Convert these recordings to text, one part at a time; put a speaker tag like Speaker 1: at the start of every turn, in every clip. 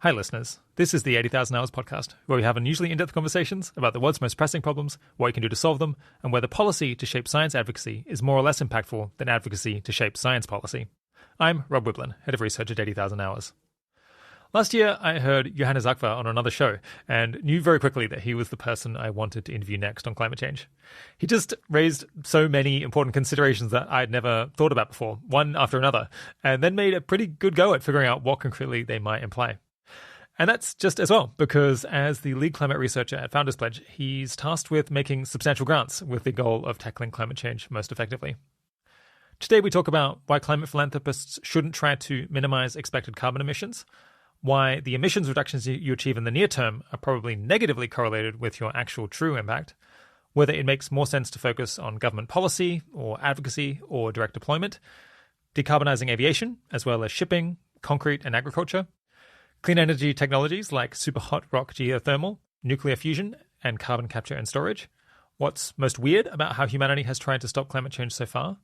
Speaker 1: Hi listeners, this is the 80,000 Hours podcast, where we have unusually in-depth conversations about the world's most pressing problems, what you can do to solve them, and whether policy to shape science advocacy is more or less impactful than advocacy to shape science policy. I'm Rob Wiblin, Head of Research at 80,000 Hours. Last year, I heard Johannes Ackva on another show and knew very quickly that he was the person I wanted to interview next on climate change. He just raised so many important considerations that I'd never thought about before, one after another, and then made a pretty good go at figuring out what concretely they might imply. And that's just as well, because as the lead climate researcher at Founders Pledge, he's tasked with making substantial grants with the goal of tackling climate change most effectively. Today we talk about why climate philanthropists shouldn't try to minimize expected carbon emissions, why the emissions reductions you achieve in the near term are probably negatively correlated with your actual true impact, whether it makes more sense to focus on government policy or advocacy or direct deployment, decarbonising aviation as well as shipping, concrete and agriculture, clean energy technologies like superhot rock geothermal, nuclear fusion, and carbon capture and storage, what's most weird about how humanity has tried to stop climate change so far,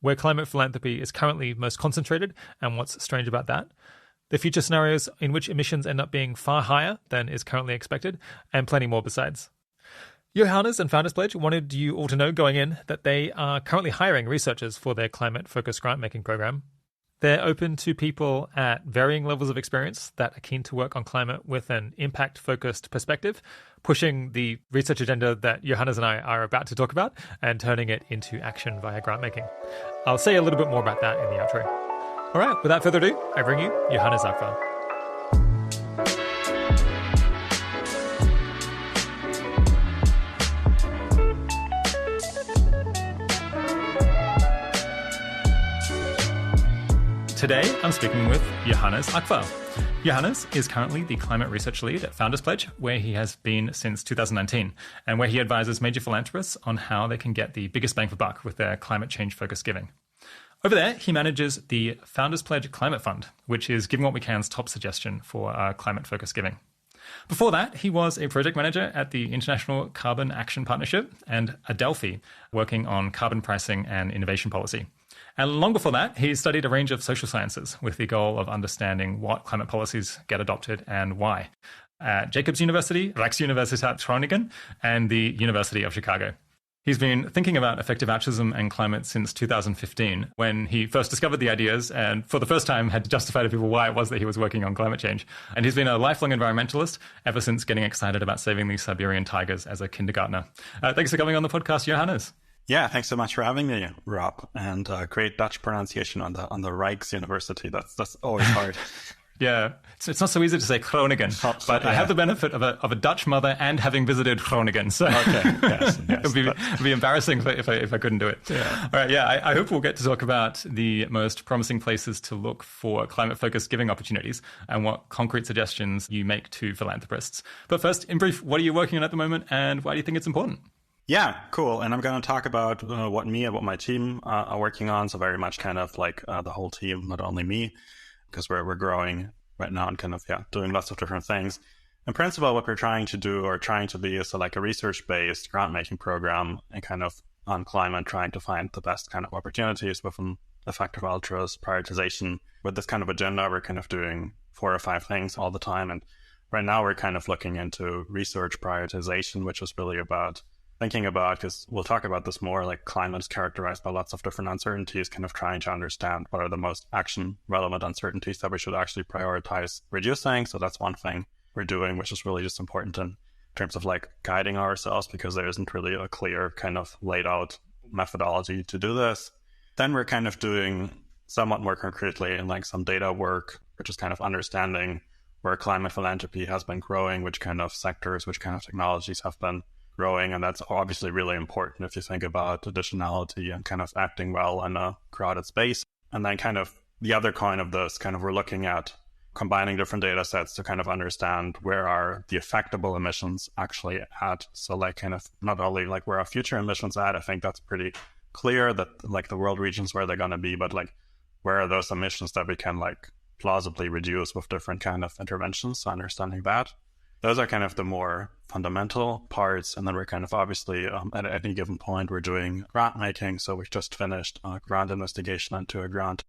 Speaker 1: where climate philanthropy is currently most concentrated and what's strange about that, the future scenarios in which emissions end up being far higher than is currently expected, and plenty more besides. Johannes and Founders Pledge wanted you all to know going in that they are currently hiring researchers for their climate-focused grant-making program. They're open to people at varying levels of experience that are keen to work on climate with an impact-focused perspective, pushing the research agenda that Johannes and I are about to talk about and turning it into action via grant-making. I'll say a little bit more about that in the outro. All right, without further ado, I bring you Johannes Ackva. Today, I'm speaking with Johannes Ackva. Johannes is currently the climate research lead at Founders Pledge, where he has been since 2019, and where he advises major philanthropists on how they can get the biggest bang for buck with their climate change-focused giving. Over there, he manages the Founders Pledge Climate Fund, which is Giving What We Can's top suggestion for climate-focused giving. Before that, he was a project manager at the International Carbon Action Partnership and Adelphi, working on carbon pricing and innovation policy. And long before that, he studied a range of social sciences with the goal of understanding what climate policies get adopted and why at Jacobs University, Rijksuniversiteit Groningen, and the University of Chicago. He's been thinking about effective activism and climate since 2015, when he first discovered the ideas and for the first time had to justify to people why it was that he was working on climate change. And he's been a lifelong environmentalist ever since getting excited about saving the Siberian tigers as a kindergartner. Thanks for coming on the podcast, Johannes.
Speaker 2: Yeah, thanks so much for having me, Rob. And great Dutch pronunciation on the Rijksuniversity. That's always hard.
Speaker 1: Yeah, it's not so easy to say Groningen, but yeah. I have the benefit of a Dutch mother and having visited Groningen, so
Speaker 2: okay. Yes,
Speaker 1: it would be embarrassing if I couldn't do it.
Speaker 2: Yeah.
Speaker 1: All right, yeah, I hope we'll get to talk about the most promising places to look for climate-focused giving opportunities and what concrete suggestions you make to philanthropists. But first, in brief, what are you working on at the moment and why do you think it's important?
Speaker 2: Yeah, cool. And I'm going to talk about what me and what my team are working on, so very much kind of like the whole team, not only me, because we're growing right now and kind of, doing lots of different things. In principle, what we're trying to do or trying to be is like a research-based grant-making program and kind of on climate, trying to find the best kind of opportunities within effective ultras, prioritization. With this kind of agenda, we're kind of doing 4 or 5 things all the time. And right now we're kind of looking into research prioritization, which is really about thinking about, because we'll talk about this more, like climate is characterized by lots of different uncertainties, kind of trying to understand what are the most action relevant uncertainties that we should actually prioritize reducing. So that's one thing we're doing, which is really just important in terms of like guiding ourselves, because there isn't really a clear kind of laid out methodology to do this. Then we're kind of doing somewhat more concretely in like some data work, which is kind of understanding where climate philanthropy has been growing, which kind of sectors, which kind of technologies have been growing. And that's obviously really important if you think about additionality and kind of acting well in a crowded space. And then kind of the other coin of this, kind of we're looking at combining different data sets to kind of understand where are the affectable emissions actually at. So like kind of not only like where are future emissions at, I think that's pretty clear that like the world regions where they're going to be, but like where are those emissions that we can like plausibly reduce with different kind of interventions. So understanding that. Those are kind of the more fundamental parts. And then we're kind of obviously at any given point, we're doing grant making. So we just finished a grant investigation into a grant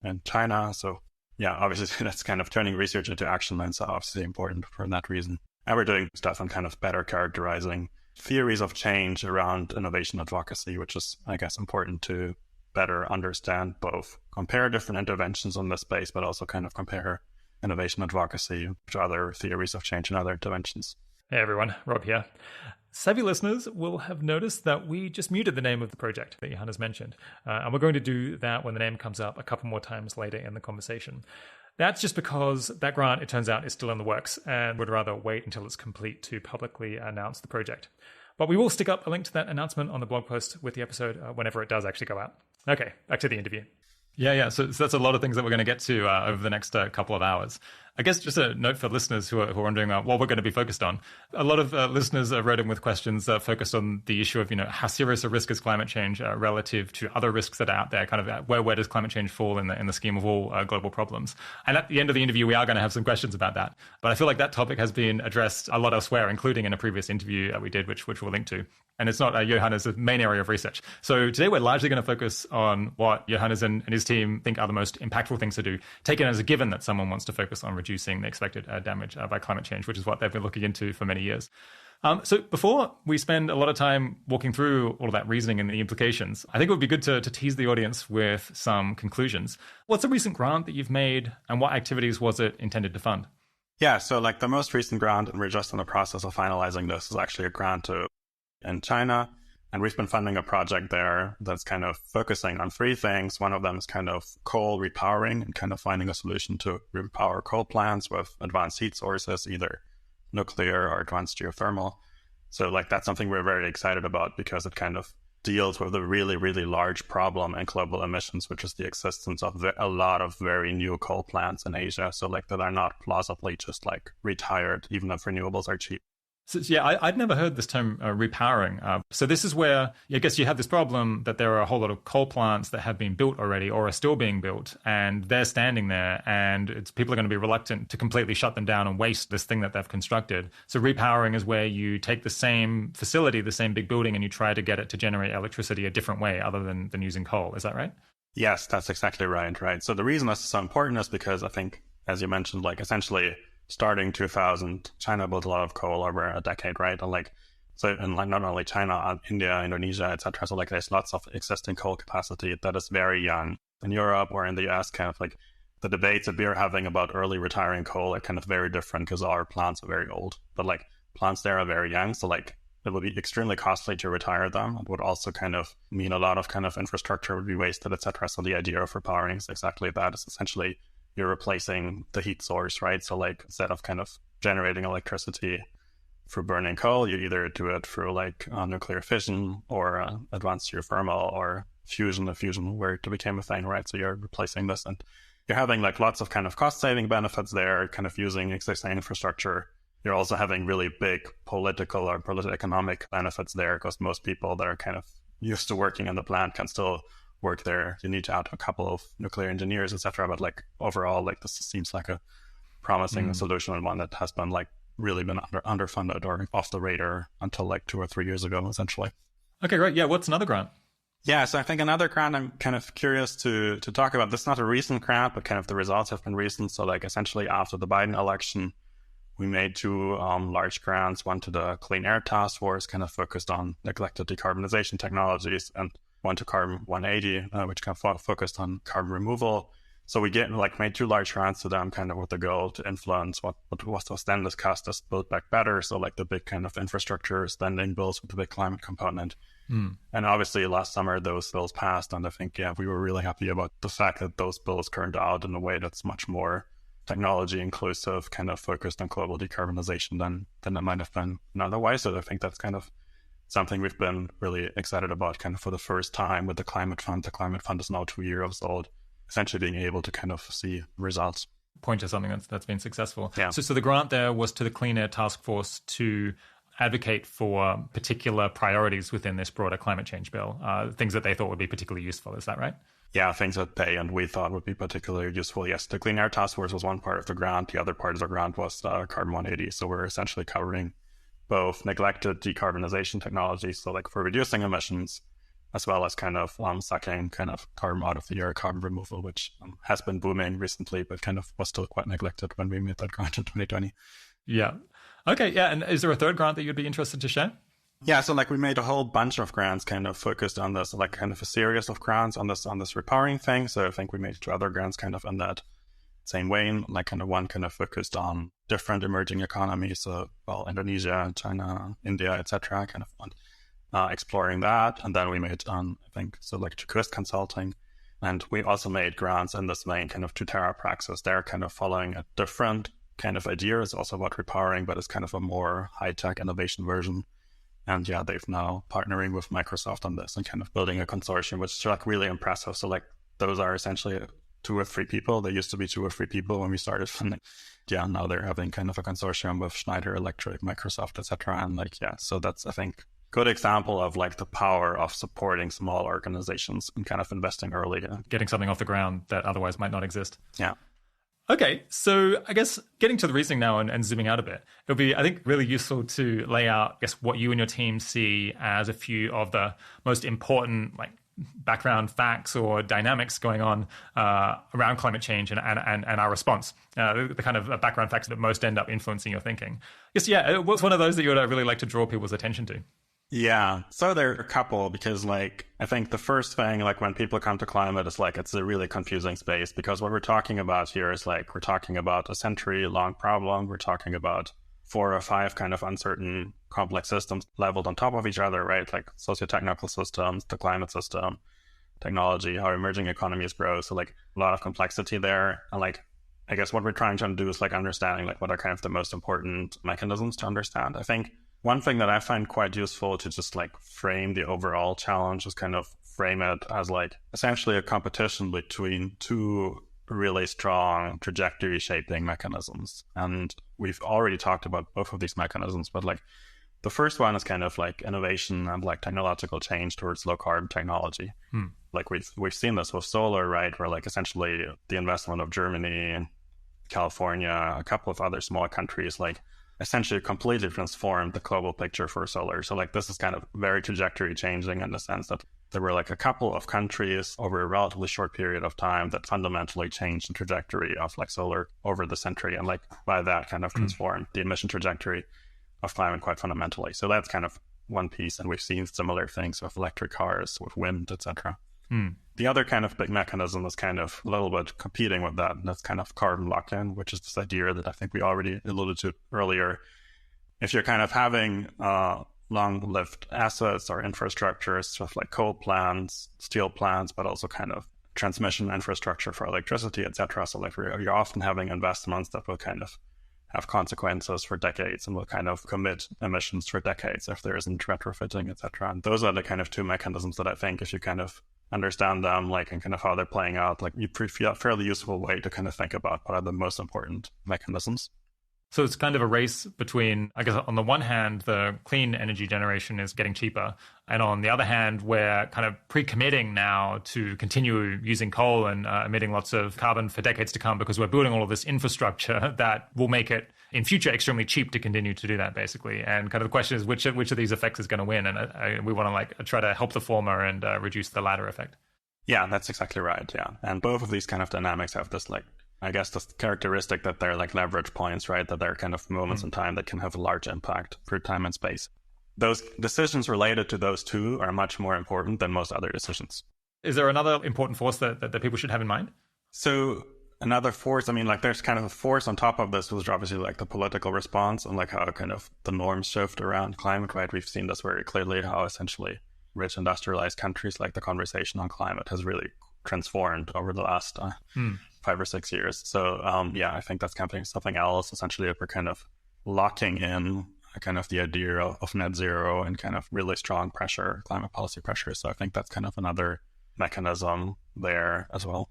Speaker 2: in China. So yeah, obviously that's kind of turning research into action. And so obviously important for that reason. And we're doing stuff on kind of better characterizing theories of change around innovation advocacy, which is, I guess, important to better understand, both compare different interventions in this space, but also kind of compare innovation advocacy to other theories of change and other interventions.
Speaker 1: Hey everyone, Rob here. Savvy listeners will have noticed that we just muted the name of the project that Johannes mentioned. And we're going to do that when the name comes up a couple more times later in the conversation. That's just because that grant, it turns out, is still in the works and would rather wait until it's complete to publicly announce the project. But we will stick up a link to that announcement on the blog post with the episode whenever it does actually go out. Okay, back to the interview. Yeah. So that's a lot of things that we're going to get to over the next couple of hours. I guess just a note for listeners who are wondering what we're going to be focused on. A lot of listeners wrote in with questions focused on the issue of, how serious a risk is climate change relative to other risks that are out there. Kind of where does climate change fall in the scheme of all global problems? And at the end of the interview, we are going to have some questions about that. But I feel like that topic has been addressed a lot elsewhere, including in a previous interview we did, which we'll link to. And it's not Johannes' main area of research. So today we're largely going to focus on what Johannes and his team think are the most impactful things to do, taken as a given that someone wants to focus on reducing the expected damage by climate change, which is what they've been looking into for many years. So before we spend a lot of time walking through all of that reasoning and the implications, I think it would be good to tease the audience with some conclusions. What's a recent grant that you've made and what activities was it intended to fund?
Speaker 2: Yeah, so like the most recent grant, and we're just in the process of finalizing this, is actually a grant in China. And we've been funding a project there that's kind of focusing on three things. One of them is kind of coal repowering and kind of finding a solution to repower coal plants with advanced heat sources, either nuclear or advanced geothermal. So like that's something we're very excited about because it kind of deals with a really, really large problem in global emissions, which is the existence of a lot of very new coal plants in Asia. So like that are not plausibly just like retired, even if renewables are cheap.
Speaker 1: So yeah, I'd never heard this term repowering. So this is where I guess you have this problem that there are a whole lot of coal plants that have been built already or are still being built, and they're standing there, and people are going to be reluctant to completely shut them down and waste this thing that they've constructed. So repowering is where you take the same facility, the same big building, and you try to get it to generate electricity a different way other than using coal. Is that right?
Speaker 2: Yes, that's exactly right. So the reason this is so important is because I think, as you mentioned, like essentially starting 2000, China built a lot of coal over a decade, right? And like, so, and like not only China, India, Indonesia, etc. So like there's lots of existing coal capacity that is very young. In Europe or in the US, kind of like the debates that we're having about early retiring coal are kind of very different because our plants are very old, but like plants there are very young. So like it would be extremely costly to retire them. It would also kind of mean a lot of kind of infrastructure would be wasted, etc. So the idea of repowering is exactly that. It's essentially you're replacing the heat source, right? So like instead of kind of generating electricity for burning coal, you either do it through like nuclear fission or advanced geothermal or fusion where it became a thing, right? So you're replacing this and you're having like lots of kind of cost saving benefits there, kind of using existing infrastructure. You're also having really big political or economic benefits there because most people that are kind of used to working in the plant can still work there. You need to add a couple of nuclear engineers, etc. But like overall, like this seems like a promising solution and one that has been like really been underfunded or off the radar until like 2 or 3 years ago, essentially.
Speaker 1: Okay, great. Yeah, what's another grant?
Speaker 2: Yeah, so I think another grant I'm kind of curious to talk about. This is not a recent grant, but kind of the results have been recent. So like essentially after the Biden election, we made 2 large grants, one to the Clean Air Task Force, kind of focused on neglected decarbonization technologies, and one to Carbon 180, which kind of focused on carbon removal. So we made 2 large grants to them kind of with the goal to influence what was then discussed as Build Back Better. So like the big kind of infrastructure spending bills with the big climate component. And obviously last summer, those bills passed. And I think, we were really happy about the fact that those bills turned out in a way that's much more technology inclusive, kind of focused on global decarbonization than it might have been otherwise. So I think that's kind of something we've been really excited about kind of for the first time with the Climate Fund. The Climate Fund is now 2 years old, essentially being able to kind of see results.
Speaker 1: Point to something that's been successful.
Speaker 2: Yeah.
Speaker 1: So the grant there was to the Clean Air Task Force to advocate for particular priorities within this broader climate change bill, things that they thought would be particularly useful. Is that right?
Speaker 2: Yeah, things that they and we thought would be particularly useful. Yes, the Clean Air Task Force was one part of the grant. The other part of the grant was Carbon 180. So we're essentially covering both neglected decarbonization technologies, so like for reducing emissions, as well as kind of sucking kind of carbon out of the air, carbon removal, which has been booming recently, but kind of was still quite neglected when we made that grant in 2020.
Speaker 1: Yeah. Okay. Yeah. And is there a third grant that you'd be interested to share?
Speaker 2: Yeah, so like we made a whole bunch of grants kind of focused on this, like kind of a series of grants on this repowering thing. So I think we made 2 other grants kind of in that same way, like kind of one kind of focused on different emerging economies, so Indonesia, China, India, etc. Kind of on exploring that. And then we made I think so like Coast Consulting, and we also made grants in this main kind of 2TERA praxis. They're kind of following a different kind of idea. It's also about repowering, but it's kind of a more high-tech innovation version. And yeah, they've now partnering with Microsoft on this and kind of building a consortium, which is like really impressive. So like those are essentially 2 or 3 people. They used to be 2 or 3 people when we started funding. Yeah, now they're having kind of a consortium with Schneider Electric, Microsoft, etc. And like, yeah, so that's, I think, good example of like the power of supporting small organizations and kind of investing early.
Speaker 1: Getting something off the ground that otherwise might not exist.
Speaker 2: Yeah.
Speaker 1: Okay, so I guess getting to the reasoning now and zooming out a bit, it would be, I think, really useful to lay out, I guess, what you and your team see as a few of the most important, like, background facts or dynamics going on around climate change and our response, the kind of background facts that most end up influencing your thinking. Yes, yeah, what's one of those that you would really like to draw people's attention to?
Speaker 2: Yeah, so there are a couple, because like I think the first thing, like when people come to climate, is like it's a really confusing space, because what we're talking about here is like we're talking about a century-long problem. We're talking about 4 or 5 kind of uncertain complex systems leveled on top of each other, right? Like socio-technical systems, the climate system, technology, how emerging economies grow. So like a lot of complexity there. And like I guess what we're trying to do is like understanding like what are kind of the most important mechanisms to understand. I think one thing that I find quite useful to just like frame the overall challenge is kind of frame it as like essentially a competition between 2 really strong trajectory shaping mechanisms. And we've already talked about both of these mechanisms, but like the first one is kind of like innovation and like technological change towards low carbon technology. Like we've seen this with solar, right? Where like essentially the investment of Germany, California, a couple of other small countries, like essentially completely transformed the global picture for solar. So like this is kind of very trajectory changing in the sense that there were like a couple of countries over a relatively short period of time that fundamentally changed the trajectory of like solar over the century, and like by that kind of transformed the emission trajectory of climate quite fundamentally. So that's kind of one piece, and we've seen similar things with electric cars, with wind, etc. The other kind of big mechanism is kind of a little bit competing with that, and that's kind of carbon lock-in, which is this idea that I think we already alluded to earlier. If you're kind of having long-lived assets or infrastructures, stuff like coal plants, steel plants, but also kind of transmission infrastructure for electricity, etc. So like you're often having investments that will kind of have consequences for decades and will kind of commit emissions for decades if there isn't retrofitting, etc. And those are the kind of 2 mechanisms that I think if you kind of understand them, like, and kind of how they're playing out, like you feel a fairly useful way to kind of think about what are the most important mechanisms.
Speaker 1: So it's kind of a race between, I guess, on the one hand, the clean energy generation is getting cheaper. And on the other hand, we're kind of pre-committing now to continue using coal and emitting lots of carbon for decades to come, because we're building all of this infrastructure that will make it in future extremely cheap to continue to do that, basically. And kind of the question is, which of these effects is going to win? And we want to like try to help the former and reduce the latter effect.
Speaker 2: Yeah, that's exactly right. Yeah. And both of these kind of dynamics have this like, I guess the characteristic that they're like leverage points, right? That they're kind of moments in time that can have a large impact through time and space. Those decisions related to those 2 are much more important than most other decisions.
Speaker 1: Is there another important force that people should have in mind?
Speaker 2: So another force, I mean, like there's kind of a force on top of this, which is obviously like the political response and like how kind of the norms shift around climate, right? We've seen this very clearly, how essentially rich industrialized countries, like the conversation on climate has really transformed over the last 5 or 6 years. So yeah, I think that's kind of something else. Essentially, if we're kind of locking in kind of the idea of net zero and kind of really strong pressure, climate policy pressure. So I think that's kind of another mechanism there as well.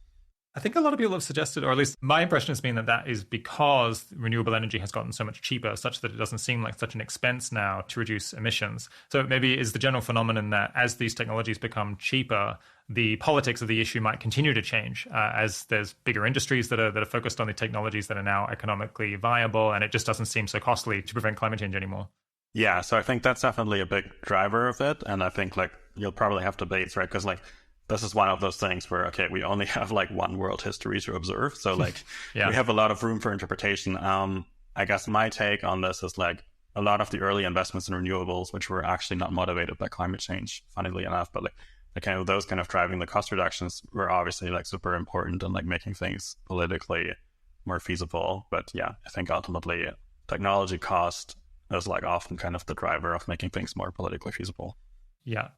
Speaker 1: I think a lot of people have suggested, or at least my impression has been, that that is because renewable energy has gotten so much cheaper, such that it doesn't seem like such an expense now to reduce emissions. So maybe is the general phenomenon that as these technologies become cheaper, the politics of the issue might continue to change as there's bigger industries that are focused on the technologies that are now economically viable, and it just doesn't seem so costly to prevent climate change anymore.
Speaker 2: Yeah, so I think that's definitely a big driver of it. And I think like you'll probably have debates, right? Because like this is one of those things where, okay, we only have like one world history to observe. So like
Speaker 1: Yeah.
Speaker 2: we have a lot of room for interpretation. I guess my take on this is like a lot of the early investments in renewables, which were actually not motivated by climate change, funnily enough, but like the kind of those kind of driving the cost reductions were obviously like super important and like making things politically more feasible. But yeah, I think ultimately technology cost is like often kind of the driver of making things more politically feasible.
Speaker 1: Yeah.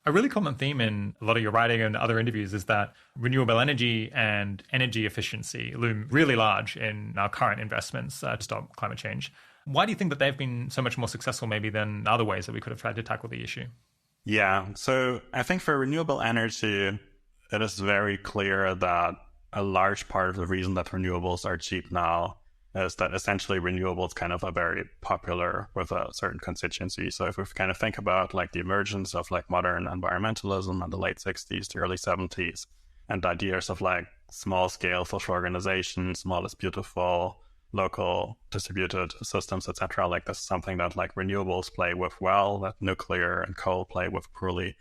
Speaker 1: A really common theme in a lot of your writing and other interviews is that renewable energy and energy efficiency loom really large in our current investments to stop climate change. Why do you think that they've been so much more successful maybe than other ways that we could have tried to tackle the issue?
Speaker 2: Yeah, so I think for renewable energy, it is very clear that a large part of the reason that renewables are cheap now is that essentially renewables kind of are very popular with a certain constituency. So if we kind of think about like the emergence of like modern environmentalism in the late 60s to early 70s, and ideas of like small scale social organization, small is beautiful, local distributed systems, etc. Like this is something that like renewables play with well, that nuclear and coal play with poorly.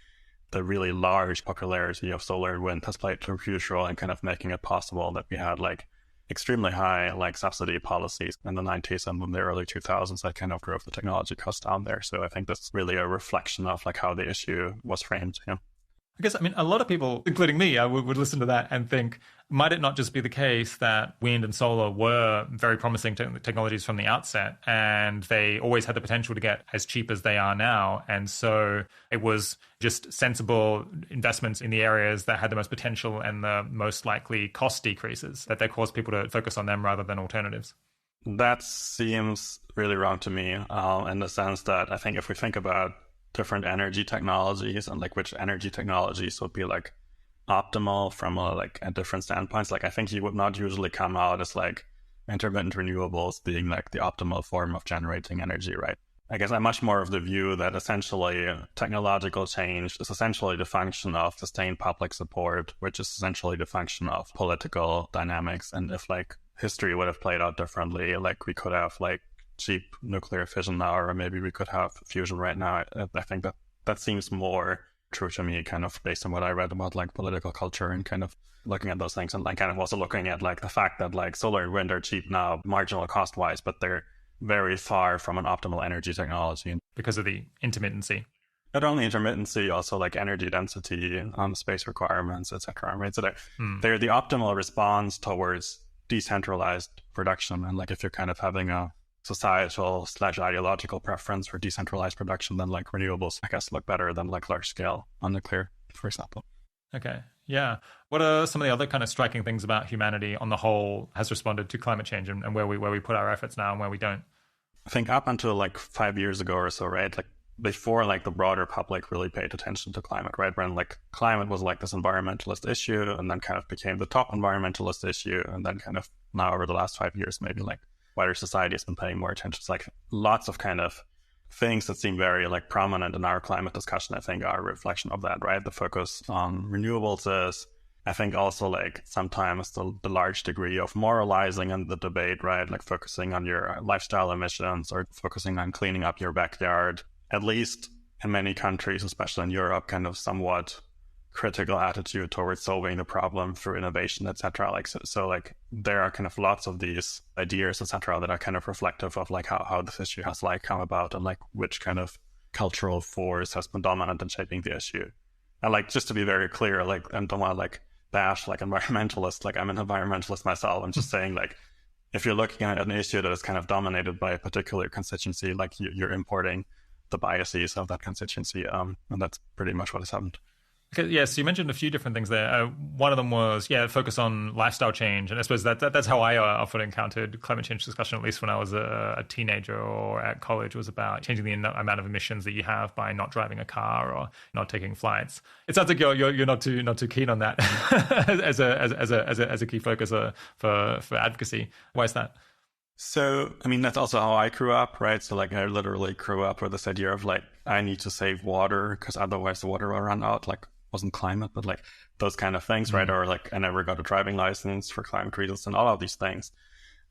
Speaker 2: The really large popularity of solar and wind has played a huge role in kind of making it possible that we had like extremely high like subsidy policies in the 90s and in the early 2000s that kind of drove the technology costs down there. So I think that's really a reflection of like how the issue was framed. Yeah.
Speaker 1: I guess, I mean, a lot of people, including me, would listen to that and think, might it not just be the case that wind and solar were very promising technologies from the outset, and they always had the potential to get as cheap as they are now? And so it was just sensible investments in the areas that had the most potential and the most likely cost decreases that caused people to focus on them rather than alternatives.
Speaker 2: That seems really wrong to me in the sense that I think if we think about different energy technologies and like which energy technologies would be like optimal from like a different standpoints, like I think you would not usually come out as like intermittent renewables being like the optimal form of generating energy, right? I guess I'm much more of the view that essentially technological change is essentially the function of sustained public support, which is essentially the function of political dynamics. And if like history would have played out differently, like we could have like cheap nuclear fission now, or maybe we could have fusion right now. I think that seems more true to me, kind of based on what I read about like political culture and kind of looking at those things, and like kind of also looking at like the fact that like solar and wind are cheap now, marginal cost wise, but they're very far from an optimal energy technology
Speaker 1: because of the intermittency.
Speaker 2: Not only intermittency, also like energy density, space requirements, etc. Right, so they're the optimal response towards decentralized production, and like if you're kind of having a societal / ideological preference for decentralized production, then like renewables, I guess, look better than like large scale on nuclear, for example.
Speaker 1: Okay. Yeah. What are some of the other kind of striking things about humanity on the whole has responded to climate change, and where we put our efforts now and where we don't?
Speaker 2: I think up until like 5 years ago or so, right? Like before like the broader public really paid attention to climate, right? When like climate was like this environmentalist issue and then kind of became the top environmentalist issue. And then kind of now over the last 5 years, maybe like wider society has been paying more attention. It's like lots of kind of things that seem very like prominent in our climate discussion, I think, are a reflection of that, right? The focus on renewables is, I think, also like sometimes the large degree of moralizing in the debate, right? Like focusing on your lifestyle emissions or focusing on cleaning up your backyard, at least in many countries, especially in Europe, kind of somewhat critical attitude towards solving the problem through innovation, etc. Like so like there are kind of lots of these ideas, etc., that are kind of reflective of like how this issue has like come about and like which kind of cultural force has been dominant in shaping the issue. And like just to be very clear, like I don't want to like bash like environmentalists, like I'm an environmentalist myself. I'm just saying like if you're looking at an issue that is kind of dominated by a particular constituency, like you're importing the biases of that constituency, and that's pretty much what has happened.
Speaker 1: Okay, yeah, so you mentioned a few different things there. One of them was, focus on lifestyle change. And I suppose that's how I often encountered climate change discussion, at least when I was a teenager or at college, was about changing the amount of emissions that you have by not driving a car or not taking flights. It sounds like you're not too keen on that as a key focus for advocacy. Why is that?
Speaker 2: So, I mean, that's also how I grew up, right? So, like, I literally grew up with this idea of, like, I need to save water because otherwise the water will run out. Like, wasn't climate, but, like, those kind of things, right? Or, like, I never got a driving license for climate reasons and all of these things.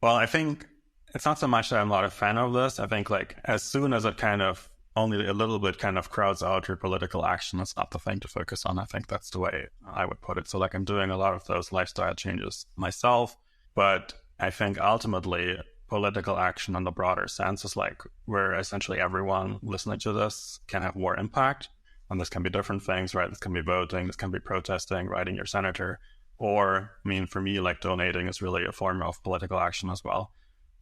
Speaker 2: Well, I think it's not so much that I'm not a fan of this. I think like as soon as it kind of only a little bit kind of crowds out your political action, it's not the thing to focus on. I think that's the way I would put it. So like I'm doing a lot of those lifestyle changes myself, but I think ultimately political action in the broader sense is like where essentially everyone listening to this can have more impact. And this can be different things, right? This can be voting, this can be protesting, writing your senator, or I mean, for me, like donating is really a form of political action as well.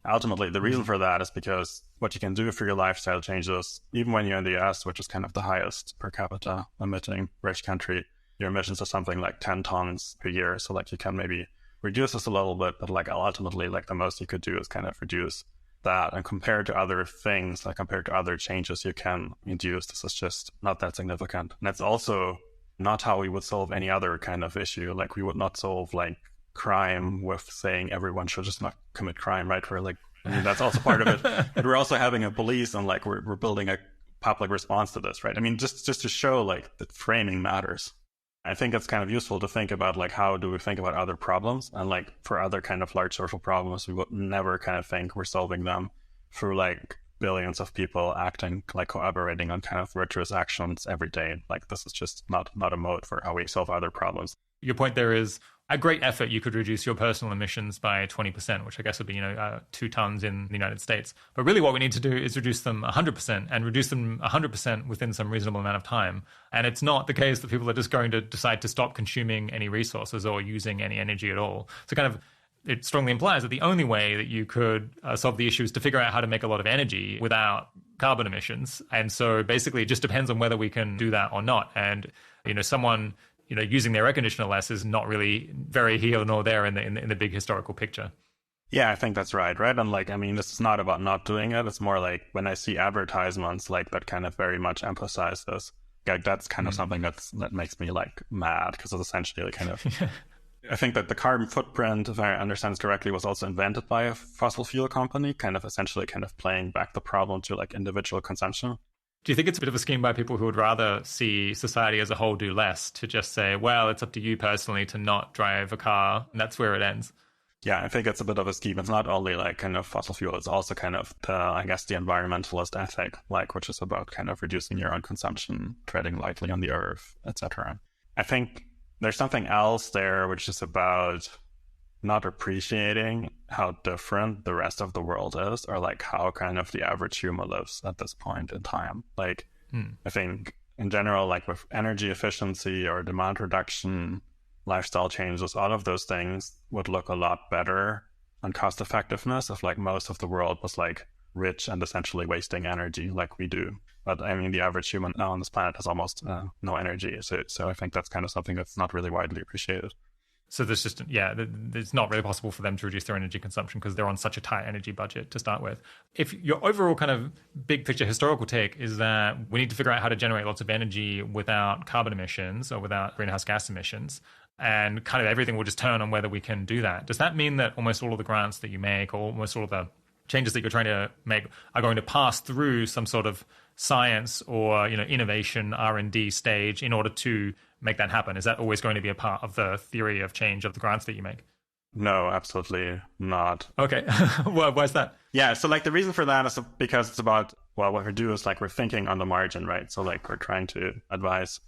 Speaker 2: Ultimately, the reason for that is because what you can do for your lifestyle changes, even when you're in the US, which is kind of the highest per capita emitting rich country, your emissions are something like 10 tons per year. So like you can maybe reduce this a little bit, but like ultimately, like the most you could do is kind of reduce that. And compared to other things, like compared to other changes you can induce, this is just not that significant. And it's also not how we would solve any other kind of issue. Like we would not solve like crime with saying everyone should just not commit crime, right? We're like, I mean, that's also part of it. But we're also having a police and like we're building a public response to this, right? I mean, just to show like that framing matters. I think it's kind of useful to think about like how do we think about other problems, and like for other kind of large social problems, we would never kind of think we're solving them through like billions of people acting, like collaborating on kind of virtuous actions every day. Like this is just not a mode for how we solve other problems.
Speaker 1: Your point there is a great effort. You could reduce your personal emissions by 20%, which I guess would be, 2 tons in the United States. But really what we need to do is reduce them 100% and reduce them 100% within some reasonable amount of time. And it's not the case that people are just going to decide to stop consuming any resources or using any energy at all. So kind of it strongly implies that the only way that you could solve the issue is to figure out how to make a lot of energy without carbon emissions. And so basically it just depends on whether we can do that or not. And, someone using their air conditioner less is not really very here nor there in the big historical picture.
Speaker 2: Yeah, I think that's right? And like, I mean, this is not about not doing it. It's more like when I see advertisements like that kind of very much emphasize this, like that's kind of something that makes me like mad, because it's essentially kind of, I think that the carbon footprint, if I understand this correctly, was also invented by a fossil fuel company, kind of essentially kind of playing back the problem to like individual consumption.
Speaker 1: Do you think it's a bit of a scheme by people who would rather see society as a whole do less, to just say, well, it's up to you personally to not drive a car, and that's where it ends?
Speaker 2: Yeah, I think it's a bit of a scheme. It's not only like kind of fossil fuel, it's also kind of the environmentalist ethic, like which is about kind of reducing your own consumption, treading lightly on the earth, etc. I think there's something else there, which is about not appreciating how different the rest of the world is, or like how kind of the average human lives at this point in time. Like, I think in general, like with energy efficiency or demand reduction, lifestyle changes, all of those things would look a lot better on cost effectiveness if like most of the world was like rich and essentially wasting energy like we do. But I mean, the average human now on this planet has almost no energy. So I think that's kind of something that's not really widely appreciated.
Speaker 1: So there's just, it's not really possible for them to reduce their energy consumption because they're on such a tight energy budget to start with. If your overall kind of big picture historical take is that we need to figure out how to generate lots of energy without carbon emissions or without greenhouse gas emissions, and kind of everything will just turn on whether we can do that. Does that mean that almost all of the grants that you make, or almost all of the changes that you're trying to make, are going to pass through some sort of science or innovation R&D stage in order to make that happen? Is that always going to be a part of the theory of change of the grants that you make?
Speaker 2: No, absolutely not.
Speaker 1: Okay. Why is that?
Speaker 2: Yeah, so like the reason for that is because it's about, well, what we do is like we're thinking on the margin, right? So like we're trying to advise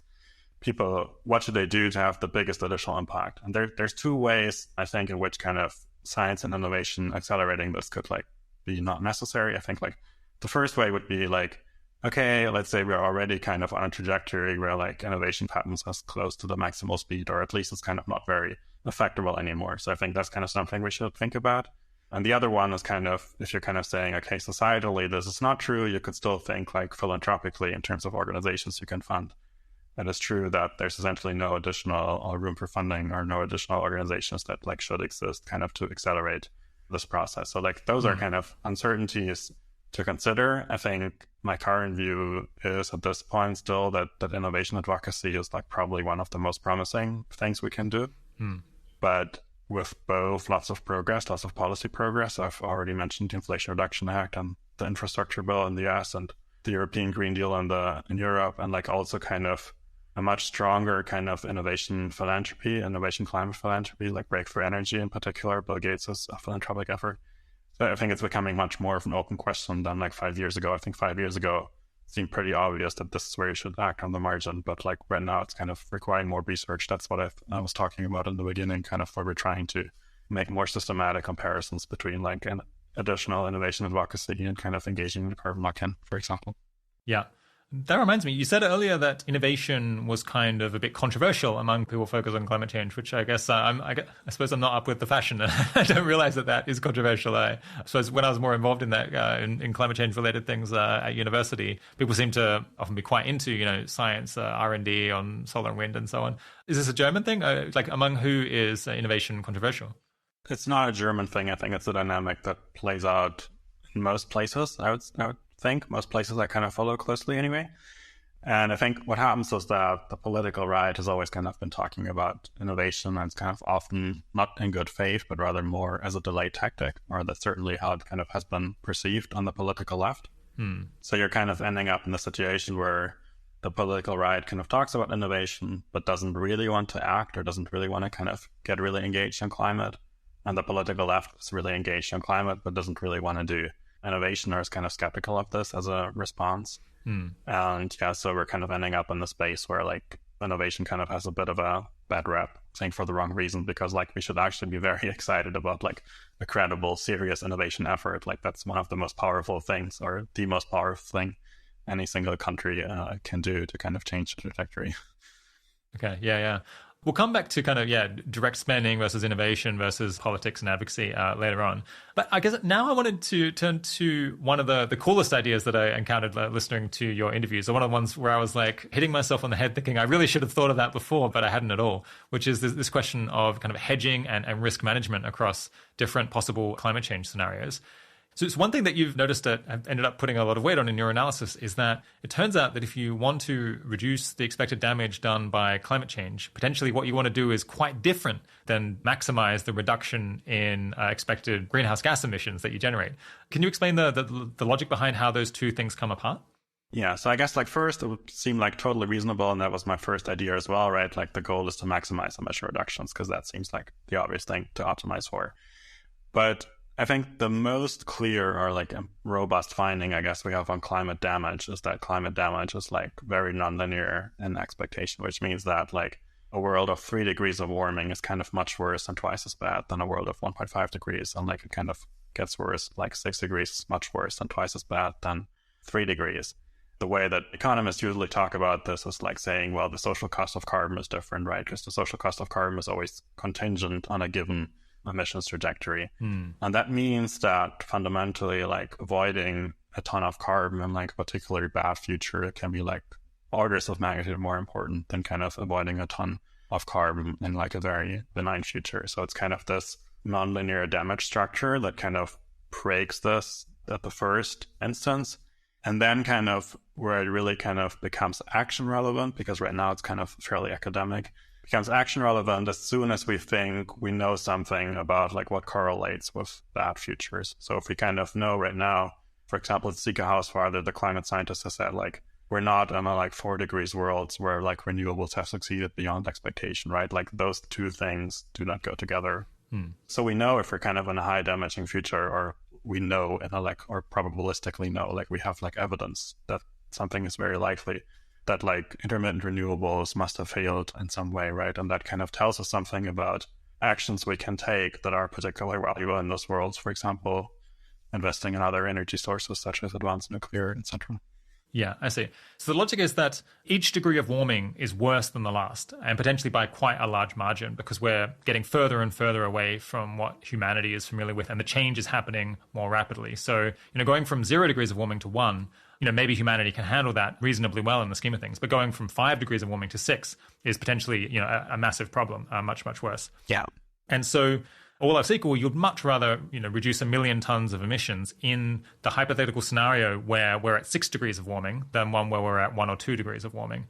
Speaker 2: people what should they do to have the biggest additional impact. And there's two ways, I think, in which kind of science and innovation accelerating this could like be not necessary. I think like the first way would be like, okay, let's say we're already kind of on a trajectory where like innovation happens as close to the maximal speed, or at least it's kind of not very effectable anymore. So I think that's kind of something we should think about. And the other one is kind of, if you're kind of saying, okay, societally, this is not true, you could still think like philanthropically in terms of organizations you can fund. And it's true that there's essentially no additional room for funding or no additional organizations that like should exist kind of to accelerate this process. So like those are kind of uncertainties to consider. I think my current view is at this point still that innovation advocacy is like probably one of the most promising things we can do. But with both lots of progress, lots of policy progress, I've already mentioned the Inflation Reduction Act and the infrastructure bill in the US and the European Green Deal in Europe, and like also kind of a much stronger kind of innovation philanthropy, innovation climate philanthropy, like Breakthrough Energy in particular, Bill Gates' philanthropic effort. So I think it's becoming much more of an open question than like 5 years ago. I think 5 years ago it seemed pretty obvious that this is where you should act on the margin. But like right now, it's kind of requiring more research. That's what I was talking about in the beginning, kind of where we're trying to make more systematic comparisons between like an additional innovation advocacy and kind of engaging the carbon lock-in, for example.
Speaker 1: Yeah. That reminds me, you said earlier that innovation was kind of a bit controversial among people focused on climate change, which I guess I suppose I'm not up with the fashion. I don't realize that is controversial. I suppose when I was more involved in that, in climate change related things at university, people seem to often be quite into, science, R&D on solar and wind and so on. Is this a German thing? Like among who is innovation controversial?
Speaker 2: It's not a German thing. I think it's a dynamic that plays out in most places. I would think most places I kind of follow closely anyway. And I think what happens is that the political right has always kind of been talking about innovation, and it's kind of often not in good faith, but rather more as a delay tactic, or that's certainly how it kind of has been perceived on the political left. So you're kind of ending up in a situation where the political right kind of talks about innovation, but doesn't really want to act or doesn't really want to kind of get really engaged in climate. And the political left is really engaged in climate, but doesn't really want to do innovation or is kind of skeptical of this as a response. And yeah, so we're kind of ending up in the space where like innovation kind of has a bit of a bad rep, saying for the wrong reason, because like we should actually be very excited about like a credible, serious innovation effort. Like that's one of the most powerful things, or the most powerful thing any single country can do to kind of change the trajectory.
Speaker 1: Okay, yeah. We'll come back to kind of, direct spending versus innovation versus politics and advocacy later on. But I guess now I wanted to turn to one of the coolest ideas that I encountered listening to your interviews, or one of the ones where I was like hitting myself on the head thinking I really should have thought of that before, but I hadn't at all, which is this question of kind of hedging and risk management across different possible climate change scenarios. So it's one thing that you've noticed that I've ended up putting a lot of weight on in your analysis is that it turns out that if you want to reduce the expected damage done by climate change, potentially what you want to do is quite different than maximize the reduction in expected greenhouse gas emissions that you generate. Can you explain the logic behind how those two things come apart?
Speaker 2: Yeah, so I guess like first it would seem like totally reasonable, and that was my first idea as well, right? Like the goal is to maximize emission reductions because that seems like the obvious thing to optimize for. But I think the most clear or like robust finding, I guess, we have on climate damage is that climate damage is like very nonlinear in expectation, which means that like a world of 3 degrees of warming is kind of much worse and twice as bad than a world of 1.5 degrees. And like it kind of gets worse, like 6 degrees is much worse and twice as bad than 3 degrees. The way that economists usually talk about this is like saying, well, the social cost of carbon is different, right? Because the social cost of carbon is always contingent on a given emissions trajectory. And that means that fundamentally like avoiding a ton of carbon in like a particularly bad future can be like orders of magnitude more important than kind of avoiding a ton of carbon in like a very benign future. So it's kind of this nonlinear damage structure that kind of breaks this at the first instance. And then kind of where it really kind of becomes action relevant, because right now it's kind of fairly academic, becomes action relevant as soon as we think we know something about like what correlates with bad futures. So if we kind of know right now, for example, at Sika Hausfather, the climate scientist has said like, we're not in a like 4 degrees worlds where like renewables have succeeded beyond expectation, right? Like those two things do not go together. So we know if we're kind of in a high damaging future, or we know in a like, or probabilistically know, like we have like evidence that something is very likely, that like intermittent renewables must have failed in some way, right? And that kind of tells us something about actions we can take that are particularly valuable in those worlds. For example, investing in other energy sources such as advanced nuclear, etc.
Speaker 1: Yeah, I see. So the logic is that each degree of warming is worse than the last, and potentially by quite a large margin, because we're getting further and further away from what humanity is familiar with, and the change is happening more rapidly. So, going from 0 degrees of warming to 1, maybe humanity can handle that reasonably well in the scheme of things. But going from 5 degrees of warming to 6 is potentially, a massive problem, much, much worse.
Speaker 2: Yeah.
Speaker 1: And so all else equal, you'd much rather, reduce 1 million tons of emissions in the hypothetical scenario where we're at 6 degrees of warming than one where we're at 1 or 2 degrees of warming.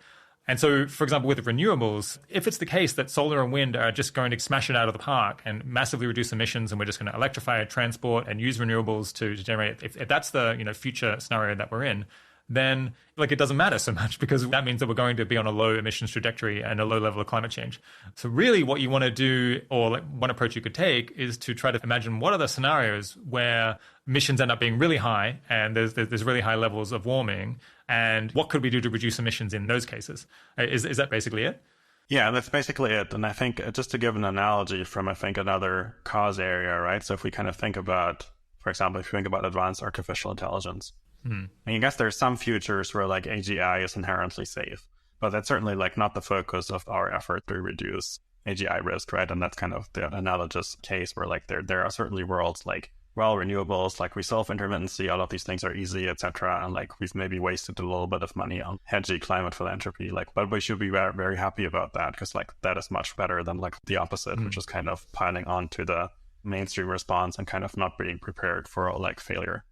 Speaker 1: And so, for example, with renewables, if it's the case that solar and wind are just going to smash it out of the park and massively reduce emissions, and we're just going to electrify transport and use renewables to generate, if that's the future scenario that we're in, then like it doesn't matter so much, because that means that we're going to be on a low emissions trajectory and a low level of climate change. So really what you want to do, or like one approach you could take, is to try to imagine what are the scenarios where emissions end up being really high and there's really high levels of warming, and what could we do to reduce emissions in those cases? Is that basically it?
Speaker 2: Yeah, that's basically it. And I think just to give an analogy from, I think, another cause area, right? So if we kind of think about, for example, if you think about advanced artificial intelligence, and I guess there's some futures where like AGI is inherently safe, but that's certainly like not the focus of our effort to reduce AGI risk, right? And that's kind of the analogous case where like there are certainly worlds like, well, renewables, like we solve intermittency, all of these things are easy, etc. And like we've maybe wasted a little bit of money on hedgy climate philanthropy, like, but we should be very, very happy about that, because like that is much better than like the opposite, which is kind of piling on to the mainstream response and kind of not being prepared for like failure.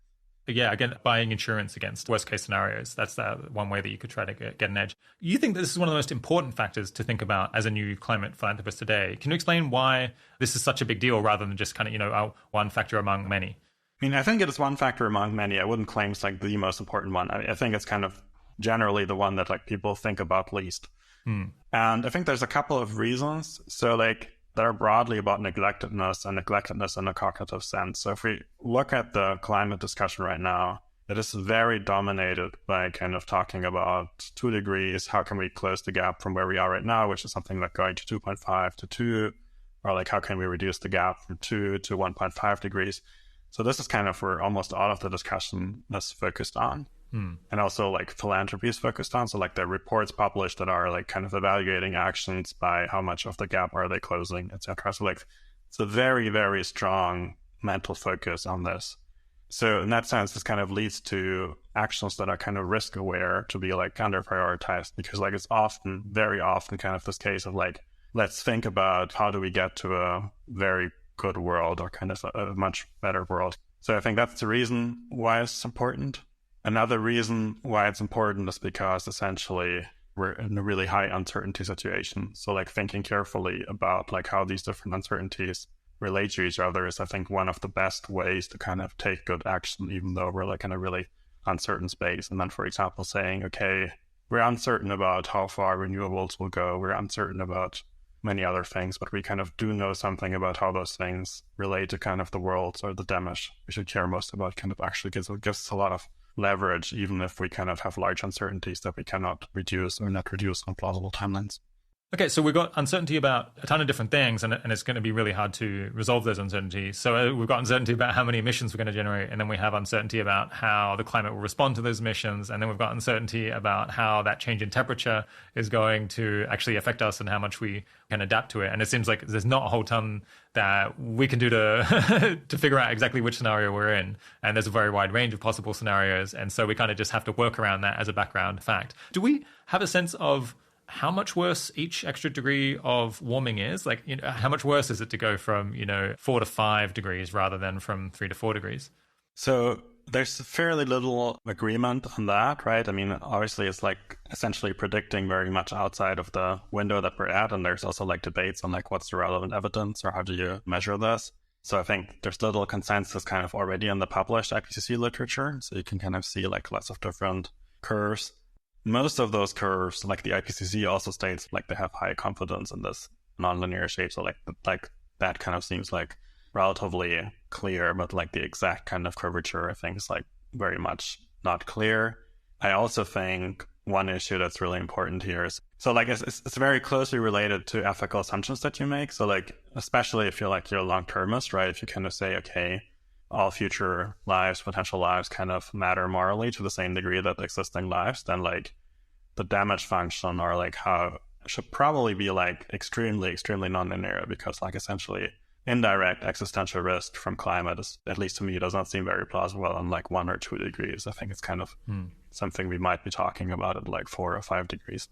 Speaker 1: Yeah, again, buying insurance against worst case scenarios. That's one way that you could try to get an edge. You think that this is one of the most important factors to think about as a new climate philanthropist today. Can you explain why this is such a big deal rather than just kind of, one factor among many?
Speaker 2: I mean, I think it is one factor among many. I wouldn't claim it's like the most important one. I think it's kind of generally the one that like people think about least. And I think there's a couple of reasons. So like, that are broadly about neglectedness in a cognitive sense. So if we look at the climate discussion right now, it is very dominated by kind of talking about 2 degrees. How can we close the gap from where we are right now, which is something like going to 2.5 to 2, or like how can we reduce the gap from 2 to 1.5 degrees? So this is kind of where almost all of the discussion is focused on. And also like philanthropy is focused on. So like the reports published that are like kind of evaluating actions by how much of the gap are they closing, etc. So like it's a very, very strong mental focus on this. So in that sense, this kind of leads to actions that are kind of risk aware to be like under prioritized, because like it's often, very often kind of this case of like, let's think about how do we get to a very good world, or kind of a much better world. So I think that's the reason why it's important. Another reason why it's important is because essentially we're in a really high uncertainty situation. So like thinking carefully about like how these different uncertainties relate to each other is, I think, one of the best ways to kind of take good action, even though we're like in a really uncertain space. And then, for example, saying, okay, we're uncertain about how far renewables will go. We're uncertain about many other things, but we kind of do know something about how those things relate to kind of the world or the damage we should care most about. Kind of actually gives us a lot of leverage, even if we kind of have large uncertainties that we cannot reduce or not reduce on plausible timelines.
Speaker 1: Okay, so we've got uncertainty about a ton of different things, and it's going to be really hard to resolve those uncertainties. So we've got uncertainty about how many emissions we're going to generate, and then we have uncertainty about how the climate will respond to those emissions, and then we've got uncertainty about how that change in temperature is going to actually affect us and how much we can adapt to it. And it seems like there's not a whole ton that we can do to to figure out exactly which scenario we're in. And there's a very wide range of possible scenarios, and so we kind of just have to work around that as a background fact. Do we have a sense of how much worse each extra degree of warming is? Like, how much worse is it to go from, 4 to 5 degrees rather than from 3 to 4 degrees?
Speaker 2: So there's fairly little agreement on that, right? I mean, obviously it's like essentially predicting very much outside of the window that we're at. And there's also like debates on like what's the relevant evidence or how do you measure this? So I think there's little consensus kind of already in the published IPCC literature. So you can kind of see like lots of different curves. Most of those curves, like the IPCC also states, like they have high confidence in this nonlinear shape. So like that kind of seems like relatively clear, but like the exact kind of curvature, I think, is like very much not clear. I also think one issue that's really important here is, so like it's very closely related to ethical assumptions that you make. So like, especially if you're like you're a long-termist, right? If you kind of say, okay, all future lives, potential lives kind of matter morally to the same degree that existing lives, then like the damage function or like how should probably be like extremely, extremely nonlinear, because like essentially indirect existential risk from climate is, at least to me, does not seem very plausible on like 1 or 2 degrees. I think it's kind of something we might be talking about at like 4 or 5 degrees.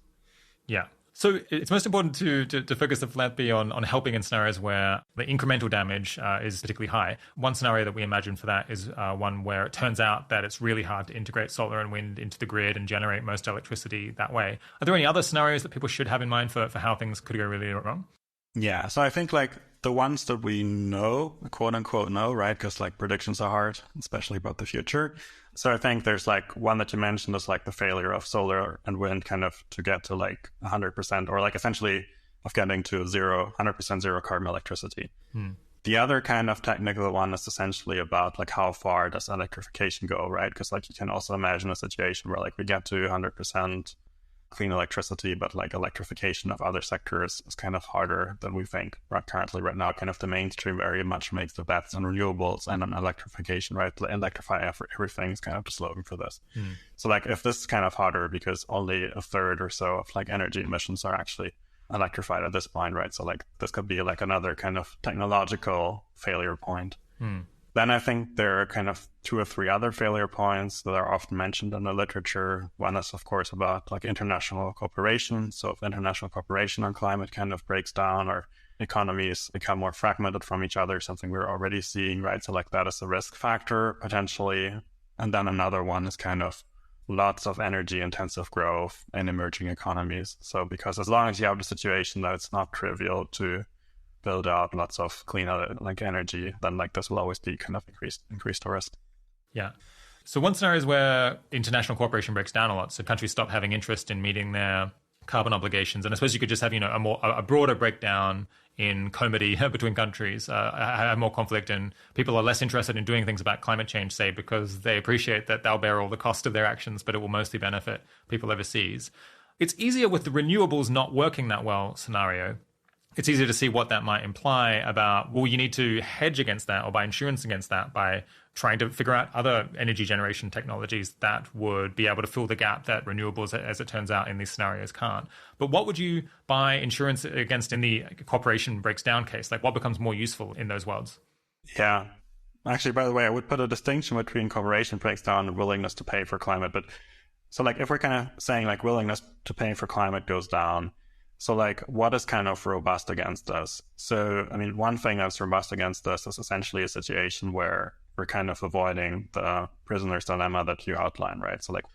Speaker 1: Yeah. So it's most important to focus the philanthropy on helping in scenarios where the incremental damage is particularly high. One scenario that we imagine for that is one where it turns out that it's really hard to integrate solar and wind into the grid and generate most electricity that way. Are there any other scenarios that people should have in mind for how things could go really wrong?
Speaker 2: Yeah, so I think like the ones that we know, quote unquote know, right? Because like predictions are hard, especially about the future. So I think there's like one that you mentioned is like the failure of solar and wind kind of to get to like 100% or like essentially of getting to 100% zero carbon electricity. The other kind of technical one is essentially about like how far does electrification go, right? Because like you can also imagine a situation where like we get to 100% clean electricity, but like electrification of other sectors is kind of harder than we think currently right now. Kind of the mainstream very much makes the bets on renewables and on electrification, right? Electrify everything is kind of the slogan for this. So like if this is kind of harder because only a third or so of like energy emissions are actually electrified at this point, right? So like this could be like another kind of technological failure point. Then I think there are kind of 2 or 3 other failure points that are often mentioned in the literature. One is, of course, about like international cooperation. So if international cooperation on climate kind of breaks down or economies become more fragmented from each other, something we're already seeing, right? So like that is a risk factor potentially. And then another one is kind of lots of energy intensive growth in emerging economies. So because as long as you have the situation that it's not trivial to build out lots of clean like energy, then like this will always be kind of increased risk.
Speaker 1: Yeah. So one scenario is where international cooperation breaks down a lot. So countries stop having interest in meeting their carbon obligations. And I suppose you could just have, a broader breakdown in comity between countries, have more conflict, and people are less interested in doing things about climate change, say, because they appreciate that they'll bear all the cost of their actions, but it will mostly benefit people overseas. It's easier with the renewables not working that well scenario. It's easier to see what that might imply about, well, you need to hedge against that or buy insurance against that by trying to figure out other energy generation technologies that would be able to fill the gap that renewables, as it turns out, in these scenarios can't. But what would you buy insurance against in the cooperation breaks down case? Like what becomes more useful in those worlds?
Speaker 2: Yeah. Actually, by the way, I would put a distinction between cooperation breaks down and willingness to pay for climate. But so like if we're kind of saying like willingness to pay for climate goes down, so like what is kind of robust against us? So, I mean, one thing that's robust against us is essentially a situation where we're kind of avoiding the prisoner's dilemma that you outline, right? So like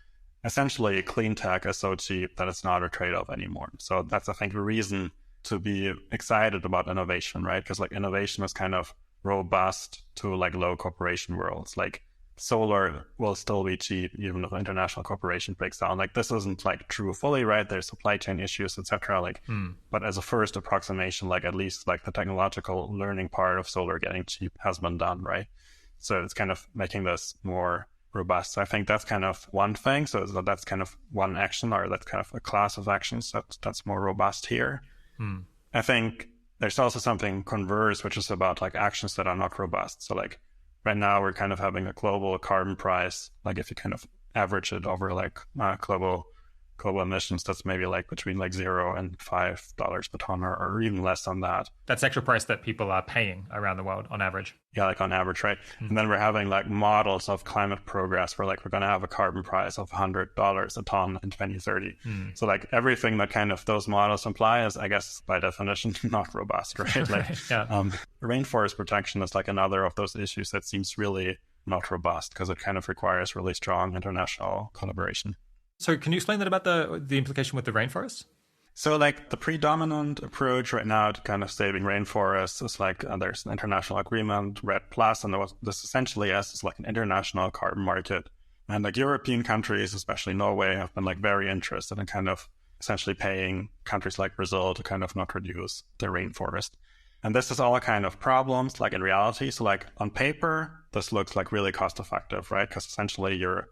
Speaker 2: essentially clean tech is so cheap that it's not a trade-off anymore. So that's, I think, the reason to be excited about innovation, right? Because like innovation is kind of robust to like low cooperation worlds. Like solar will still be cheap even if international cooperation breaks down. Like this isn't like true fully, right? There's supply chain issues, etc. Like, but as a first approximation, like at least like the technological learning part of solar getting cheap has been done, right? So it's kind of making this more robust. So I think that's kind of one thing. So that's kind of one action, or that's kind of a class of actions that's more robust here. I think there's also something converse, which is about like actions that are not robust. So like right now we're kind of having a global carbon price. Like if you kind of average it over like global emissions, that's maybe like between like $0 and $5 per ton, or even less than that. That's
Speaker 1: the actual price that people are paying around the world on average.
Speaker 2: Yeah, like on average, right? And then we're having like models of climate progress where like we're going to have a carbon price of $100 a ton in 2030. So like everything that kind of those models imply is, I guess, by definition, not robust, right? Like rainforest protection is like another of those issues that seems really not robust because it kind of requires really strong international collaboration.
Speaker 1: So can you explain that about the implication with the rainforests?
Speaker 2: So like the predominant approach right now to kind of saving rainforests is like there's an international agreement, REDD+, and what this essentially is like an international carbon market. And like European countries, especially Norway, have been like very interested in kind of essentially paying countries like Brazil to kind of not reduce their rainforest. And this is all kind of problems like in reality. So like on paper, this looks like really cost effective, right? Because essentially you're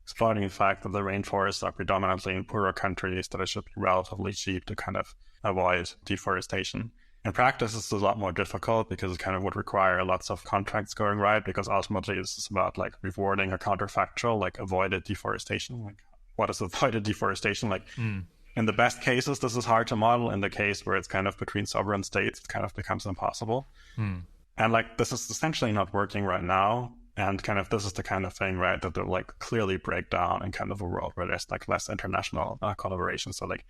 Speaker 2: exploiting the fact that the rainforests are predominantly in poorer countries, that it should be relatively cheap to kind of avoid deforestation. In practice, this is a lot more difficult because it kind of would require lots of contracts going right, because ultimately this is about like rewarding a counterfactual, like avoided deforestation. Like what is avoided deforestation? Like in the best cases, this is hard to model. In the case where it's kind of between sovereign states, it kind of becomes impossible. And like this is essentially not working right now. And kind of this is the kind of thing, right, that will like clearly break down in kind of a world where there's like less international collaboration. So like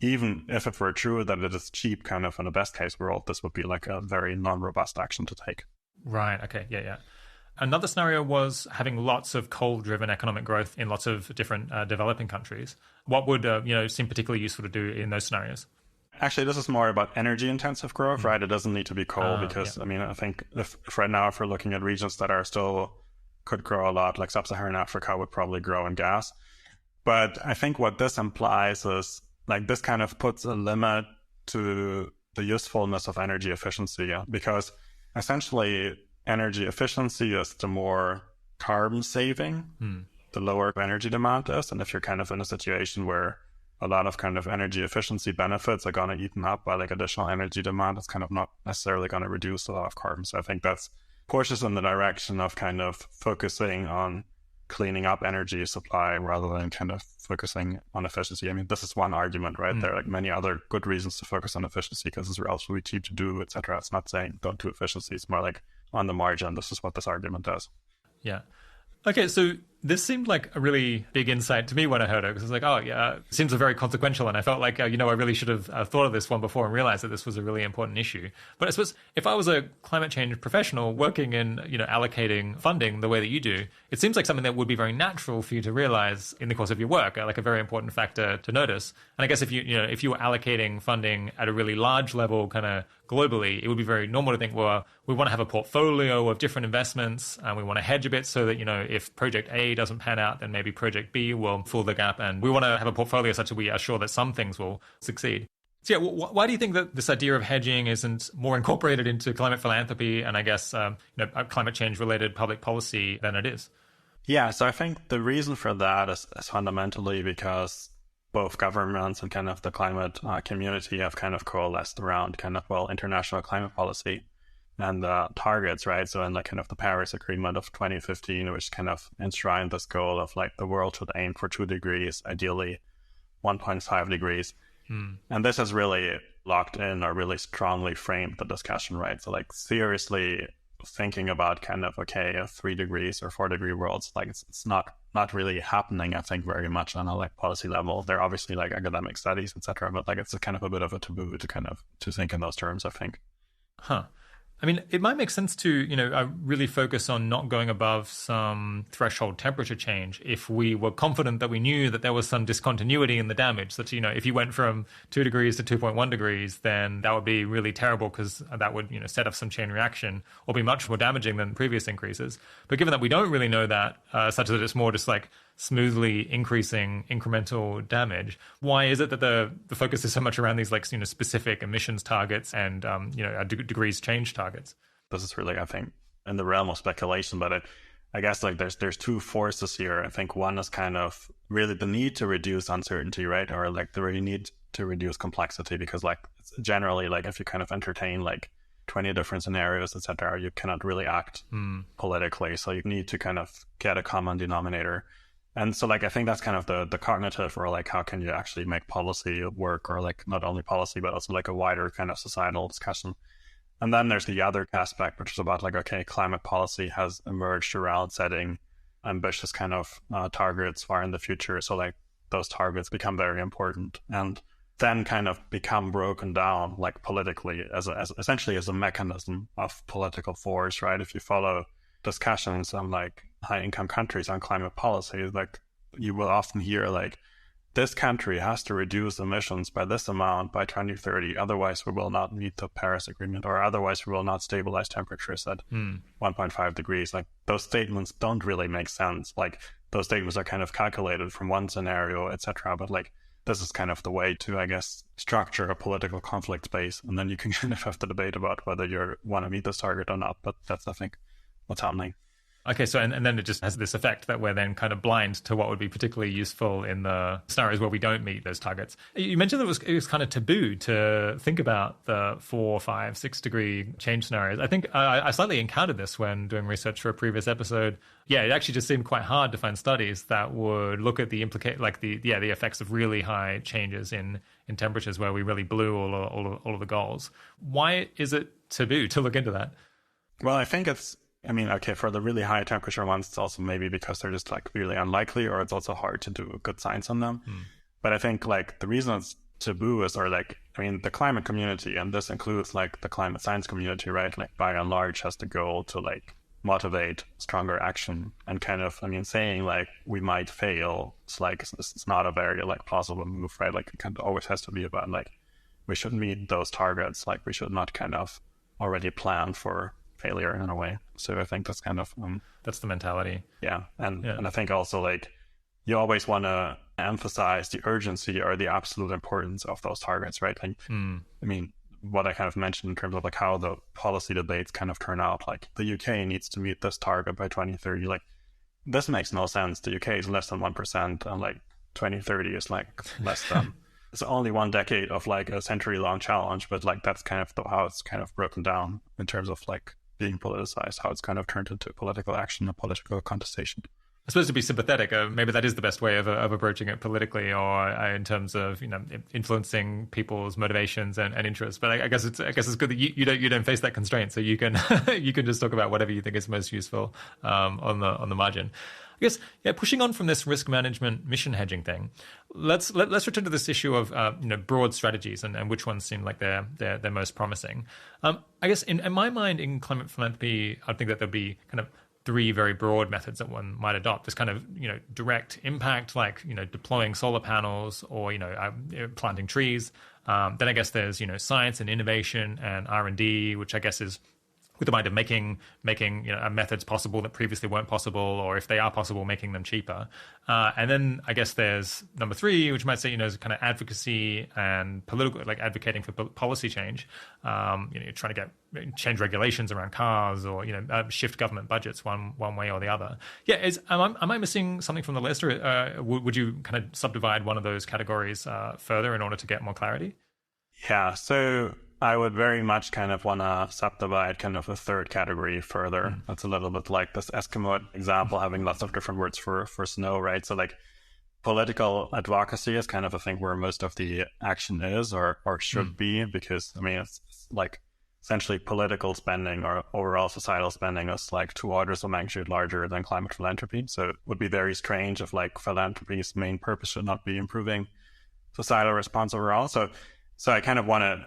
Speaker 2: even if it were true that it is cheap kind of in a best case world, this would be like a very non-robust action to take.
Speaker 1: Right. Okay. Yeah. Another scenario was having lots of coal-driven economic growth in lots of different developing countries. What would seem particularly useful to do in those scenarios?
Speaker 2: Actually, this is more about energy-intensive growth, right? It doesn't need to be coal because, I mean, I think if right now, if we're looking at regions that are still could grow a lot. Like sub-Saharan Africa would probably grow in gas. But I think what this implies is like this kind of puts a limit to the usefulness of energy efficiency, because essentially energy efficiency is the more carbon saving, the lower energy demand is. And if you're kind of in a situation where a lot of kind of energy efficiency benefits are going to eaten up by like additional energy demand, it's kind of not necessarily going to reduce a lot of carbon. So I think that's pushes in the direction of kind of focusing on cleaning up energy supply rather than kind of focusing on efficiency. I mean, this is one argument, right? There are like many other good reasons to focus on efficiency because it's relatively cheap to do, etc. It's not saying don't do efficiency. It's more like on the margin. This is what this argument does.
Speaker 1: Yeah. Okay, so this seemed like a really big insight to me when I heard it, because it's like, oh, yeah, it seems very consequential. And I felt like, I really should have thought of this one before and realized that this was a really important issue. But I suppose if I was a climate change professional working in, allocating funding the way that you do, it seems like something that would be very natural for you to realize in the course of your work, like a very important factor to notice. And I guess if if you were allocating funding at a really large level, kind of globally, it would be very normal to think, well, we want to have a portfolio of different investments and we want to hedge a bit so that, if project A doesn't pan out, then maybe project B will fill the gap. And we want to have a portfolio such that we are sure that some things will succeed. So yeah, why do you think that this idea of hedging isn't more incorporated into climate philanthropy and I guess, climate change related public policy than it is?
Speaker 2: Yeah, so I think the reason for that is fundamentally because both governments and kind of the climate community have kind of coalesced around kind of, international climate policy and targets, right? So in like kind of the Paris Agreement of 2015, which kind of enshrined this goal of like the world should aim for 2 degrees, ideally 1.5 degrees. And this has really locked in or really strongly framed the discussion, right? So like seriously thinking about kind of, okay, 3 degrees or 4 degree worlds, like it's not really happening, I think, very much on a like policy level. There are obviously like academic studies, etc., but like it's a kind of a bit of a taboo to think in those terms, I think.
Speaker 1: Huh. I mean, it might make sense to, really focus on not going above some threshold temperature change if we were confident that we knew that there was some discontinuity in the damage. That, if you went from 2 degrees to 2.1 degrees, then that would be really terrible because that would, set off some chain reaction or be much more damaging than previous increases. But given that we don't really know that, such that it's more just like smoothly increasing incremental damage, why is it that the focus is so much around these like specific emissions targets and degrees change targets?
Speaker 2: This is really, I think, in the realm of speculation, but I guess like there's two forces here. I think one is kind of really the need to reduce uncertainty, right? Or like the really need to reduce complexity, because like generally like if you kind of entertain like 20 different scenarios, etc., you cannot really act politically. So you need to kind of get a common denominator. And so like I think that's kind of the cognitive, or like how can you actually make policy work, or like not only policy but also like a wider kind of societal discussion. And then there's the other aspect, which is about like, okay, climate policy has emerged around setting ambitious kind of targets far in the future. So like those targets become very important and then kind of become broken down like politically as essentially as a mechanism of political force, right? If you follow discussions on like high income countries on climate policy, like you will often hear like this country has to reduce emissions by this amount by 2030, otherwise we will not meet the Paris Agreement, or otherwise we will not stabilize temperatures at 1.5 degrees. Like those statements don't really make sense. Like those statements are kind of calculated from one scenario, etc. But like this is kind of the way to, I guess, structure a political conflict space, and then you can kind of have the debate about whether you want to meet this target or not. But that's, I think, what's happening.
Speaker 1: Okay, so and then it just has this effect that we're then kind of blind to what would be particularly useful in the scenarios where we don't meet those targets. You mentioned that it was kind of taboo to think about the 4, 5, 6 degree change scenarios. I think I slightly encountered this when doing research for a previous episode. Yeah, it actually just seemed quite hard to find studies that would look at the effects of really high changes in temperatures where we really blew all of the goals. Why is it taboo to look into that?
Speaker 2: Well, I think okay, for the really high temperature ones, it's also maybe because they're just like really unlikely, or it's also hard to do good science on them. But I think like the reason it's taboo is, the climate community, and this includes like the climate science community, right? Like by and large has the goal to like motivate stronger action, and kind of, saying like we might fail, it's not a very like plausible move, right? Like it kind of always has to be about like we should meet those targets, like we should not kind of already plan for failure in a way. So I think that's kind of
Speaker 1: that's the mentality.
Speaker 2: Yeah, and I think also like you always want to emphasize the urgency or the absolute importance of those targets, right? Like, I mean, what I kind of mentioned in terms of like how the policy debates kind of turn out, like the UK needs to meet this target by 2030. Like, this makes no sense. The UK is less than 1%, and like 2030 is like less than. It's only 1 decade of like a century-long challenge, but like that's kind of how it's kind of broken down in terms of like being politicized, how it's kind of turned into political action, a political contestation.
Speaker 1: I suppose to be sympathetic, maybe that is the best way of approaching it politically, or in terms of influencing people's motivations and interests. But I guess it's good that you don't face that constraint, so you can you can just talk about whatever you think is most useful on the margin. I guess pushing on from this risk management mission hedging thing, let's return to this issue of broad strategies and which ones seem like they're most promising. I guess in my mind, in climate philanthropy, I think that there'll be kind of 3 very broad methods that one might adopt. This kind of direct impact, like deploying solar panels or planting trees. Then I guess there's science and innovation and R&D, which I guess is with the mind of making methods possible that previously weren't possible, or if they are possible, making them cheaper. And then I guess there's number 3, which might say is kind of advocacy and political, like advocating for policy change. Trying to get change regulations around cars, or shift government budgets one way or the other. Yeah, am I missing something from the list, or would you kind of subdivide one of those categories further in order to get more clarity?
Speaker 2: Yeah, so I would very much kind of want to subdivide kind of a third category further. That's a little bit like this Eskimo example, having lots of different words for snow, right? So like political advocacy is kind of a thing where most of the action is or should be, because I mean, it's like essentially political spending or overall societal spending is like 2 orders of magnitude larger than climate philanthropy. So it would be very strange if like philanthropy's main purpose should not be improving societal response overall. So I kind of want to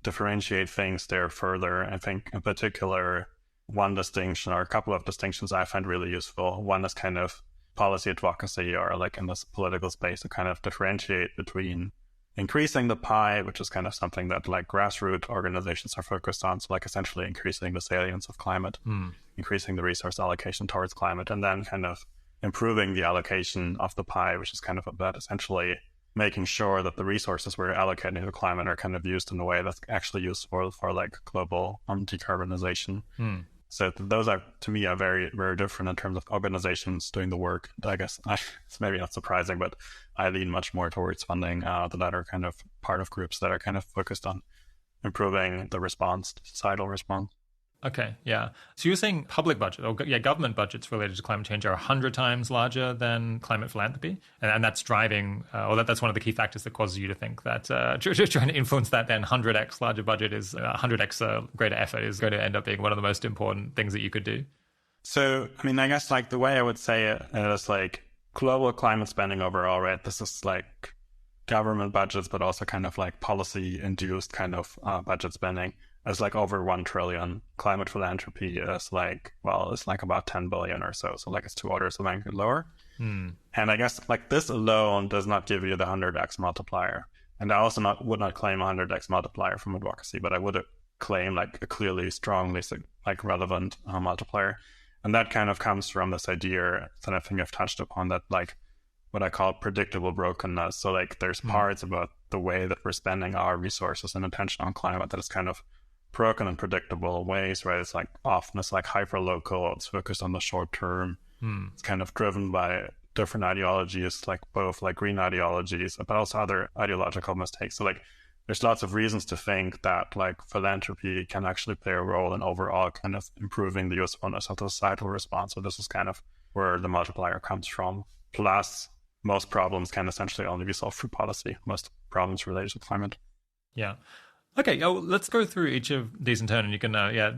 Speaker 2: differentiate things there further. I think in particular, one distinction or a couple of distinctions I find really useful. One is kind of policy advocacy, or like in this political space to kind of differentiate between increasing the pie, which is kind of something that like grassroots organizations are focused on. So like essentially increasing the salience of climate, increasing the resource allocation towards climate, and then kind of improving the allocation of the pie, which is kind of about essentially making sure that the resources we're allocating to climate are kind of used in a way that's actually useful for like global decarbonization. So those are, to me, are very, very different in terms of organizations doing the work. I guess it's maybe not surprising, but I lean much more towards funding the latter kind of part of groups that are kind of focused on improving the response, societal response.
Speaker 1: Okay, yeah. So you're saying public budget, or government budgets related to climate change are 100 times larger than climate philanthropy, and that's driving, or that's one of the key factors that causes you to think that trying to influence that then 100x larger budget is 100x greater effort is going to end up being one of the most important things that you could do.
Speaker 2: So, I mean, I guess like the way I would say it is like global climate spending overall, right? This is like government budgets, but also kind of like policy-induced kind of budget spending. It's like over 1 trillion. Climate philanthropy is like, well, it's like about 10 billion or so. So like it's 2 orders of magnitude lower. And I guess like this alone does not give you the 100x multiplier. And I also would not claim 100x multiplier from advocacy, but I would claim like a clearly, strongly like relevant multiplier. And that kind of comes from this idea that I think I've touched upon, that like what I call predictable brokenness. So like there's parts about the way that we're spending our resources and attention on climate that is kind of broken in predictable ways, right? It's like often it's like hyper local, it's focused on the short term. It's kind of driven by different ideologies, like both like green ideologies, but also other ideological mistakes. So like there's lots of reasons to think that like philanthropy can actually play a role in overall kind of improving the usefulness of the societal response. So this is kind of where the multiplier comes from. Plus, most problems can essentially only be solved through policy, most problems related to climate.
Speaker 1: Yeah. Okay, let's go through each of these in turn, and you can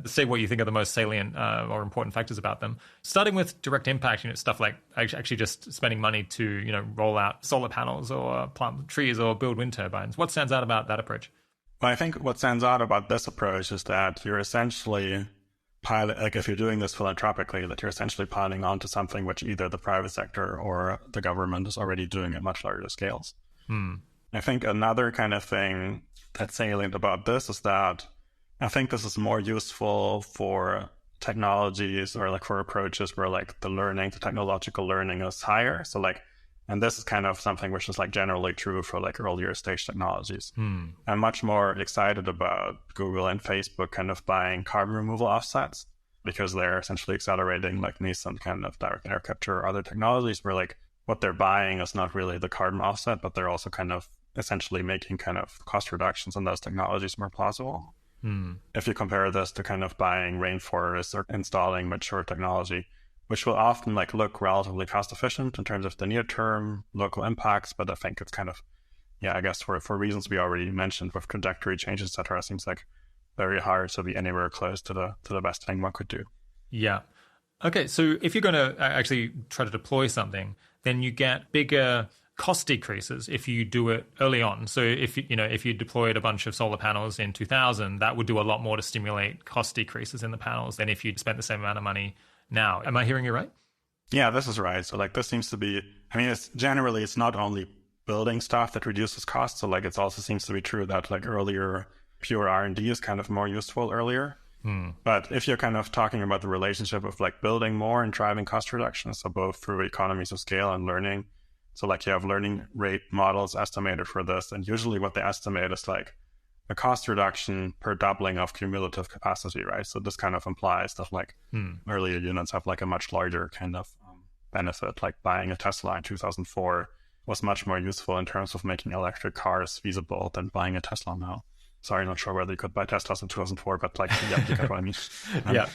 Speaker 1: say what you think are the most salient or important factors about them. Starting with direct impact, stuff like actually just spending money to roll out solar panels or plant trees or build wind turbines. What stands out about that approach?
Speaker 2: Well, I think what stands out about this approach is that you're essentially if you're doing this philanthropically, that you're essentially piling onto something which either the private sector or the government is already doing at much larger scales. I think another kind of thing that's salient about this is that I think this is more useful for technologies or like for approaches where like the technological learning is higher. So like, and this is kind of something which is like generally true for like earlier stage technologies. I'm much more excited about Google and Facebook kind of buying carbon removal offsets because they're essentially accelerating like nascent kind of direct air capture or other technologies where like what they're buying is not really the carbon offset, but they're also kind of essentially making kind of cost reductions in those technologies more plausible. If you compare this to kind of buying rainforests or installing mature technology, which will often like look relatively cost efficient in terms of the near term local impacts, but I think it's kind of, I guess for reasons we already mentioned with trajectory changes, etc., seems like very hard to be anywhere close to the best thing one could do.
Speaker 1: Yeah. Okay, so if you're going to actually try to deploy something, then you get bigger cost decreases if you do it early on. So if you deployed a bunch of solar panels in 2000, that would do a lot more to stimulate cost decreases in the panels than if you'd spent the same amount of money now. Am I hearing you right?
Speaker 2: Yeah, this is right. So like this seems to be, I mean, it's not only building stuff that reduces costs. So like it also seems to be true that like earlier pure R&D is kind of more useful earlier. But if you're kind of talking about the relationship of like building more and driving cost reductions, so both through economies of scale and learning. So like you have learning rate models estimated for this, and usually what they estimate is like a cost reduction per doubling of cumulative capacity, right? So this kind of implies that like earlier units have like a much larger kind of benefit, like buying a Tesla in 2004 was much more useful in terms of making electric cars feasible than buying a Tesla now. Sorry, not sure whether you could buy Teslas in 2004, but like, yeah, you get what I mean.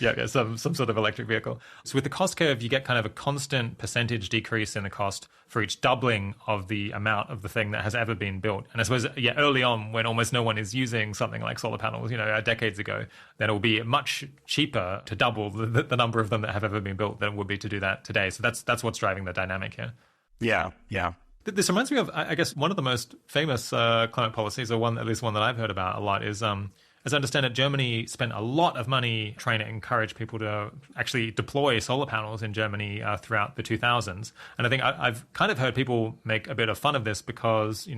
Speaker 1: Yeah, some sort of electric vehicle. So with the cost curve, you get kind of a constant percentage decrease in the cost for each doubling of the amount of the thing that has ever been built. And I suppose, early on, when almost no one is using something like solar panels, decades ago, then it will be much cheaper to double the number of them that have ever been built than it would be to do that today. So that's what's driving the dynamic here.
Speaker 2: Yeah.
Speaker 1: This reminds me of, I guess, one of the most famous climate policies, or at least one that I've heard about a lot, is, as I understand it, Germany spent a lot of money trying to encourage people to actually deploy solar panels in Germany throughout the 2000s. And I think I've kind of heard people make a bit of fun of this because,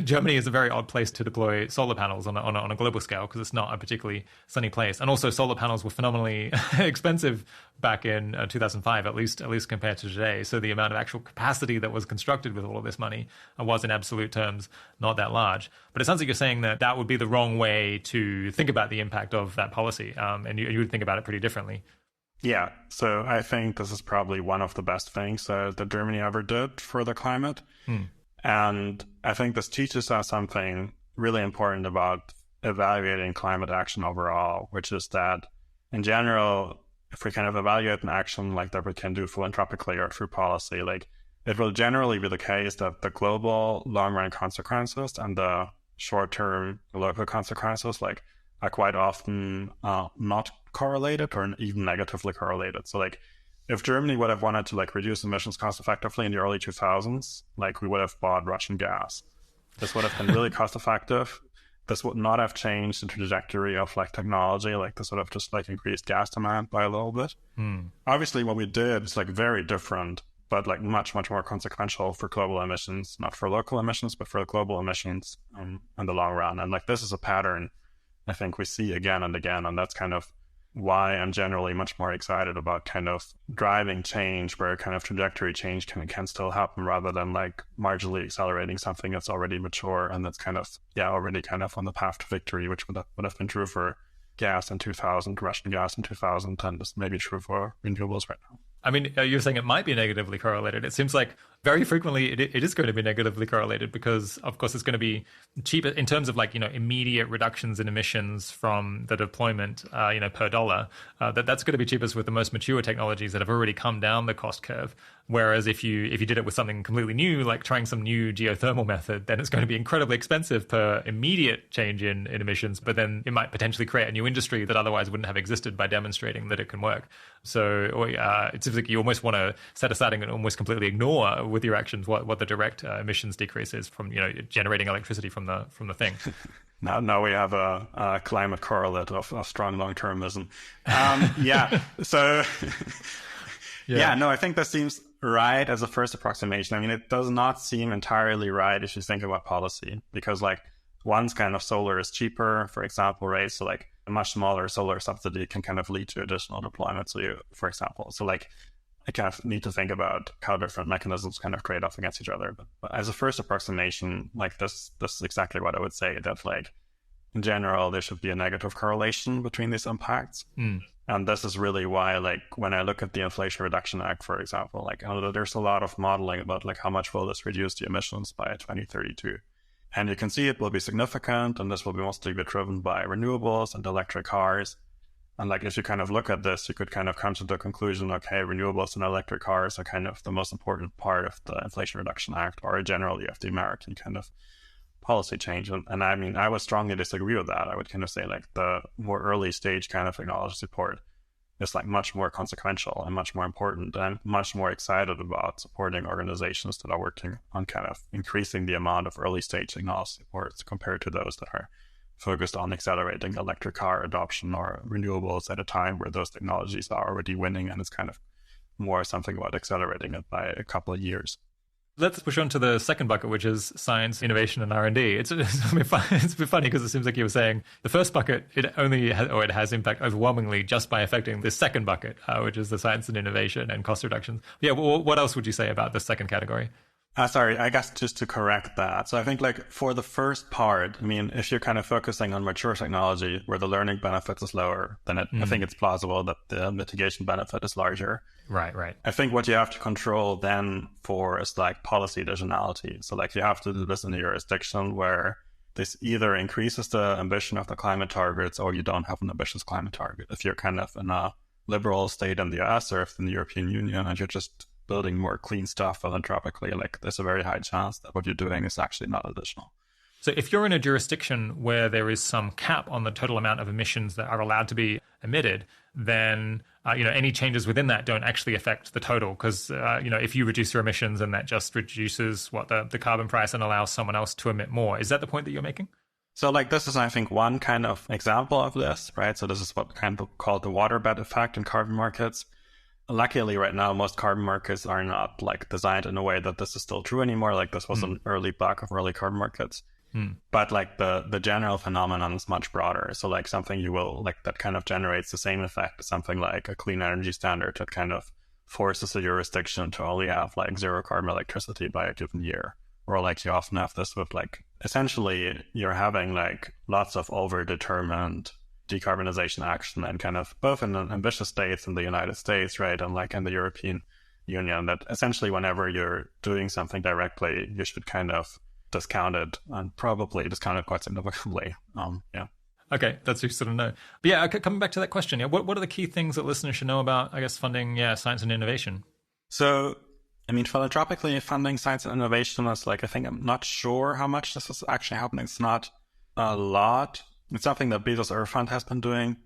Speaker 1: Germany is a very odd place to deploy solar panels on a global scale because it's not a particularly sunny place. And also solar panels were phenomenally expensive back in 2005, at least compared to today. So the amount of actual capacity that was constructed with all of this money was in absolute terms not that large. But it sounds like you're saying that would be the wrong way to think about the impact of that policy, and you would think about it pretty differently.
Speaker 2: Yeah, so I think this is probably one of the best things that Germany ever did for the climate. And I think this teaches us something really important about evaluating climate action overall, which is that in general, if we kind of evaluate an action like that we can do philanthropically or through policy, like it will generally be the case that the global long-run consequences and the short-term local consequences like are quite often not correlated or even negatively correlated. So like if Germany would have wanted to like reduce emissions cost effectively in the early 2000s, like we would have bought Russian gas. This would have been really cost effective. This would not have changed the trajectory of like technology. Like this would have just like increased gas demand by a little bit. Obviously what we did is like very different, but like much, much more consequential for global emissions, not for local emissions, but for global emissions in the long run. And like this is a pattern I think we see again and again. And that's kind of why I'm generally much more excited about kind of driving change where kind of trajectory change can still happen rather than like marginally accelerating something that's already mature and that's kind of, already kind of on the path to victory, which would have been true for gas in 2000, Russian gas in 2000, and this may be true for renewables right now.
Speaker 1: I mean, you're saying it might be negatively correlated. It seems like very frequently it is going to be negatively correlated because, of course, it's going to be cheaper in terms of like, immediate reductions in emissions from the deployment, per dollar. That's going to be cheapest with the most mature technologies that have already come down the cost curve. Whereas if you did it with something completely new, like trying some new geothermal method, then it's going to be incredibly expensive per immediate change in emissions. But then it might potentially create a new industry that otherwise wouldn't have existed by demonstrating that it can work. So it seems like you almost want to set aside and almost completely ignore with your actions what the direct emissions decrease is from generating electricity from the thing.
Speaker 2: Now we have a climate correlate of strong long-termism. So I think that seems right as a first approximation. I mean, it does not seem entirely right if you think about policy because like once kind of solar is cheaper, for example, right? So like a much smaller solar subsidy can kind of lead to additional deployment. So you, for example, so like I kind of need to think about how different mechanisms kind of trade off against each other. But as a first approximation, like this is exactly what I would say, that like in general, there should be a negative correlation between these impacts. And this is really why, like, when I look at the Inflation Reduction Act, for example, like there's a lot of modeling about like how much will this reduce the emissions by 2032. And you can see it will be significant, and this will be mostly be driven by renewables and electric cars. And like, if you kind of look at this, you could kind of come to the conclusion, okay, renewables and electric cars are kind of the most important part of the Inflation Reduction Act, or generally of the American kind of policy change. And I mean, I would strongly disagree with that. I would kind of say like the more early stage kind of technology support is like much more consequential and much more important, and much more excited about supporting organizations that are working on kind of increasing the amount of early stage technology supports compared to those that are focused on accelerating electric car adoption or renewables at a time where those technologies are already winning, and it's kind of more something about accelerating it by a couple of years.
Speaker 1: Let's push on to the second bucket, which is science, innovation, and R&D. It's a bit funny because it seems like you were saying the first bucket, it has impact overwhelmingly just by affecting the second bucket, which is the science and innovation and cost reductions. Yeah, well, what else would you say about the second category?
Speaker 2: Sorry, I guess just to correct that. So I think like for the first part, I mean, if you're kind of focusing on mature technology where the learning benefit is lower, then I think it's plausible that the mitigation benefit is larger.
Speaker 1: Right.
Speaker 2: I think what you have to control then for is like policy additionality. So like you have to do this in a jurisdiction where this either increases the ambition of the climate targets or you don't have an ambitious climate target. If you're kind of in a liberal state in the US or if in the European Union and you're just building more clean stuff philanthropically, like there's a very high chance that what you're doing is actually not additional.
Speaker 1: So if you're in a jurisdiction where there is some cap on the total amount of emissions that are allowed to be emitted, then any changes within that don't actually affect the total, because if you reduce your emissions and that just reduces the carbon price and allows someone else to emit more. Is that the point that you're making?
Speaker 2: So like this is, I think, one kind of example of this, right? So this is what kind of called the waterbed effect in carbon markets. Luckily, right now, most carbon markets are not like designed in a way that this is still true anymore. Like this was an early bug of early carbon markets. But like the general phenomenon is much broader. So like something you will like that kind of generates the same effect as something like a clean energy standard that kind of forces a jurisdiction to only have like zero carbon electricity by a given year. Or like you often have this with like, essentially you're having like lots of overdetermined decarbonization action and kind of both in ambitious states in the United States, right, and like in the European Union, that essentially whenever you're doing something directly, you should kind of discount it, and probably discount it quite significantly.
Speaker 1: Okay, that's useful to know. But yeah, coming back to that question, what are the key things that listeners should know about, I guess, funding science and innovation? So,
Speaker 2: I mean, philanthropically funding science and innovation is like, I think I'm not sure how much this is actually happening. It's not a lot. It's something that Bezos Earth Fund has been doing.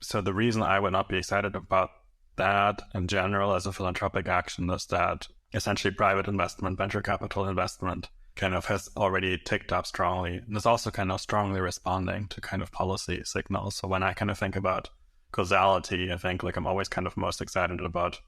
Speaker 2: So the reason I would not be excited about that in general as a philanthropic action is that essentially private investment, venture capital investment kind of has already ticked up strongly. And is also kind of strongly responding to kind of policy signals. So when I kind of think about causality, I think like I'm always kind of most excited about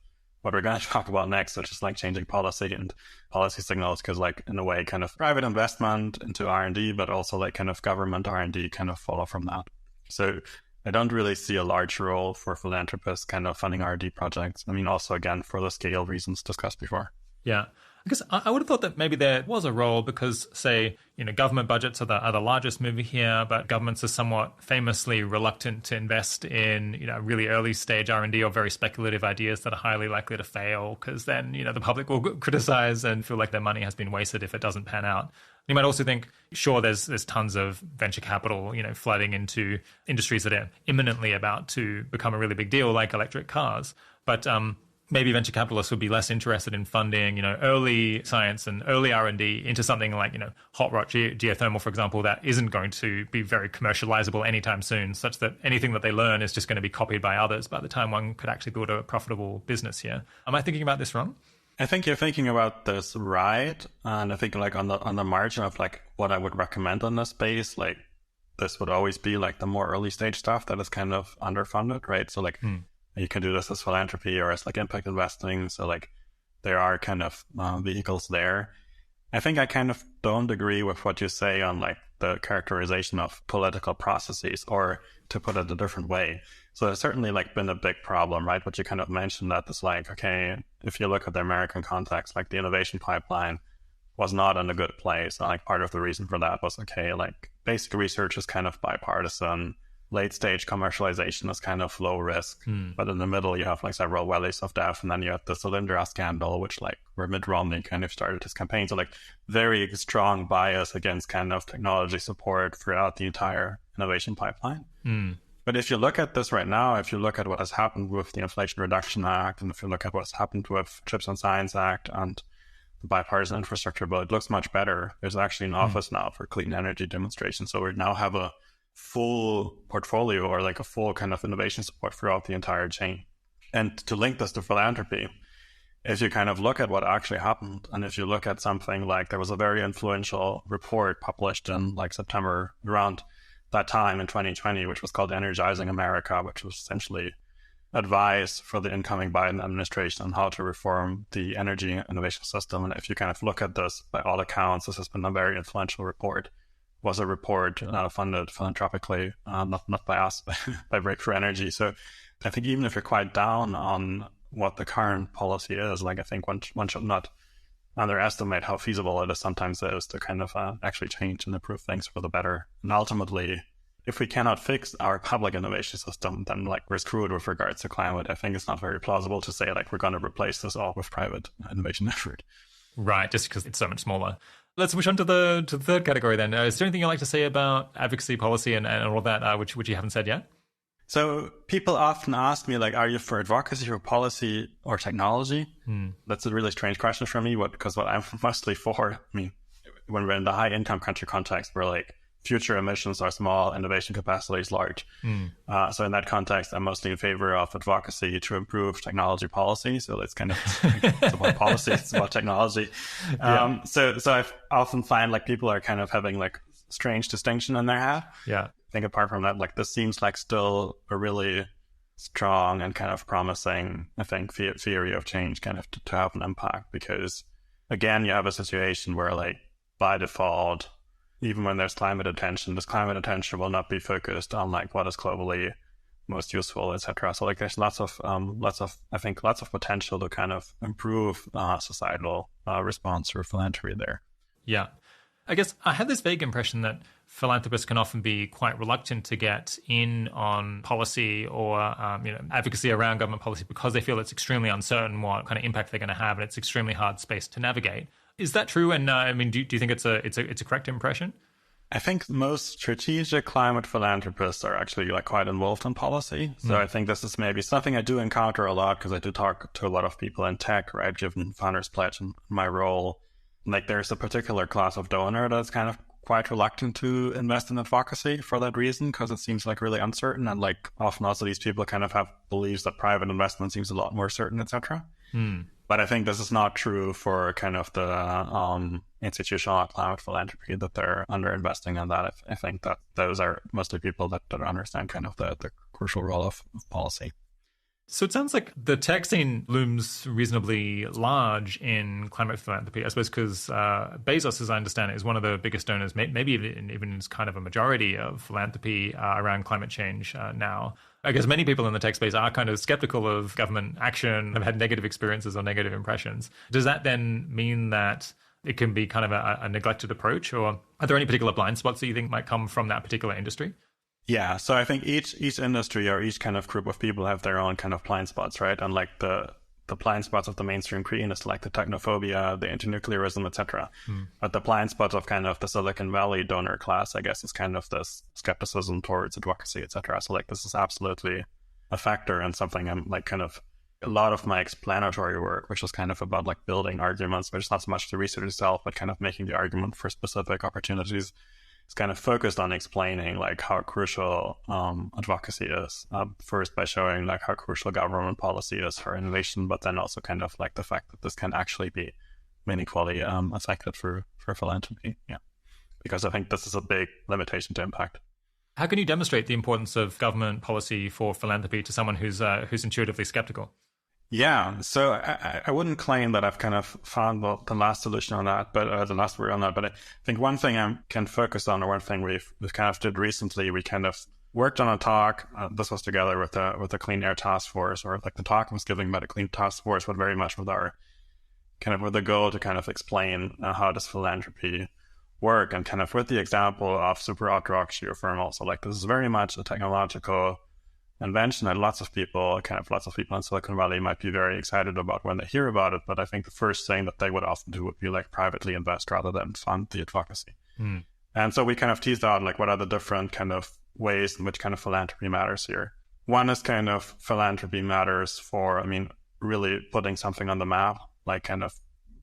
Speaker 2: what we're going to talk about next, which is like changing policy and policy signals, because like in a way kind of private investment into R&D, but also like kind of government R&D kind of follow from that. So I don't really see a large role for philanthropists kind of funding R&D projects. I mean, also again, for the scale reasons discussed before.
Speaker 1: Yeah. Because I would have thought that maybe there was a role because, say, government budgets are the largest mover here, but governments are somewhat famously reluctant to invest in, really early stage R&D or very speculative ideas that are highly likely to fail, because then, the public will criticize and feel like their money has been wasted if it doesn't pan out. You might also think, sure, there's tons of venture capital, flooding into industries that are imminently about to become a really big deal, like electric cars. But maybe venture capitalists would be less interested in funding, early science and early R&D into something like, hot rod geothermal, for example, that isn't going to be very commercializable anytime soon, such that anything that they learn is just going to be copied by others by the time one could actually build a profitable business here. Am I thinking about this wrong?
Speaker 2: I think you're thinking about this right. And I think like on the margin of like what I would recommend on this space, like this would always be like the more early stage stuff that is kind of underfunded, right? So like you can do this as philanthropy or as like impact investing. So like there are kind of vehicles there. I think I kind of don't agree with what you say on like the characterization of political processes, or to put it a different way. So there's certainly like been a big problem, right? But you kind of mentioned that it's like, okay, if you look at the American context, like the innovation pipeline was not in a good place. Like part of the reason for that was, okay, like basic research is kind of bipartisan. Late stage commercialization is kind of low risk, but in the middle you have like several valleys of death, and then you have the Solyndra scandal, which like where Mitt Romney kind of started his campaign. So like very strong bias against kind of technology support throughout the entire innovation pipeline. But if you look at this right now, if you look at what has happened with the Inflation Reduction Act, and if you look at what's happened with Chips and Science Act and the bipartisan infrastructure bill, it looks much better. There's actually an office now for clean energy demonstration. So we now have a full portfolio, or like a full kind of innovation support throughout the entire chain. And to link this to philanthropy, if you kind of look at what actually happened, and if you look at something like, there was a very influential report published in like September around that time in 2020, which was called Energizing America, which was essentially advice for the incoming Biden administration on how to reform the energy innovation system. And if you kind of look at this, by all accounts, this has been a very influential report. Was a report funded philanthropically, not by us, but by Breakthrough Energy. So I think even if you're quite down on what the current policy is, like I think one should not underestimate how feasible it is sometimes is to kind of actually change and improve things for the better. And ultimately, if we cannot fix our public innovation system, then like we're screwed with regards to climate. I think it's not very plausible to say like we're going to replace this all with private innovation effort.
Speaker 1: Right, just because it's so much smaller. Let's push on to the third category then. Is there anything you'd like to say about advocacy, policy, and all that, which you haven't said yet?
Speaker 2: So people often ask me, like, are you for advocacy or policy or technology? That's a really strange question for me, because what I'm mostly for, I mean, when we're in the high income country context, we're like, future emissions are small, innovation capacity is large. So in that context, I'm mostly in favor of advocacy to improve technology policy. So it's kind of it's about policy, it's about technology.
Speaker 1: Yeah.
Speaker 2: So I often find like people are kind of having like strange distinction in their head.
Speaker 1: Yeah.
Speaker 2: I think apart from that, like this seems like still a really strong and kind of promising, I think, theory of change kind of to have an impact, because again, you have a situation where like by default, even when there's climate attention, this climate attention will not be focused on like what is globally most useful, etc. So like there's lots of potential to kind of improve societal response through philanthropy there.
Speaker 1: Yeah. I guess I have this vague impression that philanthropists can often be quite reluctant to get in on policy or advocacy around government policy because they feel it's extremely uncertain what kind of impact they're going to have, and it's extremely hard space to navigate. Is that true? And I mean, do you think it's a correct impression?
Speaker 2: I think most strategic climate philanthropists are actually like quite involved in policy. So I think this is maybe something I do encounter a lot, because I do talk to a lot of people in tech, right? Given Founders Pledge and my role, like there's a particular class of donor that's kind of quite reluctant to invest in advocacy for that reason, because it seems like really uncertain. And like often also these people kind of have beliefs that private investment seems a lot more certain, etc. But I think this is not true for kind of the institutional climate philanthropy that they're underinvesting in that. I think that those are mostly people that understand kind of the crucial role of policy.
Speaker 1: So it sounds like the tech scene looms reasonably large in climate philanthropy, I suppose, because Bezos, as I understand it, is one of the biggest donors, maybe even is kind of a majority of philanthropy around climate change now. I guess many people in the tech space are kind of skeptical of government action, have had negative experiences or negative impressions. Does that then mean that it can be kind of a neglected approach, or are there any particular blind spots that you think might come from that particular industry?
Speaker 2: Yeah, so I think each industry or each kind of group of people have their own kind of blind spots, right? And like the blind spots of the mainstream green is like the technophobia, the anti-nuclearism, etc. But the blind spots of kind of the Silicon Valley donor class, I guess, is kind of this skepticism towards advocacy, etc. So like this is absolutely a factor, and something I'm like kind of a lot of my explanatory work, which is kind of about like building arguments, which is not so much the research itself, but kind of making the argument for specific opportunities. It's kind of focused on explaining like how crucial advocacy is. First by showing like how crucial government policy is for innovation, but then also kind of like the fact that this can actually be meaningfully affected for philanthropy. Yeah, because I think this is a big limitation to impact.
Speaker 1: How can you demonstrate the importance of government policy for philanthropy to someone who's intuitively skeptical?
Speaker 2: Yeah, so I wouldn't claim that I've kind of found the last solution on that, but the last word on that. But I think one thing I can focus on, or one thing we've kind of did recently, we kind of worked on a talk. This was together with the Clean Air Task Force, or like the talk was given by the Clean Task Force, but very much with our kind of with the goal to kind of explain how does philanthropy work, and kind of with the example of super hot rock geothermal. So like this is very much a technological invention that lots of people in Silicon Valley might be very excited about when they hear about it. But I think the first thing that they would often do would be like privately invest rather than fund the advocacy. And so we kind of teased out like what are the different kind of ways in which kind of philanthropy matters here. One is kind of philanthropy matters for, I mean, really putting something on the map, like kind of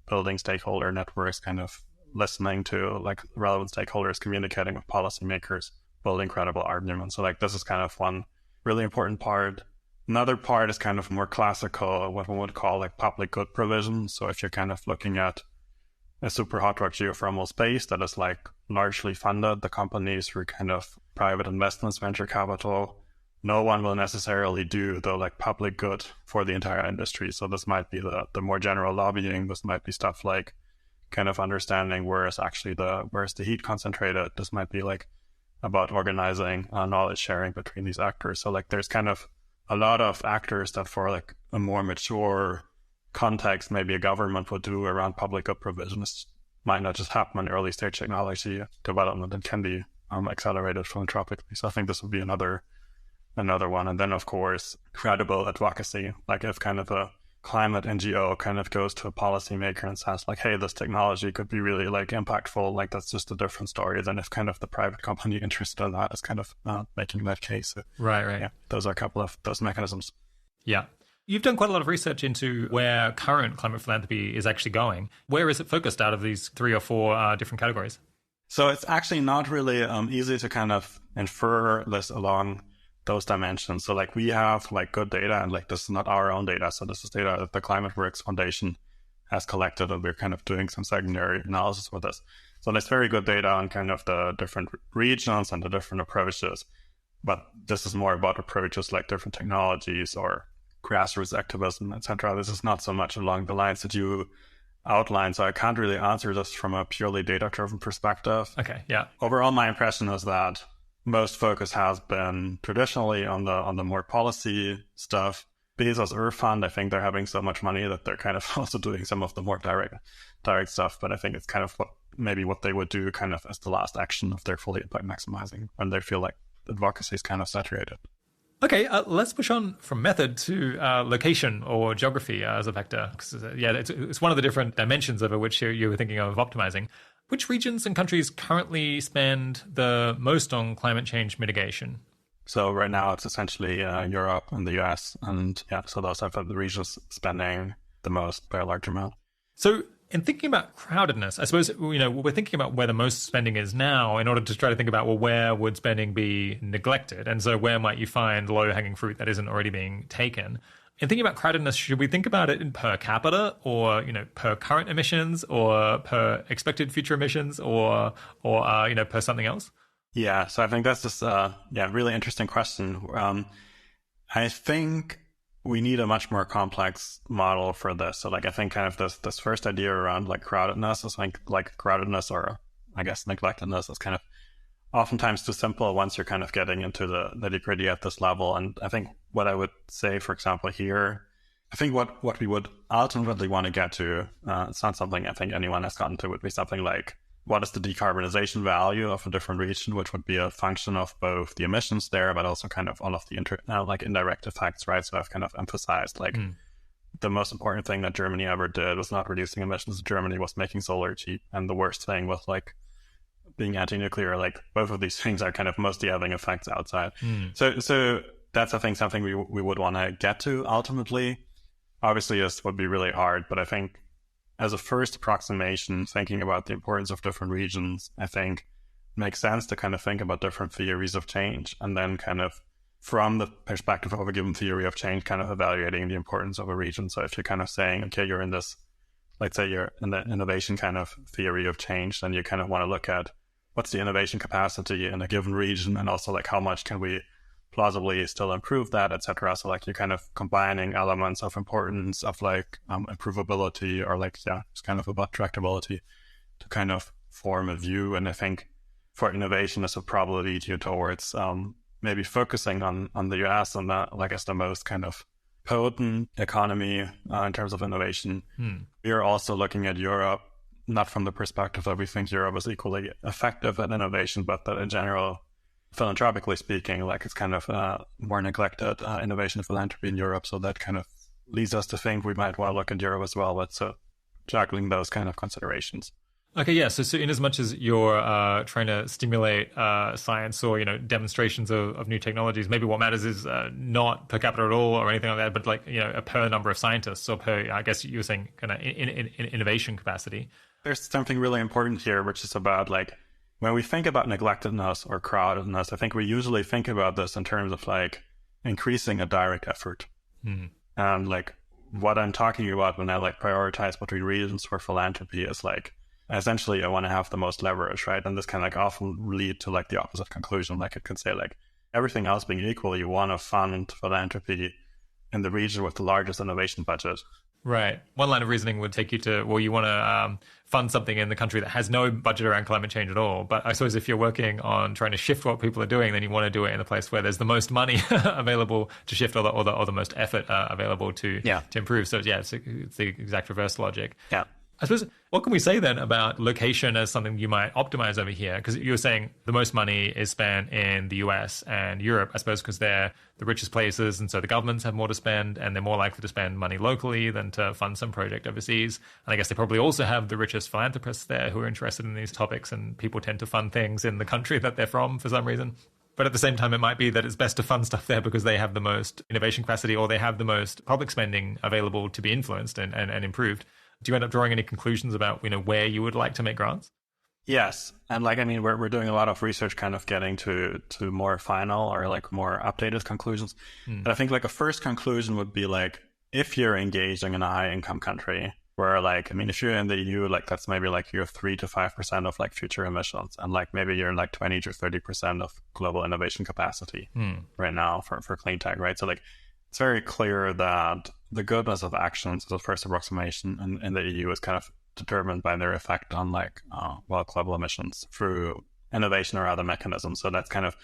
Speaker 2: building stakeholder networks, kind of listening to like relevant stakeholders, communicating with policymakers, building credible arguments. So like this is kind of one really important part. Another part is kind of more classical, what one would call like public good provision. So if you're kind of looking at a super hot rock geothermal space that is like largely funded, the companies through kind of private investments, venture capital, no one will necessarily do the like public good for the entire industry. So this might be the more general lobbying. This might be stuff like kind of understanding where's the heat concentrated. This might be like about organizing knowledge sharing between these actors. So like there's kind of a lot of actors that for like a more mature context, maybe a government would do around public good provision. This might not just happen in early stage technology development and can be accelerated philanthropically. So I think this would be another one. And then of course, credible advocacy. Like if kind of a climate NGO kind of goes to a policymaker and says like, hey, this technology could be really like impactful, like that's just a different story than if kind of the private company interested in that is kind of making that case. So,
Speaker 1: right.
Speaker 2: Yeah, those are a couple of those mechanisms.
Speaker 1: Yeah. You've done quite a lot of research into where current climate philanthropy is actually going. Where is it focused out of these 3 or 4 different categories?
Speaker 2: So it's actually not really easy to kind of infer this along those dimensions. So like we have like good data, and like this is not our own data. So this is data that the Climate Works Foundation has collected, and we're kind of doing some secondary analysis with this. So there's very good data on kind of the different regions and the different approaches. But this is more about approaches like different technologies or grassroots activism, etc. This is not so much along the lines that you outlined. So I can't really answer this from a purely data-driven perspective.
Speaker 1: Okay, yeah.
Speaker 2: Overall, my impression is that most focus has been traditionally on the more policy stuff. Bezos Earth Fund, I think they're having so much money that they're kind of also doing some of the more direct stuff. But I think it's kind of what they would do kind of as the last action if they're fully impact maximizing when they feel like advocacy is kind of saturated.
Speaker 1: Okay, let's push on from method to location or geography as a vector. It's one of the different dimensions over which you were thinking of optimizing. Which regions and countries currently spend the most on climate change mitigation?
Speaker 2: So right now it's essentially Europe and the US. And yeah, so those are the regions spending the most by a large amount.
Speaker 1: So in thinking about crowdedness, I suppose, we're thinking about where the most spending is now in order to try to think about, well, where would spending be neglected? And so where might you find low-hanging fruit that isn't already being taken? In thinking about crowdedness, should we think about it in per capita or, per current emissions or per expected future emissions or per something else?
Speaker 2: Yeah, so I think that's just really interesting question. I think we need a much more complex model for this. So like I think kind of this first idea around like crowdedness is like crowdedness or I guess neglectedness is kind of oftentimes too simple once you're kind of getting into the nitty-gritty at this level. And I think what I would say, for example, here, I think what we would ultimately want to get to, it's not something I think anyone has gotten to, would be something like, what is the decarbonization value of a different region, which would be a function of both the emissions there, but also kind of all of the indirect effects, right? So I've kind of emphasized the most important thing that Germany ever did was not reducing emissions. Germany was making solar cheap. And the worst thing was like being anti-nuclear. Like both of these things are kind of mostly having effects outside. So that's, I think, something we would want to get to ultimately. Obviously, this would be really hard, but I think as a first approximation, thinking about the importance of different regions, I think makes sense to kind of think about different theories of change and then kind of from the perspective of a given theory of change, kind of evaluating the importance of a region. So if you're kind of saying, okay, you're in this, let's say you're in the innovation kind of theory of change, then you kind of want to look at what's the innovation capacity in a given region and also like how much can we plausibly still improve that, etc. So like you're kind of combining elements of importance of like improvability or like, it's kind of about tractability to kind of form a view. And I think for innovation, this would probably lead you towards maybe focusing on the US and that, like, as the most kind of potent economy in terms of innovation. We are also looking at Europe, not from the perspective that we think Europe is equally effective at innovation, but that in general, philanthropically speaking, like it's kind of more neglected innovation and philanthropy in Europe. So that kind of leads us to think we might want to look at Europe as well. But so juggling those kind of considerations.
Speaker 1: Okay, yeah. So in as much as you're trying to stimulate science or demonstrations of new technologies, maybe what matters is not per capita at all or anything like that, but like a per number of scientists or per, I guess you were saying, kind of in innovation capacity.
Speaker 2: There's something really important here, which is about like when we think about neglectedness or crowdedness, I think we usually think about this in terms of like increasing a direct effort. And like what I'm talking about when I like prioritize between regions for philanthropy is like, essentially, I want to have the most leverage, right? And this can like often lead to like the opposite conclusion. Like it could say like everything else being equal, you want to fund philanthropy in the region with the largest innovation budget.
Speaker 1: Right. One line of reasoning would take you to, well, you want to fund something in the country that has no budget around climate change at all. But I suppose if you're working on trying to shift what people are doing, then you want to do it in a place where there's the most money available to shift or the most effort available to improve. So it's the exact reverse logic.
Speaker 2: Yeah.
Speaker 1: I suppose, what can we say then about location as something you might optimize over here? Because you were saying the most money is spent in the US and Europe, I suppose, because they're the richest places. And so the governments have more to spend and they're more likely to spend money locally than to fund some project overseas. And I guess they probably also have the richest philanthropists there who are interested in these topics, and people tend to fund things in the country that they're from for some reason. But at the same time, it might be that it's best to fund stuff there because they have the most innovation capacity or they have the most public spending available to be influenced and improved. Do you end up drawing any conclusions about, where you would like to make grants?
Speaker 2: Yes. And like, I mean, we're doing a lot of research kind of getting to more final or like more updated conclusions. And I think like a first conclusion would be like, if you're engaging in a high income country where like, I mean, if you're in the EU, like that's maybe like you're 3 to 5% of like future emissions. And like maybe you're like 20 to 30% of global innovation capacity right now for clean tech, right? So like, it's very clear that the goodness of actions as a first approximation in the EU is kind of determined by their effect on like, global emissions through innovation or other mechanisms. So that's kind of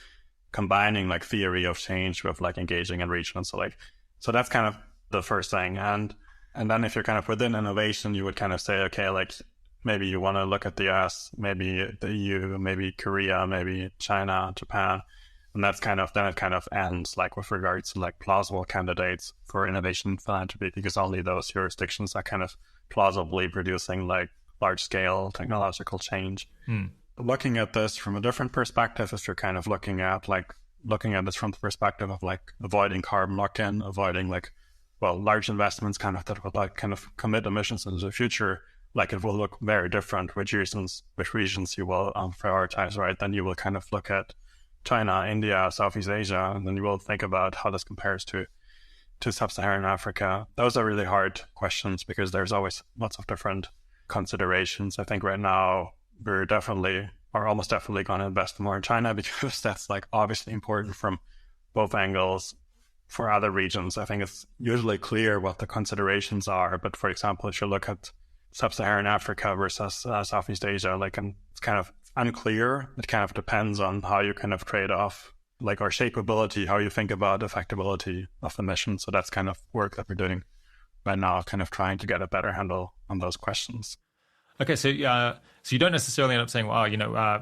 Speaker 2: combining like theory of change with like engaging in regions. So that's kind of the first thing. And then if you're kind of within innovation, you would kind of say, okay, like maybe you want to look at the US, maybe the EU, maybe Korea, maybe China, Japan. And then it kind of ends like with regards to like plausible candidates for innovation philanthropy, because only those jurisdictions are kind of plausibly producing like large scale technological change. Looking at this from a different perspective, if you're kind of looking at this from the perspective of like avoiding carbon lock-in, avoiding like, large investments kind of that would like kind of commit emissions into the future, like it will look very different which regions you will prioritize, right? Then you will kind of look at China, India, Southeast Asia, and then you will think about how this compares to sub-Saharan Africa. Those are really hard questions because there's always lots of different considerations. I think right now we're almost definitely going to invest more in China because that's like obviously important from both angles. For other regions, I think it's usually clear what the considerations are. But for example, if you look at sub-Saharan Africa versus Southeast Asia, like, and it's kind of unclear. It kind of depends on how you kind of trade off, like our shapeability, how you think about effectability of the mission. So that's kind of work that we're doing right now, kind of trying to get a better handle on those questions.
Speaker 1: Okay, so you don't necessarily end up saying, well,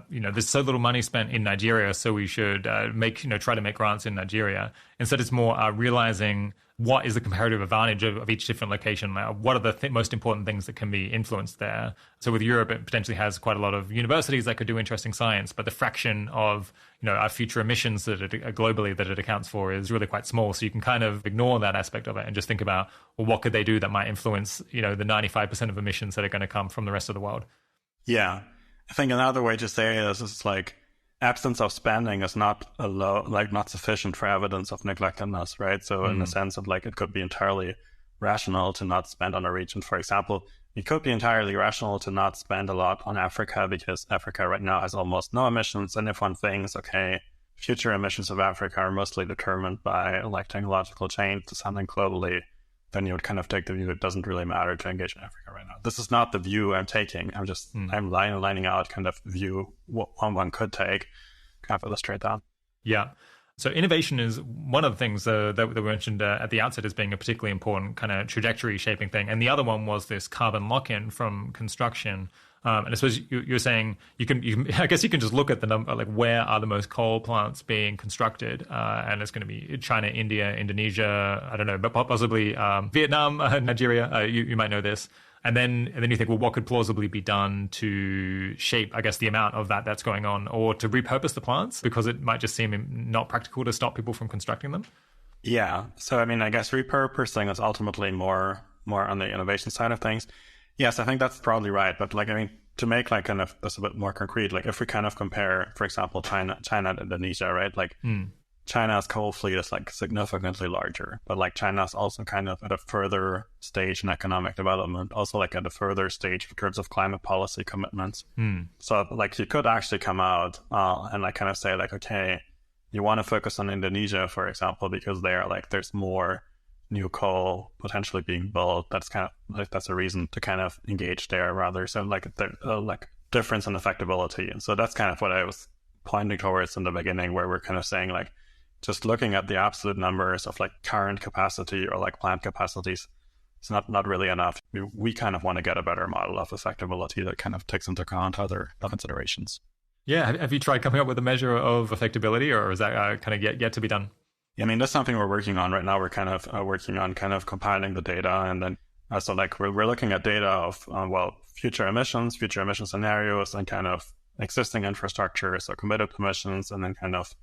Speaker 1: there's so little money spent in Nigeria, so we should try to make grants in Nigeria. Instead, it's more realizing what is the comparative advantage of each different location. What are the most important things that can be influenced there? So with Europe, it potentially has quite a lot of universities that could do interesting science, but the fraction of our future emissions globally that it accounts for is really quite small. So you can kind of ignore that aspect of it and just think about, well, what could they do that might influence the 95% of emissions that are going to come from the rest of the world?
Speaker 2: Yeah, I think another way to say this is like absence of spending is not sufficient for evidence of neglectedness, right? So in the sense of like it could be entirely rational to not spend on a region. For example, it could be entirely rational to not spend a lot on Africa because Africa right now has almost no emissions. And if one thinks, okay, future emissions of Africa are mostly determined by like technological change to something globally, then you would kind of take the view it doesn't really matter to engage in Africa right now. This is not the view I'm taking. I'm lining out kind of view what one could take, kind of illustrate that.
Speaker 1: Yeah. So innovation is one of the things that we mentioned at the outset as being a particularly important kind of trajectory shaping thing. And the other one was this carbon lock-in from construction. And I suppose you're saying you can I guess you can just look at the number, like where are the most coal plants being constructed, and it's going to be China, India, Indonesia, I don't know, but possibly Vietnam, Nigeria. You might know this, and then you think, well, what could plausibly be done to shape, I guess, the amount of that's going on, or to repurpose the plants because it might just seem not practical to stop people from constructing them.
Speaker 2: Yeah. So I mean, I guess repurposing is ultimately more on the innovation side of things. Yes, I think that's probably right. But like, I mean, to make like kind of this a bit more concrete, like if we kind of compare, for example, China and Indonesia, right? Like China's coal fleet is like significantly larger, but like China's also kind of at a further stage in economic development, also like at a further stage in terms of climate policy commitments. So like you could actually come out and like kind of say like, okay, you want to focus on Indonesia, for example, because there's more new coal potentially being built. That's kind of like, that's a reason to kind of engage there rather. So like like difference in affectability. And so that's kind of what I was pointing towards in the beginning, where we're kind of saying like, just looking at the absolute numbers of like current capacity or like plant capacities, it's not really enough. We kind of want to get a better model of affectability that kind of takes into account other considerations.
Speaker 1: Yeah. Have you tried coming up with a measure of affectability, or is that kind of yet to be done?
Speaker 2: Yeah, I mean, that's something we're working on right now. We're kind of working on kind of compiling the data, and then so like we're looking at data of future emission scenarios, and kind of existing infrastructure, so committed emissions, and then kind of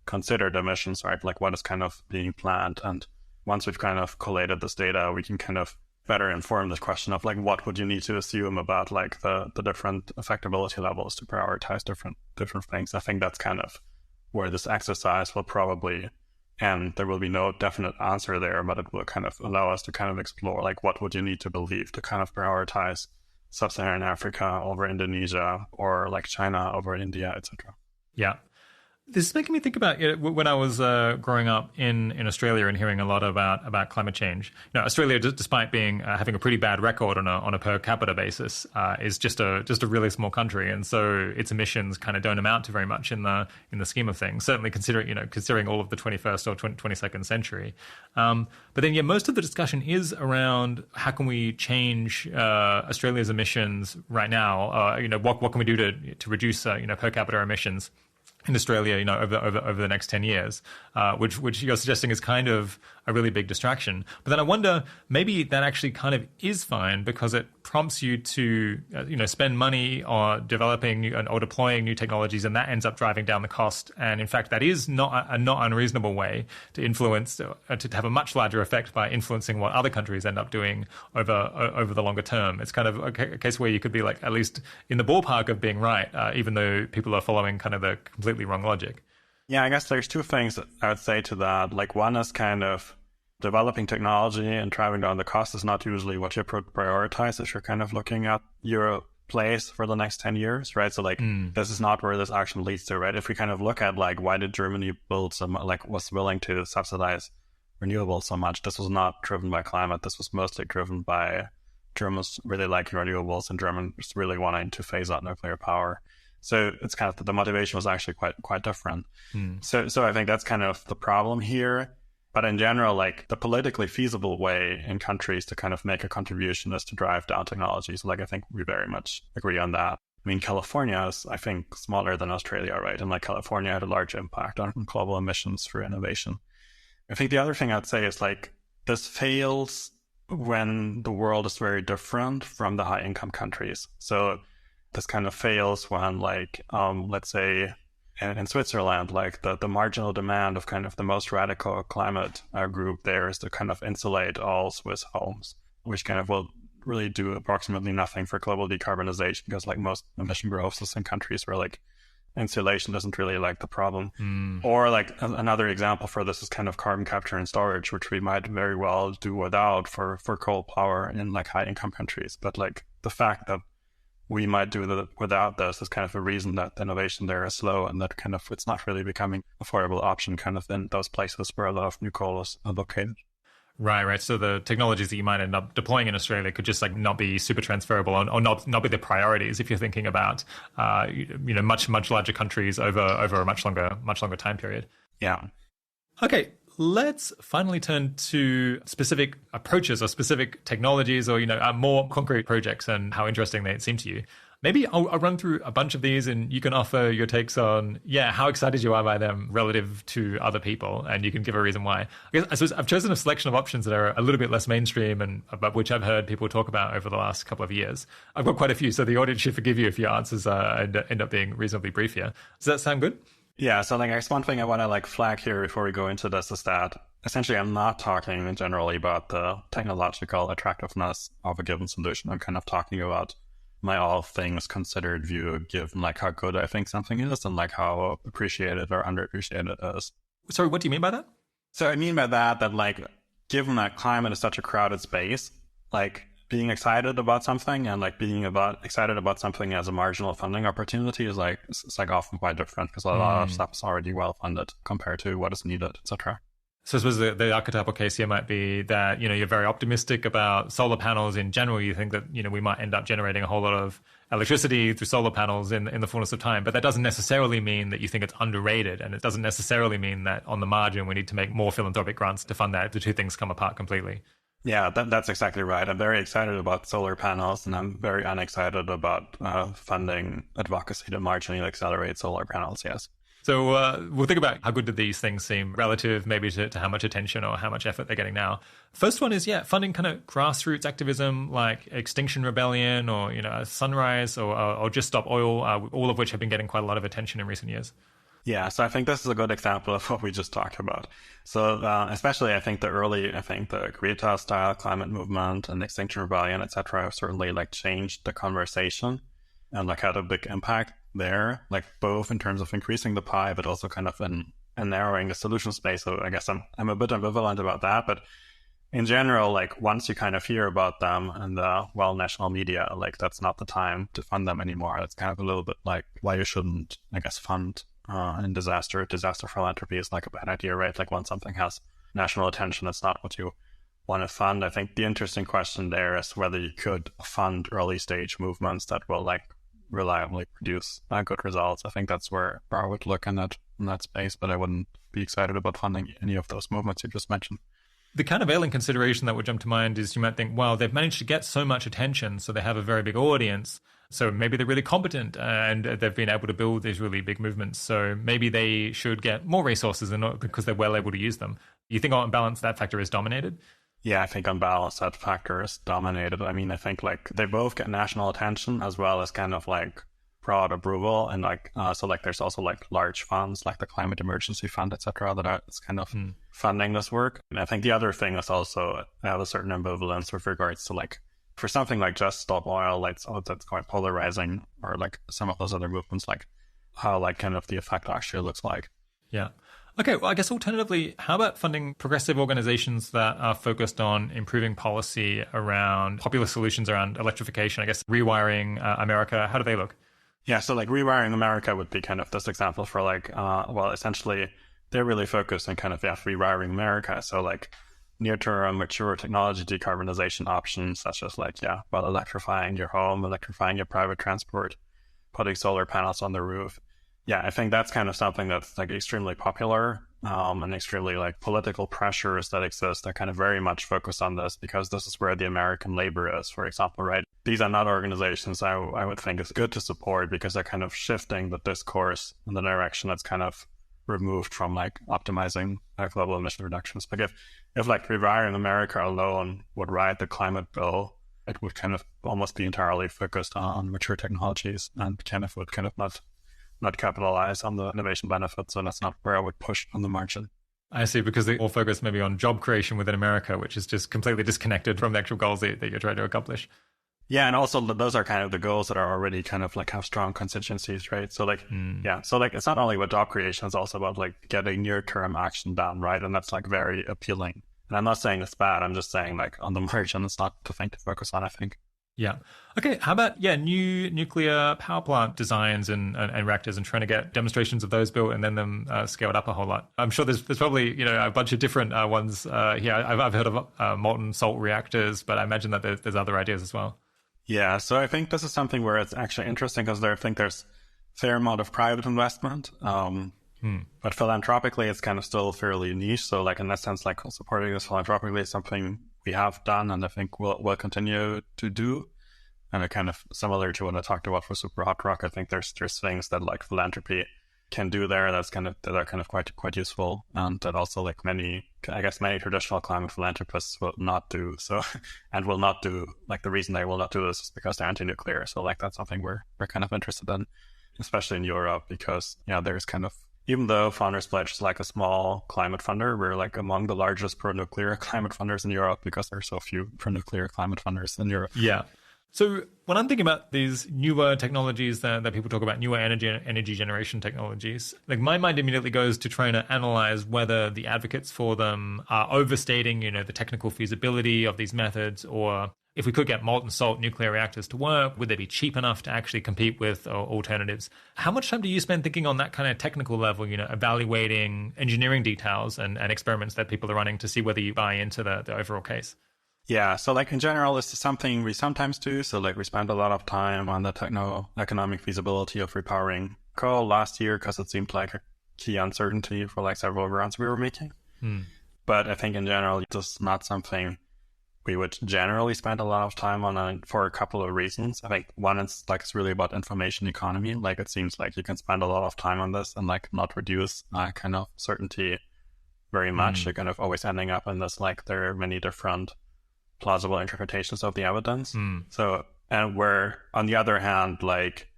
Speaker 2: considered emissions, right? Like what is kind of being planned. And once we've kind of collated this data, we can kind of better inform this question of like what would you need to assume about like the different affectability levels to prioritize different things. I think that's kind of where this exercise will probably. And there will be no definite answer there, but it will kind of allow us to kind of explore, like, what would you need to believe to kind of prioritize Sub-Saharan Africa over Indonesia, or like China over India, etc.
Speaker 1: Yeah. This is making me think about when I was growing up in Australia and hearing a lot about climate change. You know, Australia, despite being having a pretty bad record on a per capita basis, is just a really small country, and so its emissions kind of don't amount to very much in the scheme of things. Certainly considering all of the 21st or 22nd century. But then most of the discussion is around how can we change Australia's emissions right now. What can we do to reduce per capita emissions in Australia, over the next 10 years, which you're suggesting is kind of a really big distraction. But then I wonder, maybe that actually kind of is fine because it prompts you to, spend money on developing or deploying new technologies, and that ends up driving down the cost. And in fact, that is not unreasonable way to influence, to have a much larger effect by influencing what other countries end up doing over the longer term. It's kind of a case where you could be like at least in the ballpark of being right, even though people are following kind of the completely wrong logic.
Speaker 2: Yeah, I guess there's two things that I would say to that. Like one is kind of developing technology and driving down the cost is not usually what you prioritize if you're kind of looking at your place for the next 10 years, right? So like this is not where this action leads to, right? If we kind of look at like why did Germany build was willing to subsidize renewables so much, this was not driven by climate. This was mostly driven by Germans really liking renewables and Germans really wanting to phase out nuclear power. So it's kind of the motivation was actually quite different. So I think that's kind of the problem here. But in general, like the politically feasible way in countries to kind of make a contribution is to drive down technology. So like I think we very much agree on that. I mean, California is, I think, smaller than Australia, right? And like California had a large impact on global emissions through innovation. I think the other thing I'd say is like this fails when the world is very different from the high income countries. So this kind of fails when like, let's say in Switzerland, like the marginal demand of kind of the most radical climate group there is to kind of insulate all Swiss homes, which kind of will really do approximately nothing for global decarbonization because like most emission growth is in countries where like insulation isn't really like the problem. Or like another example for this is kind of carbon capture and storage, which we might very well do without for coal power in like high income countries. But like the fact that we might do that without this is kind of a reason that the innovation there is slow and that kind of it's not really becoming affordable option kind of in those places where a lot of new coal is located.
Speaker 1: Right. So the technologies that you might end up deploying in Australia could just like not be super transferable or not be the priorities if you're thinking about much larger countries over a much longer time period.
Speaker 2: Yeah.
Speaker 1: Okay. Let's finally turn to specific approaches or specific technologies or more concrete projects and how interesting they seem to you. Maybe I'll run through a bunch of these and you can offer your takes on, how excited you are by them relative to other people, and you can give a reason why. I suppose I've chosen a selection of options that are a little bit less mainstream and about which I've heard people talk about over the last couple of years. I've got quite a few, so the audience should forgive you if your answers end up being reasonably brief here. Does that sound good?
Speaker 2: Yeah, so I guess one thing I want to flag here before we go into this is that essentially I'm not talking generally about the technological attractiveness of a given solution. I'm kind of talking about my all things considered view, given how good I think something is and how appreciated or underappreciated it is.
Speaker 1: Sorry, what do you mean by that?
Speaker 2: So I mean by that given that climate is such a crowded space, being excited about something and excited about something as a marginal funding opportunity is it's often quite different because a lot of stuff is already well funded compared to what is needed, etc.
Speaker 1: So I suppose the archetypal case here might be that, you're very optimistic about solar panels in general. You think that, we might end up generating a whole lot of electricity through solar panels in the fullness of time. But that doesn't necessarily mean that you think it's underrated. And it doesn't necessarily mean that on the margin, we need to make more philanthropic grants to fund that. The two things come apart completely.
Speaker 2: Yeah, that's exactly right. I'm very excited about solar panels, and I'm very unexcited about funding advocacy to marginally accelerate solar panels, yes.
Speaker 1: So we'll think about how good do these things seem relative maybe to how much attention or how much effort they're getting now. First one is, funding kind of grassroots activism like Extinction Rebellion or, Sunrise or Just Stop Oil, all of which have been getting quite a lot of attention in recent years.
Speaker 2: Yeah, so I think this is a good example of what we just talked about. So especially I think the Greta-style climate movement and Extinction Rebellion, etc., have certainly changed the conversation and had a big impact there, both in terms of increasing the pie, but also kind of in narrowing the solution space. So I guess I'm a bit ambivalent about that, but in general, once you kind of hear about them in the national media, that's not the time to fund them anymore. It's kind of a little bit why you shouldn't, I guess, fund in disaster philanthropy is a bad idea, right? Once something has national attention, it's not what you want to fund. I think the interesting question there is whether you could fund early stage movements that will reliably produce good results. I think that's where I would look in that space, but I wouldn't be excited about funding any of those movements you just mentioned.
Speaker 1: The countervailing consideration that would jump to mind is you might think, well, they've managed to get so much attention, so they have a very big audience. So maybe they're really competent and they've been able to build these really big movements. So maybe they should get more resources and not because they're well able to use them. You think on balance that factor is dominated?
Speaker 2: Yeah, I think on balance that factor is dominated. I mean, I think they both get national attention as well as kind of broad approval, and there's also large funds like the Climate Emergency Fund, etc., that is kind of funding this work. And I think the other thing is also I have a certain ambivalence with regards to for something like Just Stop Oil, that's quite polarizing, or some of those other movements, how kind of the effect actually looks like.
Speaker 1: Yeah. Okay, well, I guess alternatively, how about funding progressive organizations that are focused on improving policy around popular solutions around electrification? I guess Rewiring America, how do they look?
Speaker 2: Yeah, so Rewiring America would be kind of this example for essentially they're really focused on kind of rewiring America. So near-term mature technology decarbonization options such as electrifying your home, electrifying your private transport, putting solar panels on the roof. Yeah, I think that's kind of something that's extremely popular and extremely political pressures that exist that kind of very much focus on this because this is where the American labor is, for example, right? These are not organizations I would think is good to support because they're kind of shifting the discourse in the direction that's kind of removed from optimizing global emission reductions. If Rewiring America alone would write the climate bill, it would kind of almost be entirely focused on mature technologies and kind of would kind of not capitalize on the innovation benefits, and that's not where I would push on the margin.
Speaker 1: I see, because they all focus maybe on job creation within America, which is just completely disconnected from the actual goals that you're trying to accomplish.
Speaker 2: Yeah, and also those are kind of the goals that are already kind of have strong constituencies, right? So it's not only about job creation, it's also about getting near-term action done, right? And that's very appealing. And I'm not saying it's bad, I'm just saying on the margin, it's not the thing to focus on, I think.
Speaker 1: Yeah. Okay. How about, new nuclear power plant designs and reactors, and trying to get demonstrations of those built and then them scaled up a whole lot? I'm sure there's probably, a bunch of different ones here. I've heard of molten salt reactors, but I imagine that there's other ideas as well.
Speaker 2: Yeah, so I think this is something where it's actually interesting because I think there's a fair amount of private investment. But philanthropically, it's kind of still fairly niche. So like in that sense, like supporting this philanthropically is something we have done and I think we'll continue to do. And kind of similar to what I talked about for super hot rock, I think there's things that like philanthropy can do there that are kind of quite useful, and that also like many traditional climate philanthropists will not do. So and will not do, like the reason they will not do this is because they're anti-nuclear. So like that's something we're kind of interested in, especially in Europe, because there's kind of, even though Founders Pledge is like a small climate funder, we're like among the largest pro-nuclear climate funders in Europe because there are so few pro-nuclear climate funders in Europe.
Speaker 1: Yeah. So when I'm thinking about these newer technologies that people talk about, newer energy generation technologies, like my mind immediately goes to trying to analyze whether the advocates for them are overstating, the technical feasibility of these methods, or if we could get molten salt nuclear reactors to work, would they be cheap enough to actually compete with alternatives? How much time do you spend thinking on that kind of technical level, evaluating engineering details and experiments that people are running to see whether you buy into the overall case?
Speaker 2: Yeah, so like in general, this is something we sometimes do. So like we spend a lot of time on the techno-economic feasibility of repowering coal last year because it seemed like a key uncertainty for like several rounds we were making. But I think in general, it's just not something we would generally spend a lot of time on for a couple of reasons. I think one is like it's really about information economy. Like it seems like you can spend a lot of time on this and like not reduce kind of certainty very much. You're kind of always ending up in this like there are many different plausible interpretations of the evidence. So, and where on the other hand, like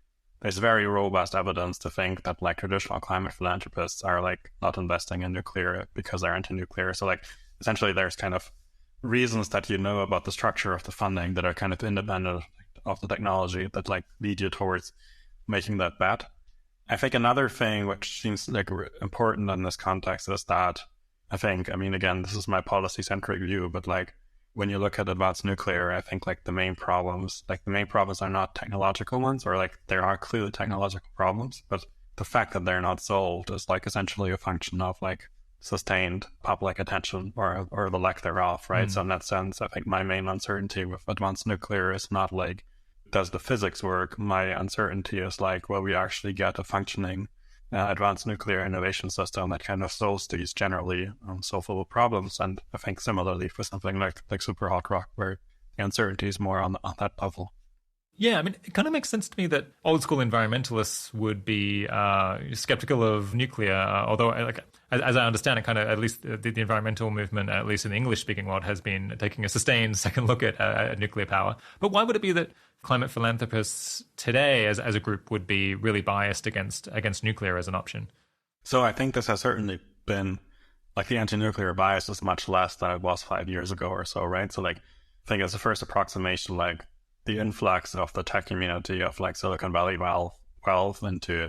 Speaker 2: there's very robust evidence to think that like traditional climate philanthropists are like not investing in nuclear because they're anti-nuclear. So like essentially there's kind of reasons that about the structure of the funding that are kind of independent of the technology that like lead you towards making that bet. I think another thing which seems like important in this context is that again, this is my policy-centric view, but like when you look at advanced nuclear, I think like the main problems are not technological ones, or like there are clearly technological problems, but the fact that they're not solved is like essentially a function of like sustained public attention or the lack thereof, right? So in that sense, I think my main uncertainty with advanced nuclear is not like, does the physics work? My uncertainty is like, will we actually get a functioning advanced nuclear innovation system that kind of solves these generally solvable problems? And I think similarly for something like super hot rock, where the uncertainty is more on that level.
Speaker 1: Yeah, I mean, it kind of makes sense to me that old school environmentalists would be skeptical of nuclear, although as I understand it, kind of at least the environmental movement, at least in the English-speaking world, has been taking a sustained second look at nuclear power. But why would it be that climate philanthropists today as a group would be really biased against nuclear as an option?
Speaker 2: So I think this has certainly been, like the anti-nuclear bias is much less than it was 5 years ago or so, right? So like I think as a first approximation, like the influx of the tech community of like Silicon Valley wealth into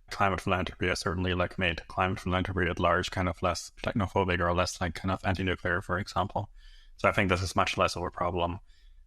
Speaker 2: climate philanthropy has certainly like made climate philanthropy at large kind of less technophobic or less like kind of anti-nuclear, for example. So I think this is much less of a problem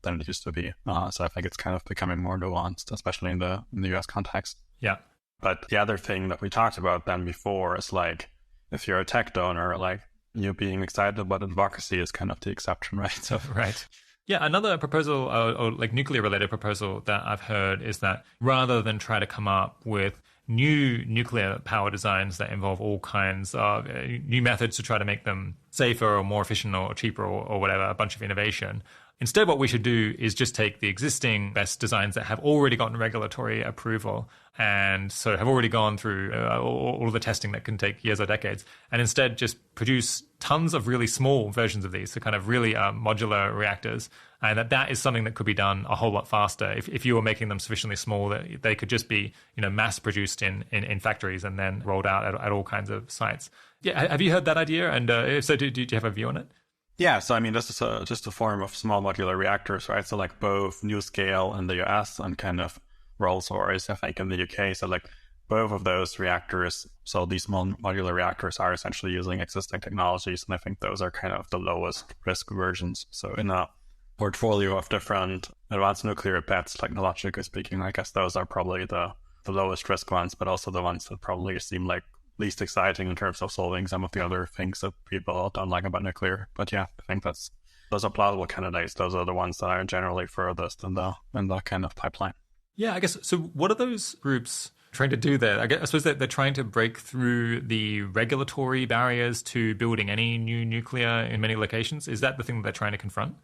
Speaker 2: than it used to be. So I think it's kind of becoming more nuanced, especially in the US context.
Speaker 1: Yeah.
Speaker 2: But the other thing that we talked about then before is like, if you're a tech donor, like you being excited about advocacy is kind of the exception, right? So
Speaker 1: right. Yeah, another proposal, or like nuclear-related proposal that I've heard is that rather than try to come up with new nuclear power designs that involve all kinds of new methods to try to make them safer or more efficient or cheaper or whatever, a bunch of innovation, instead what we should do is just take the existing best designs that have already gotten regulatory approval and so have already gone through all the testing that can take years or decades, and instead just produce tons of really small versions of these, so kind of really modular reactors, and that is something that could be done a whole lot faster if you were making them sufficiently small that they could just be mass produced in factories and then rolled out at all kinds of sites. Yeah, have you heard that idea? And if so, do you have a view on it?
Speaker 2: Yeah, so I mean, this is just a form of small modular reactors, right? So like both NuScale in the US and kind of Rolls-Royce, I think, in the UK. So like both of those reactors, so these small modular reactors are essentially using existing technologies, and I think those are kind of the lowest risk versions. So in a portfolio of different advanced nuclear bets, technologically speaking. I guess those are probably the lowest risk ones, but also the ones that probably seem like least exciting in terms of solving some of the other things that people don't like about nuclear. But yeah, I think those are plausible candidates. Those are the ones that are generally furthest in the kind of pipeline.
Speaker 1: Yeah, I guess. So what are those groups trying to do there? I suppose that they're trying to break through the regulatory barriers to building any new nuclear in many locations. Is that the thing that they're trying to confront?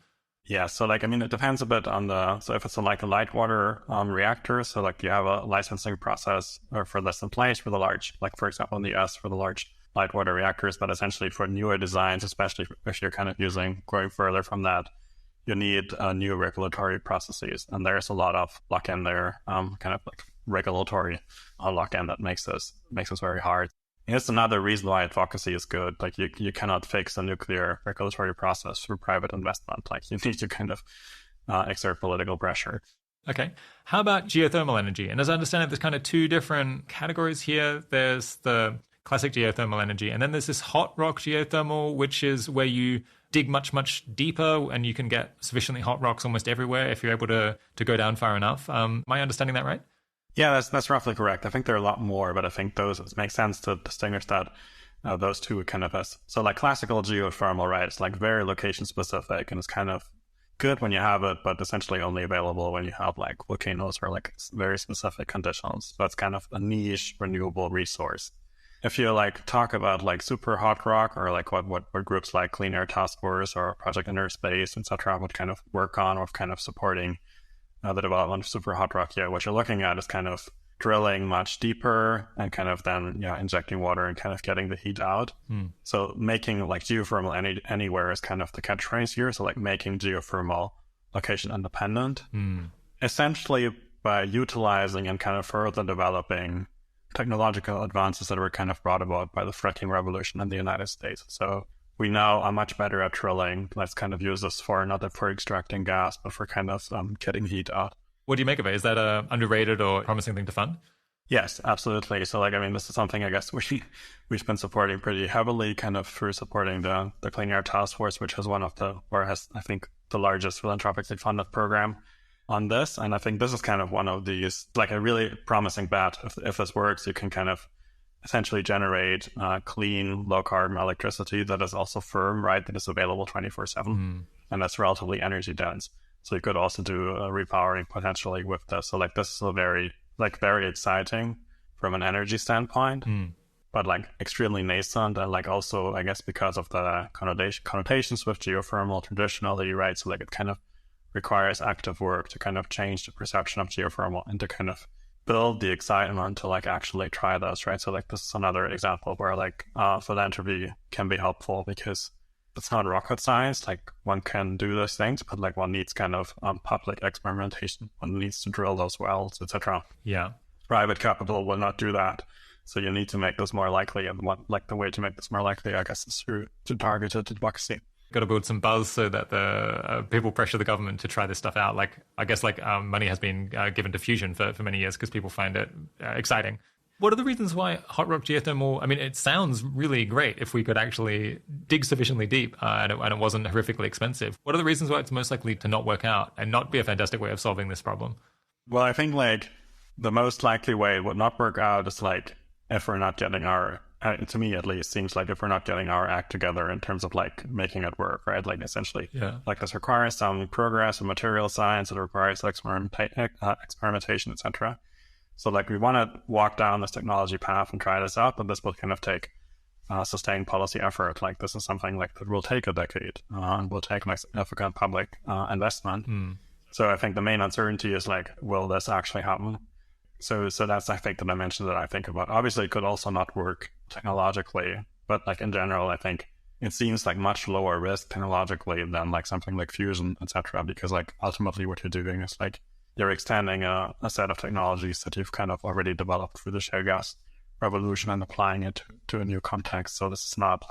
Speaker 2: Yeah, so it depends a bit on so if it's like a light water reactor, so like you have a licensing process for this in place for the large, like for example in the US for the large light water reactors, but essentially for newer designs, especially if you're kind of going further from that, you need new regulatory processes. And there's a lot of lock-in there, kind of like regulatory lock-in that makes this very hard. And it's another reason why advocacy is good. Like you cannot fix a nuclear regulatory process through private investment. Like you need to kind of exert political pressure.
Speaker 1: Okay. How about geothermal energy? And as I understand it, there's kind of two different categories here. There's the classic geothermal energy, and then there's this hot rock geothermal, which is where you dig much, much deeper and you can get sufficiently hot rocks almost everywhere if you're able to go down far enough. Am I understanding that right?
Speaker 2: Yeah, that's roughly correct. I think there are a lot more, but I think it makes sense to distinguish that those two kind of as so like classical geothermal, right? It's like very location specific, and it's kind of good when you have it, but essentially only available when you have like volcanoes or like very specific conditions. So it's kind of a niche renewable resource. If you like talk about like super hot rock or like what groups like Clean Air Task Force or Project Inner Space, etc., would kind of work on, or kind of supporting the development of super hot rock here, what you're looking at is kind of drilling much deeper and kind of then injecting water and kind of getting the heat out. So making like geothermal anywhere is kind of the catchphrase here. So like making geothermal location independent, essentially by utilizing and kind of further developing technological advances that were kind of brought about by the fracking revolution in the United States. So we now are much better at drilling. Let's kind of use this for not for extracting gas, but for kind of getting heat out.
Speaker 1: What do you make of it? Is that a underrated or promising thing to fund?
Speaker 2: Yes, absolutely. So this is something I guess we've been supporting pretty heavily, kind of through supporting the Clean Air Task Force, which has has I think the largest philanthropically funded program on this. And I think this is kind of one of these, like a really promising bet. If this works, you can kind of essentially generate clean, low-carbon electricity that is also firm, right? That is available 24/7, and that's relatively energy dense. So you could also do repowering potentially with this. So this is a very exciting from an energy standpoint, but extremely nascent, and also I guess because of the connotations with geothermal traditionally, right? So it kind of requires active work to kind of change the perception of geothermal and to kind of build the excitement to actually try this, right? So this is another example where philanthropy can be helpful because it's not rocket science. One can do those things, but one needs kind of public experimentation. One needs to drill those wells, etc.
Speaker 1: Yeah,
Speaker 2: private capital will not do that. So you need to make this more likely, and the way to make this more likely, I guess, is through targeted advocacy.
Speaker 1: Got to build some buzz so that the people pressure the government to try this stuff out. I guess money has been given to fusion for many years because people find it exciting. What are the reasons why hot rock geothermal? I mean, it sounds really great if we could actually dig sufficiently deep and it wasn't horrifically expensive. What are the reasons why it's most likely to not work out and not be a fantastic way of solving this problem?
Speaker 2: Well, I think the most likely way it would not work out is if we're not getting to me at least, seems like if we're not getting our act together in terms of making it work, right? Essentially, this requires some progress in material science. It requires experimentation, etc. So we want to walk down this technology path and try this out, but this will kind of take sustained policy effort. This is something that will take a decade and will take significant public investment. So I think the main uncertainty is will this actually happen? So that's, I think, the dimension that I think about. Obviously, it could also not work technologically, but in general, I think it seems much lower risk technologically than something like fusion, etc. Because ultimately what you're doing is you're extending a set of technologies that you've kind of already developed through the shale gas revolution and applying it to a new context. So this is not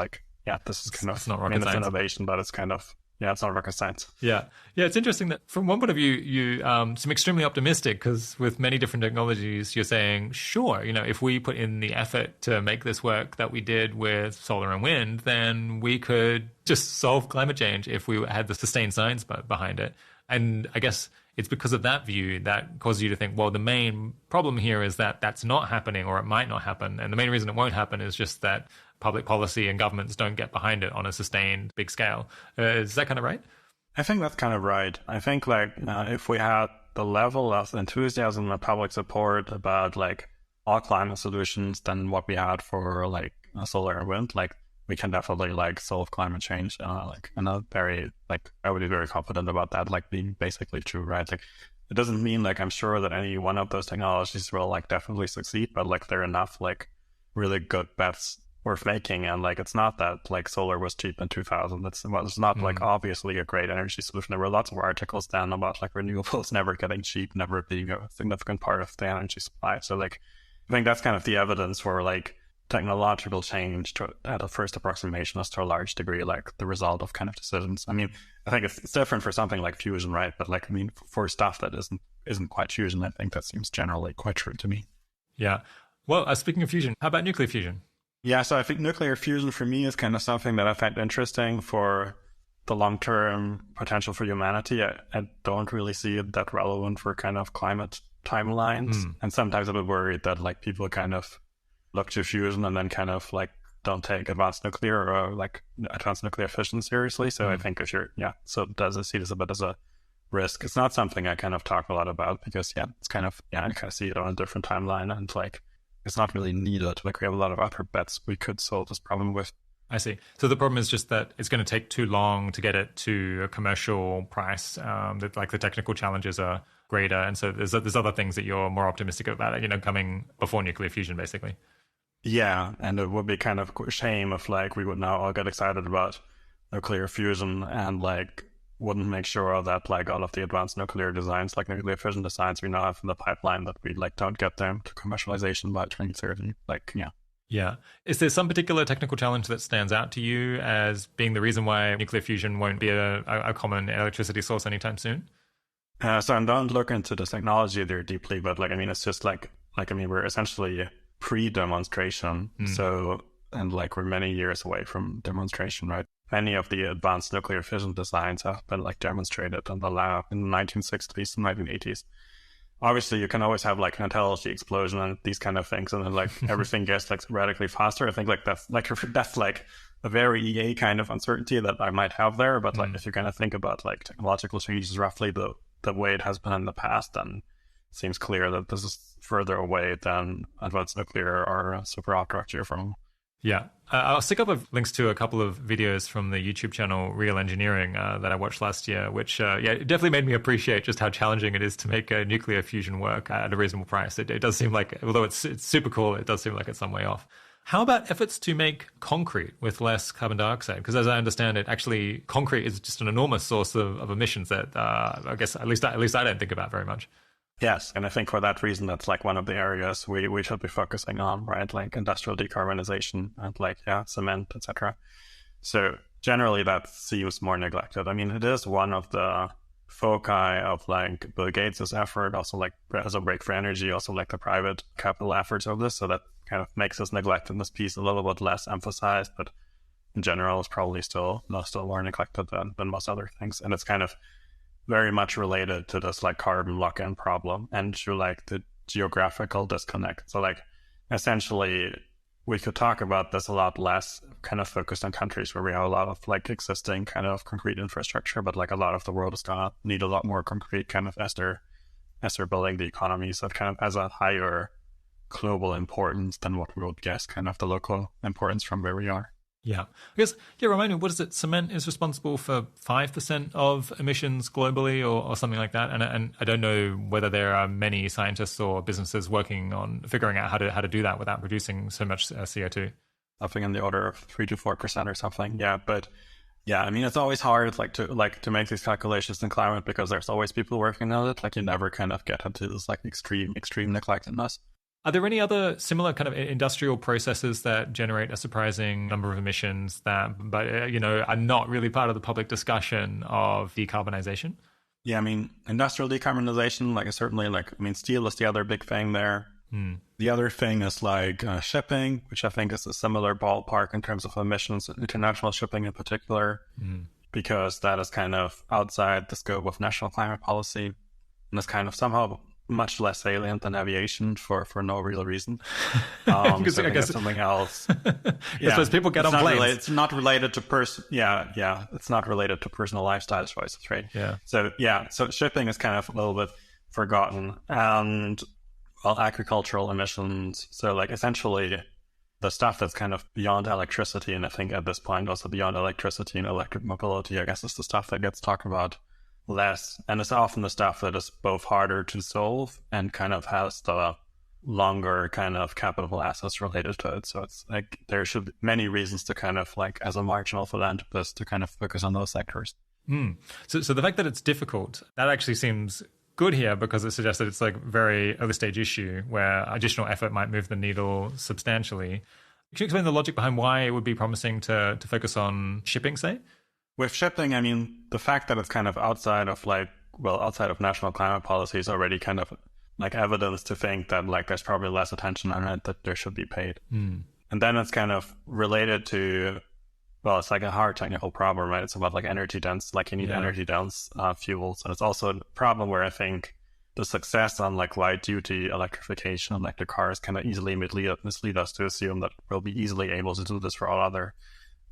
Speaker 2: this is kind of
Speaker 1: it's not rocket science.
Speaker 2: Innovation, but it's kind of yeah, it's not rocket science.
Speaker 1: Yeah. Yeah, it's interesting that from one point of view, you seem extremely optimistic because with many different technologies, you're saying, sure, if we put in the effort to make this work that we did with solar and wind, then we could just solve climate change if we had the sustained science behind it. And I guess it's because of that view that causes you to think, well, the main problem here is that that's not happening or it might not happen. And the main reason it won't happen is just that public policy and governments don't get behind it on a sustained big scale. Is that kind of right?
Speaker 2: I think that's kind of right. I think if we had the level of enthusiasm and public support about all climate solutions than what we had for solar and wind, we can definitely solve climate change. And I would be very confident about that, being basically true, right? It doesn't mean I'm sure that any one of those technologies will definitely succeed, but there are enough really good bets worth making. And it's not that solar was cheap in 2000. It's not obviously a great energy solution. There were lots of articles then about renewables never getting cheap, never being a significant part of the energy supply. So I think that's kind of the evidence for technological change at a first approximation is to a large degree the result of kind of decisions. I mean, I think it's different for something like fusion, right? But for stuff that isn't quite fusion, I think that seems generally quite true to me.
Speaker 1: Yeah. Well, speaking of fusion, how about nuclear fusion?
Speaker 2: Yeah, so I think nuclear fusion for me is kind of something that I find interesting for the long-term potential for humanity. I don't really see it that relevant for kind of climate timelines. And sometimes I'm a bit worried that people kind of look to fusion and then kind of don't take advanced nuclear or advanced nuclear fission seriously. So I think so does I see this a bit as a risk. It's not something I kind of talk a lot about because it's kind of, I kind of see it on a different timeline and it's not really needed. We have a lot of other bets we could solve this problem with.
Speaker 1: I see. So the problem is just that it's going to take too long to get it to a commercial price. That the technical challenges are greater, and so there's other things that you're more optimistic about, coming before nuclear fusion, basically.
Speaker 2: Yeah, and it would be kind of a shame if we would now all get excited about nuclear fusion and wouldn't make sure that all of the advanced nuclear designs, nuclear fission designs we now have in the pipeline, that we don't get them to commercialization by 2030.
Speaker 1: Yeah. Is there some particular technical challenge that stands out to you as being the reason why nuclear fusion won't be a common electricity source anytime soon?
Speaker 2: So I don't look into the technology there deeply, but it's just we're essentially pre-demonstration. So, and we're many years away from demonstration, right? Many of the advanced nuclear fission designs have been demonstrated in the lab in the 1960s and 1980s. Obviously, you can always have an intelligence explosion and these kind of things, and then everything gets radically faster. I think that's a very EA kind of uncertainty that I might have there. But if you kind of think about technological changes roughly the way it has been in the past, then it seems clear that this is further away than advanced nuclear or superstructure from.
Speaker 1: Yeah. I'll stick up with links to a couple of videos from the YouTube channel Real Engineering that I watched last year, which it definitely made me appreciate just how challenging it is to make nuclear fusion work at a reasonable price. It does seem although it's super cool, it does seem like it's some way off. How about efforts to make concrete with less carbon dioxide? Because as I understand it, actually concrete is just an enormous source of emissions that I guess at least I don't think about very much.
Speaker 2: Yes, and I think for that reason, that's one of the areas we should be focusing on, right? Industrial decarbonization and cement, etc. So generally that seems more neglected. I mean, it is one of the foci of Bill Gates' effort, also as a break for energy, also the private capital efforts of this. So that kind of makes us neglect in this piece a little bit less emphasized, but in general, it's probably still more neglected than most other things. And it's kind of very much related to this carbon lock-in problem and to the geographical disconnect. So essentially we could talk about this a lot less kind of focused on countries where we have a lot of existing kind of concrete infrastructure, but a lot of the world is gonna need a lot more concrete kind of as they're building the economy. So it kind of has a higher global importance than what we would guess kind of the local importance from where we are.
Speaker 1: Yeah. I guess, remind me, what is it? Cement is responsible for 5% of emissions globally or something like that. And I don't know whether there are many scientists or businesses working on figuring out how to do that without producing so much CO2.
Speaker 2: Something in the order of 3 to 4% or something. Yeah. But yeah, I mean, it's always hard to make these calculations in climate because there's always people working on it. You never kind of get into this extreme neglectedness.
Speaker 1: Are there any other similar kind of industrial processes that generate a surprising number of emissions that, but are not really part of the public discussion of decarbonization?
Speaker 2: Yeah, I mean, industrial decarbonization, steel is the other big thing there. The other thing is shipping, which I think is a similar ballpark in terms of emissions, international shipping in particular, because that is kind of outside the scope of national climate policy and is kind of somehow much less salient than aviation for no real reason.
Speaker 1: Because
Speaker 2: I guess something else.
Speaker 1: Yeah, suppose people get on planes.
Speaker 2: It's not related to it's not related to personal lifestyle choices, right?
Speaker 1: Yeah.
Speaker 2: So shipping is kind of a little bit forgotten, and agricultural emissions. So essentially, the stuff that's kind of beyond electricity, and I think at this point also beyond electricity and electric mobility, I guess is the stuff that gets talked about less, and it's often the stuff that is both harder to solve and kind of has the longer kind of capital assets related to it. So it's there should be many reasons to kind of as a marginal philanthropist to kind of focus on those sectors.
Speaker 1: So the fact that it's difficult, that actually seems good here, because it suggests that it's very early stage issue where additional effort might move the needle substantially. Can you explain the logic behind why it would be promising to focus on shipping, say?
Speaker 2: With shipping, I mean, the fact that it's kind of outside of national climate policy is already kind of evidence to think that there's probably less attention on it that there should be paid. And then it's kind of related to, it's a hard technical problem, right? It's about energy dense, you need energy dense fuels. And it's also a problem where I think the success on light duty electrification, electric cars, kind of easily mislead us to assume that we'll be easily able to do this for all other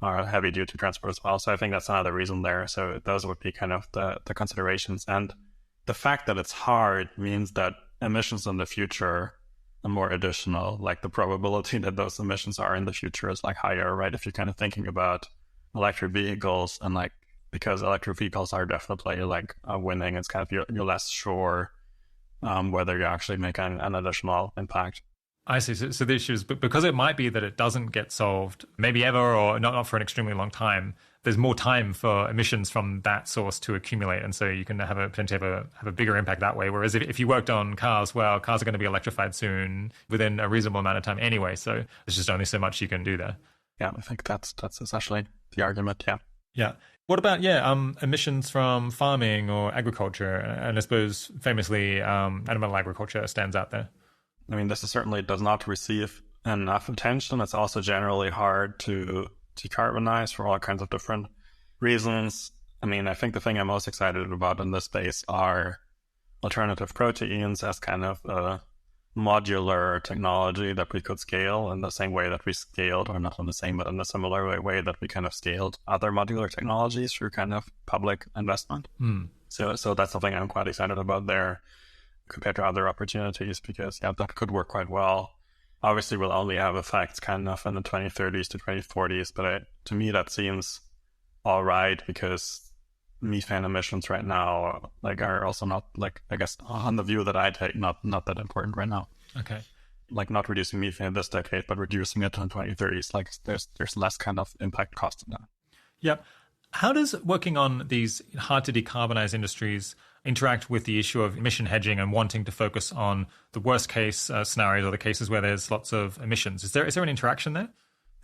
Speaker 2: heavy duty transport as well. So I think that's another reason there. So those would be kind of the considerations. And the fact that it's hard means that emissions in the future are more additional. The probability that those emissions are in the future is higher, right? If you're kind of thinking about electric vehicles, and because electric vehicles are definitely winning, it's kind of you're less sure whether you actually make an additional impact.
Speaker 1: I see. So the issue is, because it might be that it doesn't get solved, maybe ever, or not for an extremely long time, there's more time for emissions from that source to accumulate. And so you can potentially have a bigger impact that way. Whereas if you worked on cars, cars are going to be electrified soon within a reasonable amount of time anyway. So there's just only so much you can do there.
Speaker 2: Yeah, I think that's essentially the argument. Yeah.
Speaker 1: Yeah. What about, emissions from farming or agriculture? And I suppose famously, animal agriculture stands out there.
Speaker 2: I mean, this certainly does not receive enough attention. It's also generally hard to decarbonize for all kinds of different reasons. I mean, I think the thing I'm most excited about in this space are alternative proteins as kind of a modular technology that we could scale in the same way that we scaled, or not in the same, but in a similar way that we kind of scaled other modular technologies through kind of public investment. So that's something I'm quite excited about there, compared to other opportunities, because that could work quite well. Obviously, we'll only have effects kind of in the 2030s to 2040s, but to me that seems all right, because methane emissions right now are also not, I guess on the view that I take, not that important right now.
Speaker 1: Okay.
Speaker 2: Not reducing methane this decade, but reducing it in the 2030s. There's less kind of impact cost in that.
Speaker 1: Yep. How does working on these hard to decarbonize industries interact with the issue of emission hedging and wanting to focus on the worst case scenarios, or the cases where there's lots of emissions? Is there an interaction there?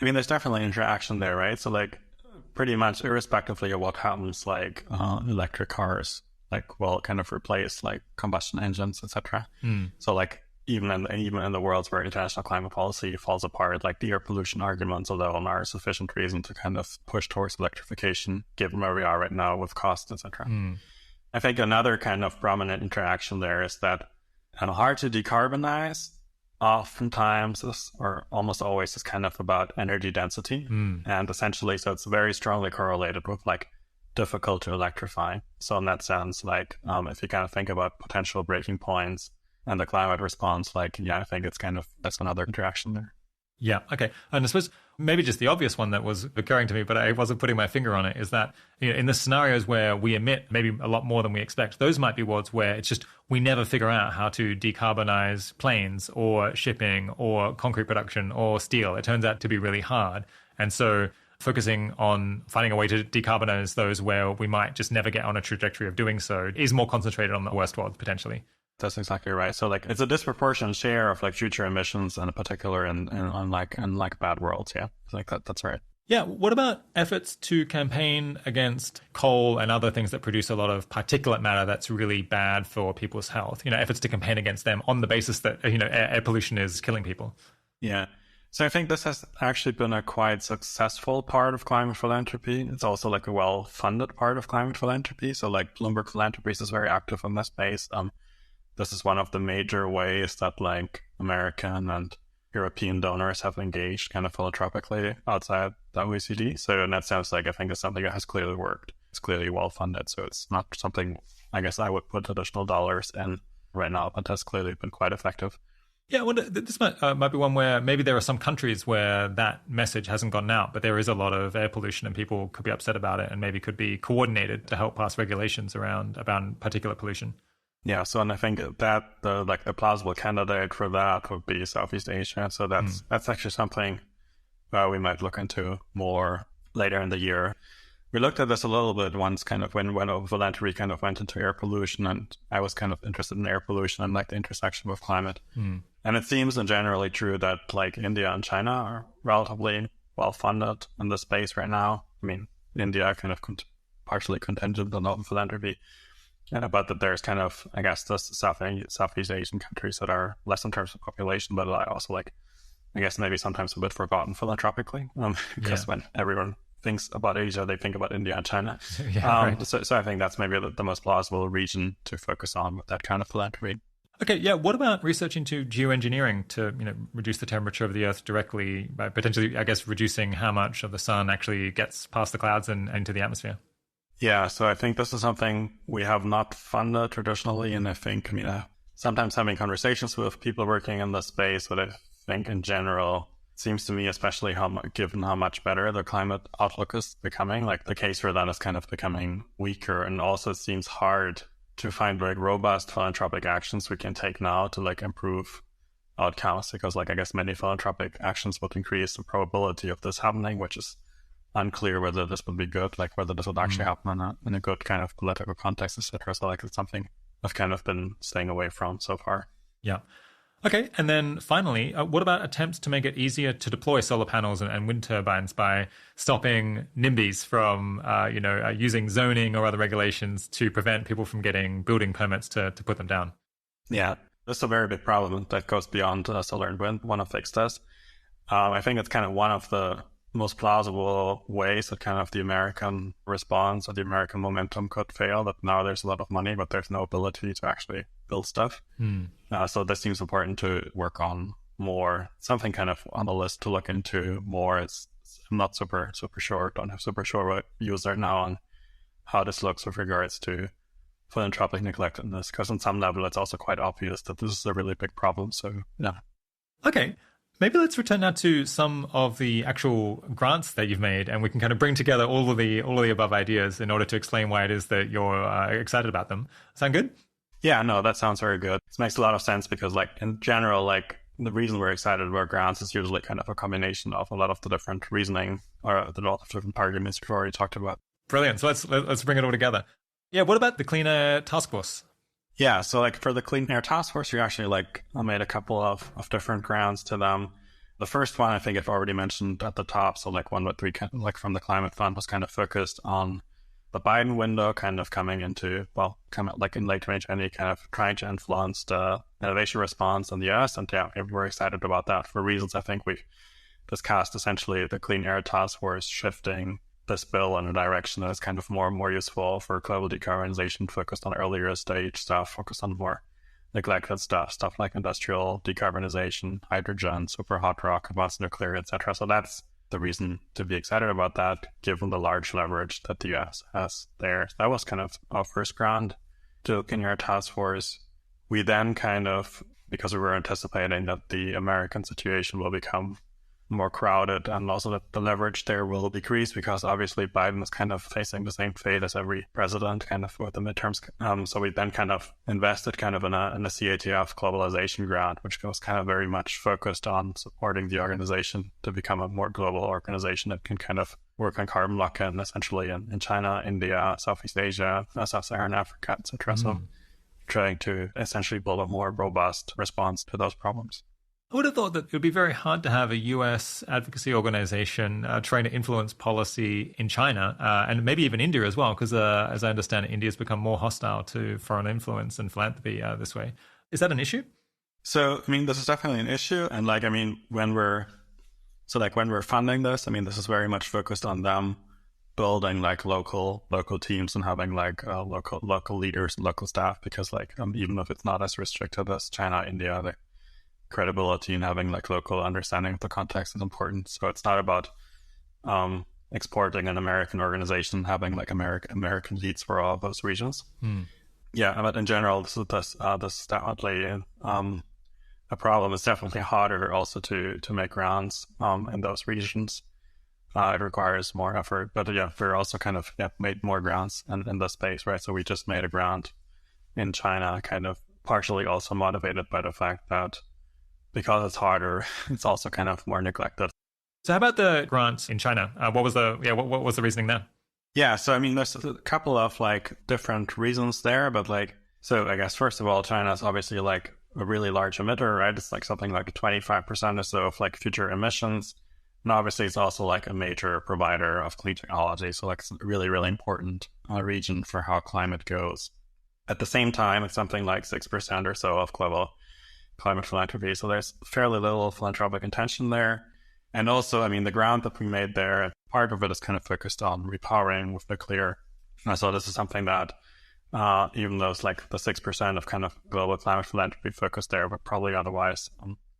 Speaker 2: I mean, there's definitely interaction there, right? So pretty much irrespectively of what happens, electric cars will kind of replace combustion engines, etc. So even in the worlds where international climate policy falls apart, the air pollution arguments alone are sufficient reason to kind of push towards electrification, given where we are right now with cost, etc. I think another kind of prominent interaction there is that hard to decarbonize oftentimes is, or almost always, is kind of about energy density. And essentially, so it's very strongly correlated with difficult to electrify. So in that sense, if you kind of think about potential breaking points and the climate response, I think it's that's another interaction there.
Speaker 1: Yeah. Okay. And I suppose maybe just the obvious one that was occurring to me, but I wasn't putting my finger on it, is that in the scenarios where we emit maybe a lot more than we expect, those might be worlds where it's just we never figure out how to decarbonize planes or shipping or concrete production or steel. It turns out to be really hard. And so focusing on finding a way to decarbonize those where we might just never get on a trajectory of doing so is more concentrated on the worst world, potentially.
Speaker 2: That's exactly right. So like it's a disproportionate share of like future emissions, and in particular in like bad worlds. Yeah, like that's right.
Speaker 1: Yeah. What about efforts to campaign against coal and other things that produce a lot of particulate matter that's really bad for people's health? Efforts to campaign against them on the basis that air pollution is killing people.
Speaker 2: Yeah. So I think this has actually been a quite successful part of climate philanthropy. It's also like a well-funded part of climate philanthropy. So like Bloomberg Philanthropies is very active in this space. This is one of the major ways that like American and European donors have engaged kind of philanthropically outside the OECD. So in that sense, like I think it's something that has clearly worked. It's clearly well-funded. So it's not something I guess I would put additional dollars in right now, but has clearly been quite effective.
Speaker 1: Yeah, I wonder, this might be one where maybe there are some countries where that message hasn't gotten out, but there is a lot of air pollution and people could be upset about it and maybe could be coordinated to help pass regulations around about particulate pollution.
Speaker 2: Yeah, so and I think that the plausible candidate for that would be Southeast Asia. So that's actually something we might look into more later in the year. We looked at this a little bit once, kind of when philanthropy kind of went into air pollution, and I was kind of interested in air pollution and like the intersection with climate. And it seems in generally true that like India and China are relatively well funded in the space right now. I mean, India kind of partially contingent on open philanthropy, but that there's kind of, I guess, the Southeast Asian countries that are less in terms of population, but also like, I guess maybe sometimes a bit forgotten philanthropically, because when everyone thinks about Asia, they think about India and China. Right. So I think that's maybe the most plausible region to focus on with that kind of philanthropy.
Speaker 1: Okay, yeah. What about research into geoengineering to reduce the temperature of the Earth directly by potentially, I guess, reducing how much of the sun actually gets past the clouds and into the atmosphere?
Speaker 2: Yeah, so I think this is something we have not funded traditionally, and I think, sometimes having conversations with people working in the space, but I think in general, it seems to me, especially given how much better the climate outlook is becoming, like the case for that is kind of becoming weaker, and also it seems hard to find like robust philanthropic actions we can take now to like improve outcomes, because like I guess many philanthropic actions would increase the probability of this happening, which is unclear whether this would be good, like whether this would actually happen in a good kind of political context, etc. So like it's something I've kind of been staying away from so far.
Speaker 1: Yeah. Okay, and then finally, what about attempts to make it easier to deploy solar panels and wind turbines by stopping NIMBYs from, using zoning or other regulations to prevent people from getting building permits to put them down?
Speaker 2: Yeah, this is a very big problem that goes beyond solar and wind. Want to fix this? I think it's kind of one of the most plausible ways that kind of the American response or the American momentum could fail, that now there's a lot of money, but there's no ability to actually build stuff. So this seems important to work on more, something kind of on the list to look into more. I'm not super sure, don't have super sure what views are now on how this looks with regards to philanthropic neglectedness, because on some level it's also quite obvious that this is a really big problem. So yeah.
Speaker 1: Okay. Maybe let's return now to some of the actual grants that you've made, and we can kind of bring together all of the above ideas in order to explain why it is that you're excited about them. Sound good?
Speaker 2: Yeah, no, that sounds very good. It makes a lot of sense because, like, in general, like, the reason we're excited about grants is usually kind of a combination of a lot of the different reasoning or a lot of different arguments we've already talked about.
Speaker 1: Brilliant. So let's bring it all together. Yeah, what about the Clean Air Task Force?
Speaker 2: Yeah, so like for the Clean Air Task Force, we actually like made a couple of different grants to them. The first one, I think I've already mentioned at the top. So like one that we like from the Climate Fund was kind of focused on the Biden window kind of coming into, like in late 2020, kind of trying to influence the innovation response in the US. And yeah, we're excited about that for reasons I think we've discussed. Essentially, the Clean Air Task Force shifting this bill in a direction that is kind of more and more useful for global decarbonization, focused on earlier stage stuff, focused on more neglected stuff like industrial decarbonization, hydrogen, super hot rock, advanced nuclear, etc. So that's the reason to be excited about that, given the large leverage that the US has there. That was kind of our first grant to the Clean Air Task Force. We then kind of, because we were anticipating that the American situation will become more crowded and also that the leverage there will decrease, because obviously Biden is kind of facing the same fate as every president kind of with the midterms. So we then kind of invested kind of in a CATF globalization grant, which was kind of very much focused on supporting the organization to become a more global organization that can kind of work on carbon lock-in essentially in China, India, Southeast Asia, Sub-Saharan Africa, etc. So trying to essentially build a more robust response to those problems.
Speaker 1: I would have thought that it would be very hard to have a US advocacy organization trying to influence policy in China and maybe even India as well, because as I understand it, India has become more hostile to foreign influence and philanthropy this way. Is that an issue?
Speaker 2: So, I mean, this is definitely an issue. And when we're funding this, this is very much focused on them building like local teams and having like local leaders and local staff, because even if it's not as restricted as China, India, the credibility and having like local understanding of the context is important. So it's not about exporting an American organization, having like American leads for all of those regions. Yeah, but in general, this is definitely a problem. It's definitely harder also to make grants in those regions. It requires more effort, but yeah, we're also made more grants in this space, right? So we just made a grant in China, kind of partially also motivated by the fact that because it's harder, it's also kind of more neglected.
Speaker 1: So how about the grants in China? What was the reasoning there?
Speaker 2: Yeah, so there's a couple of like different reasons there, but so I guess first of all, China is obviously like a really large emitter, right? It's like something like 25% or so of like future emissions. And obviously it's also like a major provider of clean technology. So like it's a really, really important region for how climate goes. At the same time, it's something like 6% or so of global climate philanthropy. So there's fairly little philanthropic intention there. And also, the grant that we made there, part of it is kind of focused on repowering with nuclear. So this is something that, even though it's like the 6% of kind of global climate philanthropy focused there, but probably otherwise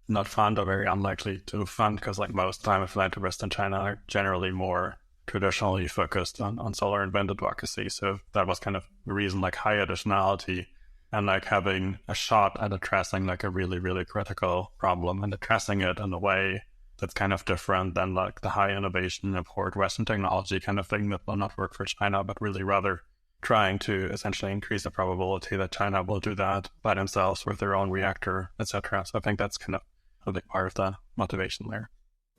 Speaker 2: not fund or very unlikely to fund, because like most climate philanthropists in China are generally more traditionally focused on solar and wind advocacy. So that was kind of the reason, like high additionality and like having a shot at addressing like a really, really critical problem and addressing it in a way that's kind of different than like the high innovation, import Western technology kind of thing that will not work for China, but really rather trying to essentially increase the probability that China will do that by themselves with their own reactor, etc. So I think that's kind of a big part of the motivation there.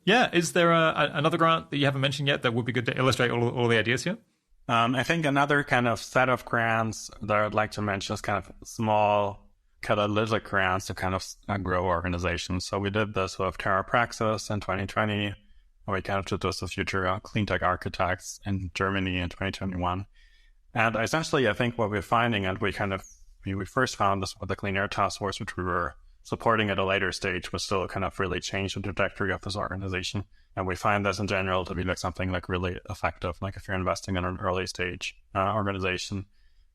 Speaker 1: Yeah. Is there another grant that you haven't mentioned yet that would be good to illustrate all the ideas here?
Speaker 2: I think another kind of set of grants that I'd like to mention is kind of small catalytic grants to kind of grow organizations. So we did this with TerraPraxis in 2020, and we kind of did this with future clean tech architects in Germany in 2021. And essentially, I think what we're finding, and we first found this with the Clean Air Task Force, which we were supporting at a later stage, was still kind of really changed the trajectory of this organization. And we find this in general to be like something like really effective, like if you're investing in an early stage organization,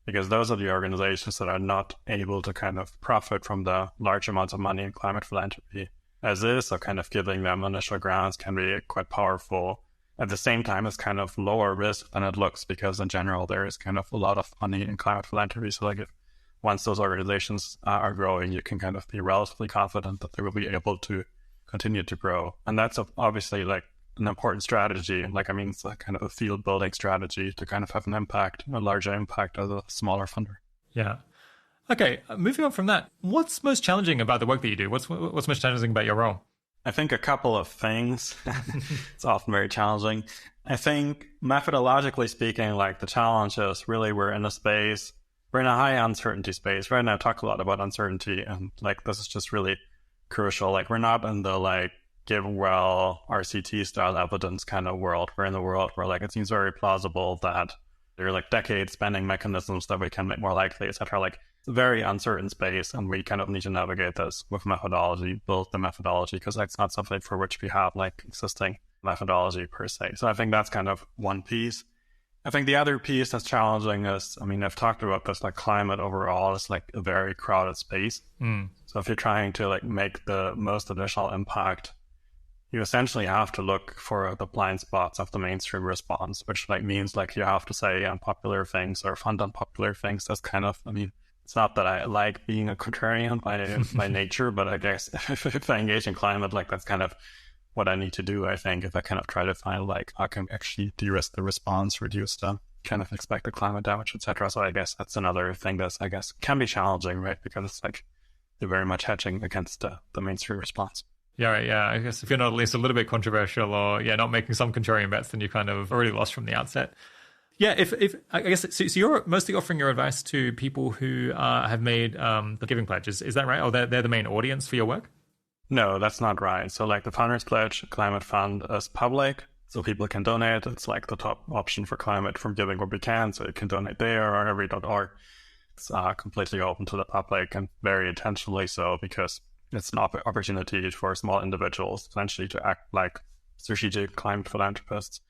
Speaker 2: because those are the organizations that are not able to kind of profit from the large amounts of money in climate philanthropy as is. So kind of giving them initial grants can be quite powerful. At the same time, it's kind of lower risk than it looks, because in general, there is kind of a lot of money in climate philanthropy. So like once those organizations are growing, you can kind of be relatively confident that they will be able to continue to grow. And that's obviously like an important strategy. It's a kind of a field building strategy to kind of have an impact, a larger impact as a smaller funder.
Speaker 1: Yeah. Okay. Moving on from that, what's most challenging about the work that you do? What's most challenging about your role?
Speaker 2: I think a couple of things. It's often very challenging. I think methodologically speaking, like the challenge is really we're in a high uncertainty space. Right now, I talk a lot about uncertainty, and like this is just really crucial. Like we're not in the like give well RCT style evidence kind of world. We're in the world where like it seems very plausible that there are like decades spanning mechanisms that we can make more likely, etc. Like it's a very uncertain space, and we kind of need to navigate this with methodology, build the methodology, because that's not something for which we have like existing methodology per se. So I think that's kind of one piece. I think the other piece that's challenging is, I've talked about this, like climate overall is like a very crowded space. So if you're trying to like make the most additional impact, you essentially have to look for the blind spots of the mainstream response, which like means like you have to say unpopular things or fund unpopular things. That's kind of, it's not that I like being a contrarian by nature, but I guess if I engage in climate, like that's kind of what I need to do, I think, if I kind of try to find like how can actually de-risk the response, reduce the kind of expected climate damage, etc. So I guess that's another thing that's, I guess, can be challenging, right? Because it's like you're very much hedging against the mainstream response.
Speaker 1: Yeah, right, yeah. I guess if you're not at least a little bit controversial or not making some contrarian bets, then you kind of already lost from the outset. Yeah, if I guess so you're mostly offering your advice to people who have made the Giving Pledge. Is that right? Or they're the main audience for your work?
Speaker 2: No, that's not right. So like the Founders Pledge Climate Fund is public, so people can donate. It's like the top option for climate from Giving Where We Can, so you can donate there or every.org. It's completely open to the public and very intentionally so because it's an opportunity for small individuals essentially to act like strategic climate philanthropists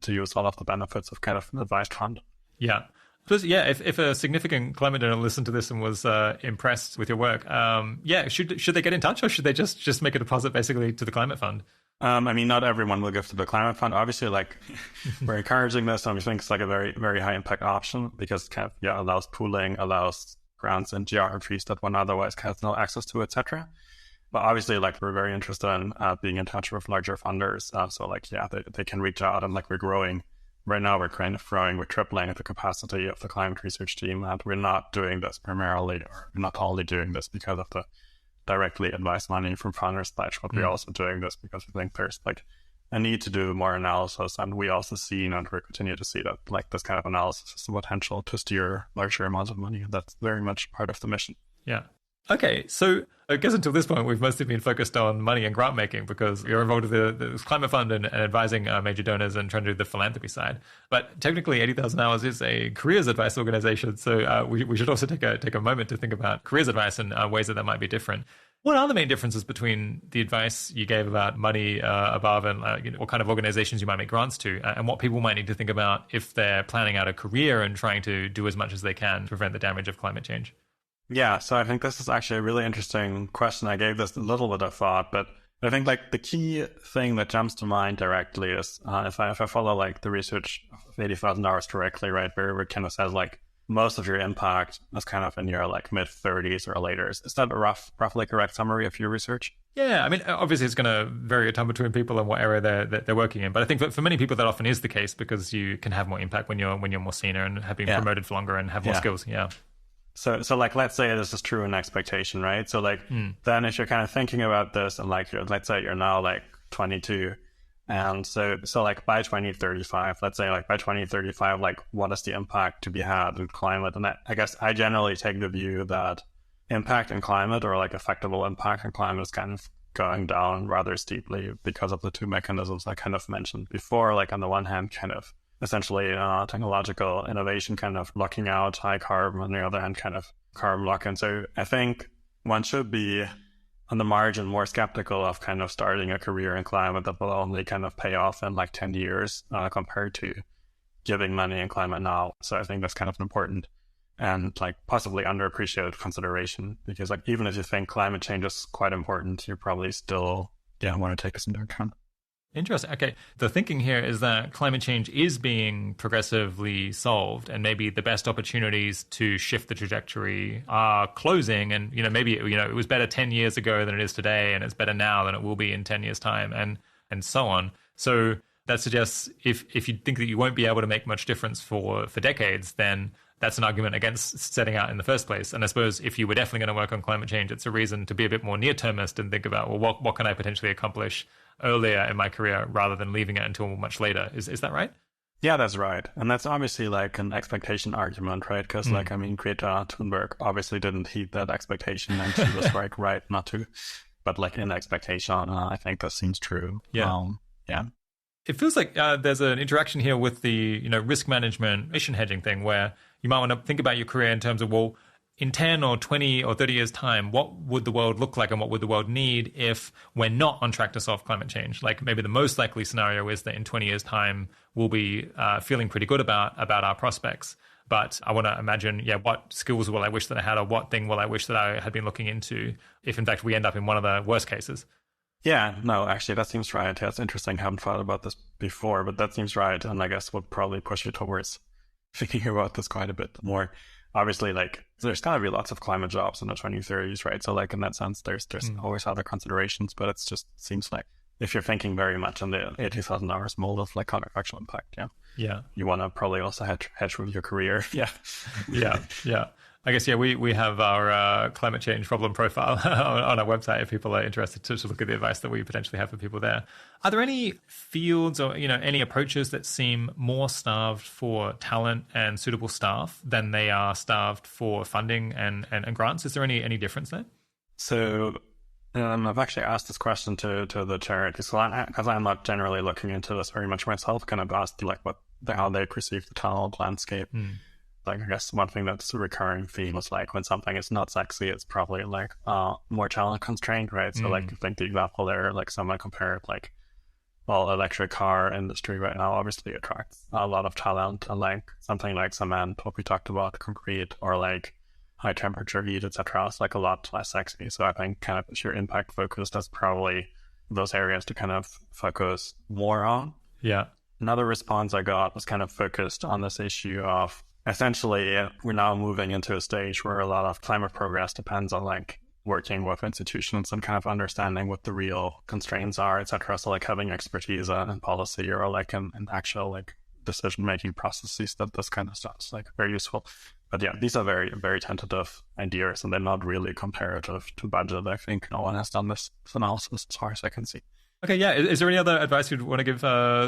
Speaker 2: to use all of the benefits of kind of an advised fund.
Speaker 1: Yeah. Plus, yeah, if a significant climate donor listened to this and was impressed with your work, should they get in touch or should they just make a deposit basically to the climate fund?
Speaker 2: I mean, not everyone will give to the climate fund. Obviously, like we're encouraging this, and we think it's like a very, very high impact option because it kind of allows pooling, allows grants in geographies that one otherwise has no access to, etc. But obviously, like we're very interested in being in touch with larger funders. So like, they can reach out, and like we're growing. Right now, we're kind of growing. We're tripling the capacity of the climate research team, and we're not doing this primarily, or we're not only doing this because of the directly advised money from Founders Pledge, but we're also doing this because we think there's like a need to do more analysis, and we also see and we continue to see that like this kind of analysis has the potential to steer larger amounts of money. That's very much part of the mission.
Speaker 1: Yeah. Okay, so I guess until this point, we've mostly been focused on money and grant making because you're involved with the climate fund and advising major donors and trying to do the philanthropy side. But technically, 80,000 Hours is a careers advice organization, so we should also take a moment to think about careers advice and ways that might be different. What are the main differences between the advice you gave about money above and what kind of organizations you might make grants to, and what people might need to think about if they're planning out a career and trying to do as much as they can to prevent the damage of climate change?
Speaker 2: Yeah, so I think this is actually a really interesting question. I gave this a little bit of thought, but I think like the key thing that jumps to mind directly is if I follow like the research of 80,000 Hours directly, right, where it kind of says like most of your impact is kind of in your like mid 30s or later. Is that a roughly correct summary of your research?
Speaker 1: Yeah, I mean, obviously it's going to vary a ton between people and what area they're working in. But I think for many people that often is the case because you can have more impact when you're more senior and have been promoted for longer and have more skills. Yeah.
Speaker 2: So like, let's say this is true in expectation, right? So like, then if you're kind of thinking about this and like, let's say you're now like 22. And so like by 2035, let's say like by 2035, like what is the impact to be had in climate? And I guess I generally take the view that impact in climate or like effectable impact in climate is kind of going down rather steeply because of the two mechanisms I kind of mentioned before. Like on the one hand, kind of essentially technological innovation kind of locking out high carbon, on the other hand, kind of carbon lock-in. So I think one should be on the margin more skeptical of kind of starting a career in climate that will only kind of pay off in like 10 years compared to giving money in climate now. So I think that's kind of an important and like possibly underappreciated consideration because like even if you think climate change is quite important, you probably still want to take this into account.
Speaker 1: Interesting. Okay. The thinking here is that climate change is being progressively solved and maybe the best opportunities to shift the trajectory are closing. And, maybe, it was better 10 years ago than it is today, and it's better now than it will be in 10 years' time, and so on. So that suggests if you think that you won't be able to make much difference for decades, then that's an argument against setting out in the first place. And I suppose if you were definitely going to work on climate change, it's a reason to be a bit more near-termist and think about, well, what can I potentially accomplish earlier in my career rather than leaving it until much later. Is that right?
Speaker 2: Yeah, that's right. And that's obviously like an expectation argument, right? Because Greta Thunberg obviously didn't heed that expectation and she was like, right not to. But like in expectation, I think that seems true.
Speaker 1: Yeah. It feels like there's an interaction here with the risk management, emission hedging thing where you might want to think about your career in terms of, well, in 10 or 20 or 30 years' time, what would the world look like and what would the world need if we're not on track to solve climate change? Like maybe the most likely scenario is that in 20 years' time, we'll be feeling pretty good about our prospects. But I want to imagine, what skills will I wish that I had or what thing will I wish that I had been looking into if, in fact, we end up in one of the worst cases?
Speaker 2: Yeah, no, actually, that seems right. That's interesting. I haven't thought about this before, but that seems right. And I guess would probably push you towards thinking about this quite a bit more. Obviously, like, there's going to be lots of climate jobs in the 2030s, right? So, like, in that sense, there's always other considerations, but it just seems like if you're thinking very much in the 80,000 hours mold of, like, counterfactual impact, you want to probably also hedge with your career.
Speaker 1: Yeah. I guess, yeah, we have our climate change problem profile on our website if people are interested to look at the advice that we potentially have for people there. Are there any fields or, any approaches that seem more starved for talent and suitable staff than they are starved for funding and grants? Is there any difference there?
Speaker 2: So I've actually asked this question to the charities because I'm not generally looking into this very much myself. Kind of asked like how they perceive the talent landscape. Like, I guess one thing that's a recurring theme is like when something is not sexy, it's probably like more talent constrained, right? So like, I think the example there, like someone compared like, well, electric car industry right now obviously attracts a lot of talent, and like something like cement, what we talked about, concrete, or like high temperature heat, etc. It's like a lot less sexy. So I think kind of if you're impact focused, that's probably those areas to kind of focus more on.
Speaker 1: Yeah.
Speaker 2: Another response I got was kind of focused on this issue of essentially we're now moving into a stage where a lot of climate progress depends on like working with institutions and kind of understanding what the real constraints are, etc. So like having expertise in policy or like in actual like decision-making processes, that this kind of stuff is like very useful. But yeah, these are very, very tentative ideas, and they're not really comparative to budget. I think no one has done this analysis as far as I can see.
Speaker 1: Okay, yeah. Is there any other advice you'd want to give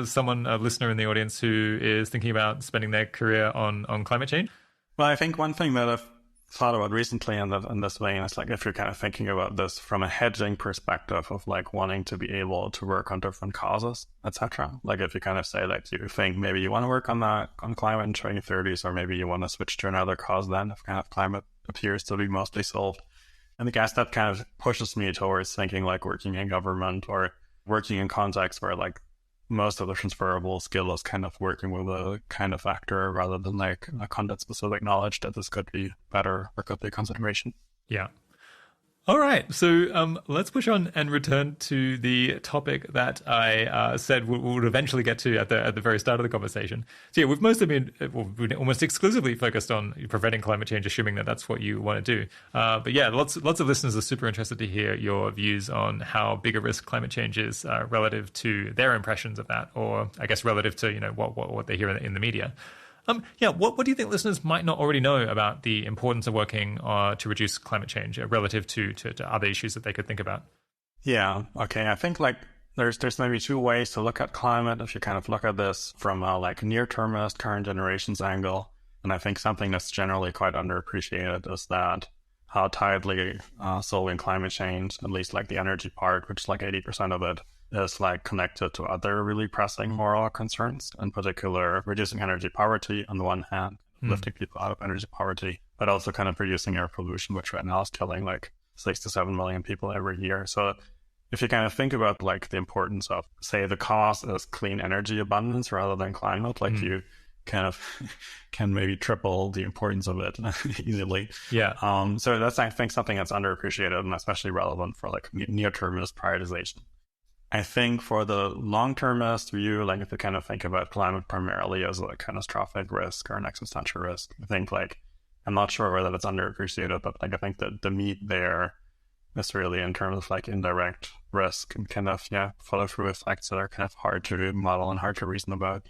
Speaker 1: someone, a listener in the audience who is thinking about spending their career on climate change?
Speaker 2: Well, I think one thing that I've thought about recently in this vein is like if you're kind of thinking about this from a hedging perspective of like wanting to be able to work on different causes, etc. Like if you kind of say like you think maybe you want to work on climate in 2030s, or maybe you want to switch to another cause then if kind of climate appears to be mostly solved. And I guess that kind of pushes me towards thinking like working in government or working in contexts where like most of the transferable skill is kind of working with a kind of actor rather than like a content specific knowledge that this could be better or could be a consideration.
Speaker 1: Yeah. All right. So let's push on and return to the topic that I said we would eventually get to at the very start of the conversation. So yeah, we've mostly been almost exclusively focused on preventing climate change, assuming that that's what you want to do. But yeah, lots of listeners are super interested to hear your views on how big a risk climate change is relative to their impressions of that, or I guess relative to what they hear in the media. What do you think listeners might not already know about the importance of working to reduce climate change relative to other issues that they could think about?
Speaker 2: Yeah, okay. I think like there's maybe two ways to look at climate if you kind of look at this from a like near-termist, current generations angle. And I think something that's generally quite underappreciated is that how tightly solving climate change, at least like the energy part, which is like 80% of it, is like connected to other really pressing moral concerns, in particular reducing energy poverty on the one hand, lifting people out of energy poverty, but also kind of reducing air pollution, which right now is killing like 6 to 7 million people every year. So if you kind of think about like the importance of, say, the cause is clean energy abundance rather than climate, like you kind of can maybe triple the importance of it easily.
Speaker 1: Yeah.
Speaker 2: So that's, I think, something that's underappreciated and especially relevant for like near-termist prioritization. I think for the long-termist view, like if you kind of think about climate primarily as a catastrophic risk or an existential risk, I think like, I'm not sure whether that's underappreciated, but like I think that the meat there is really in terms of like indirect risk and kind of, follow through effects that are kind of hard to model and hard to reason about,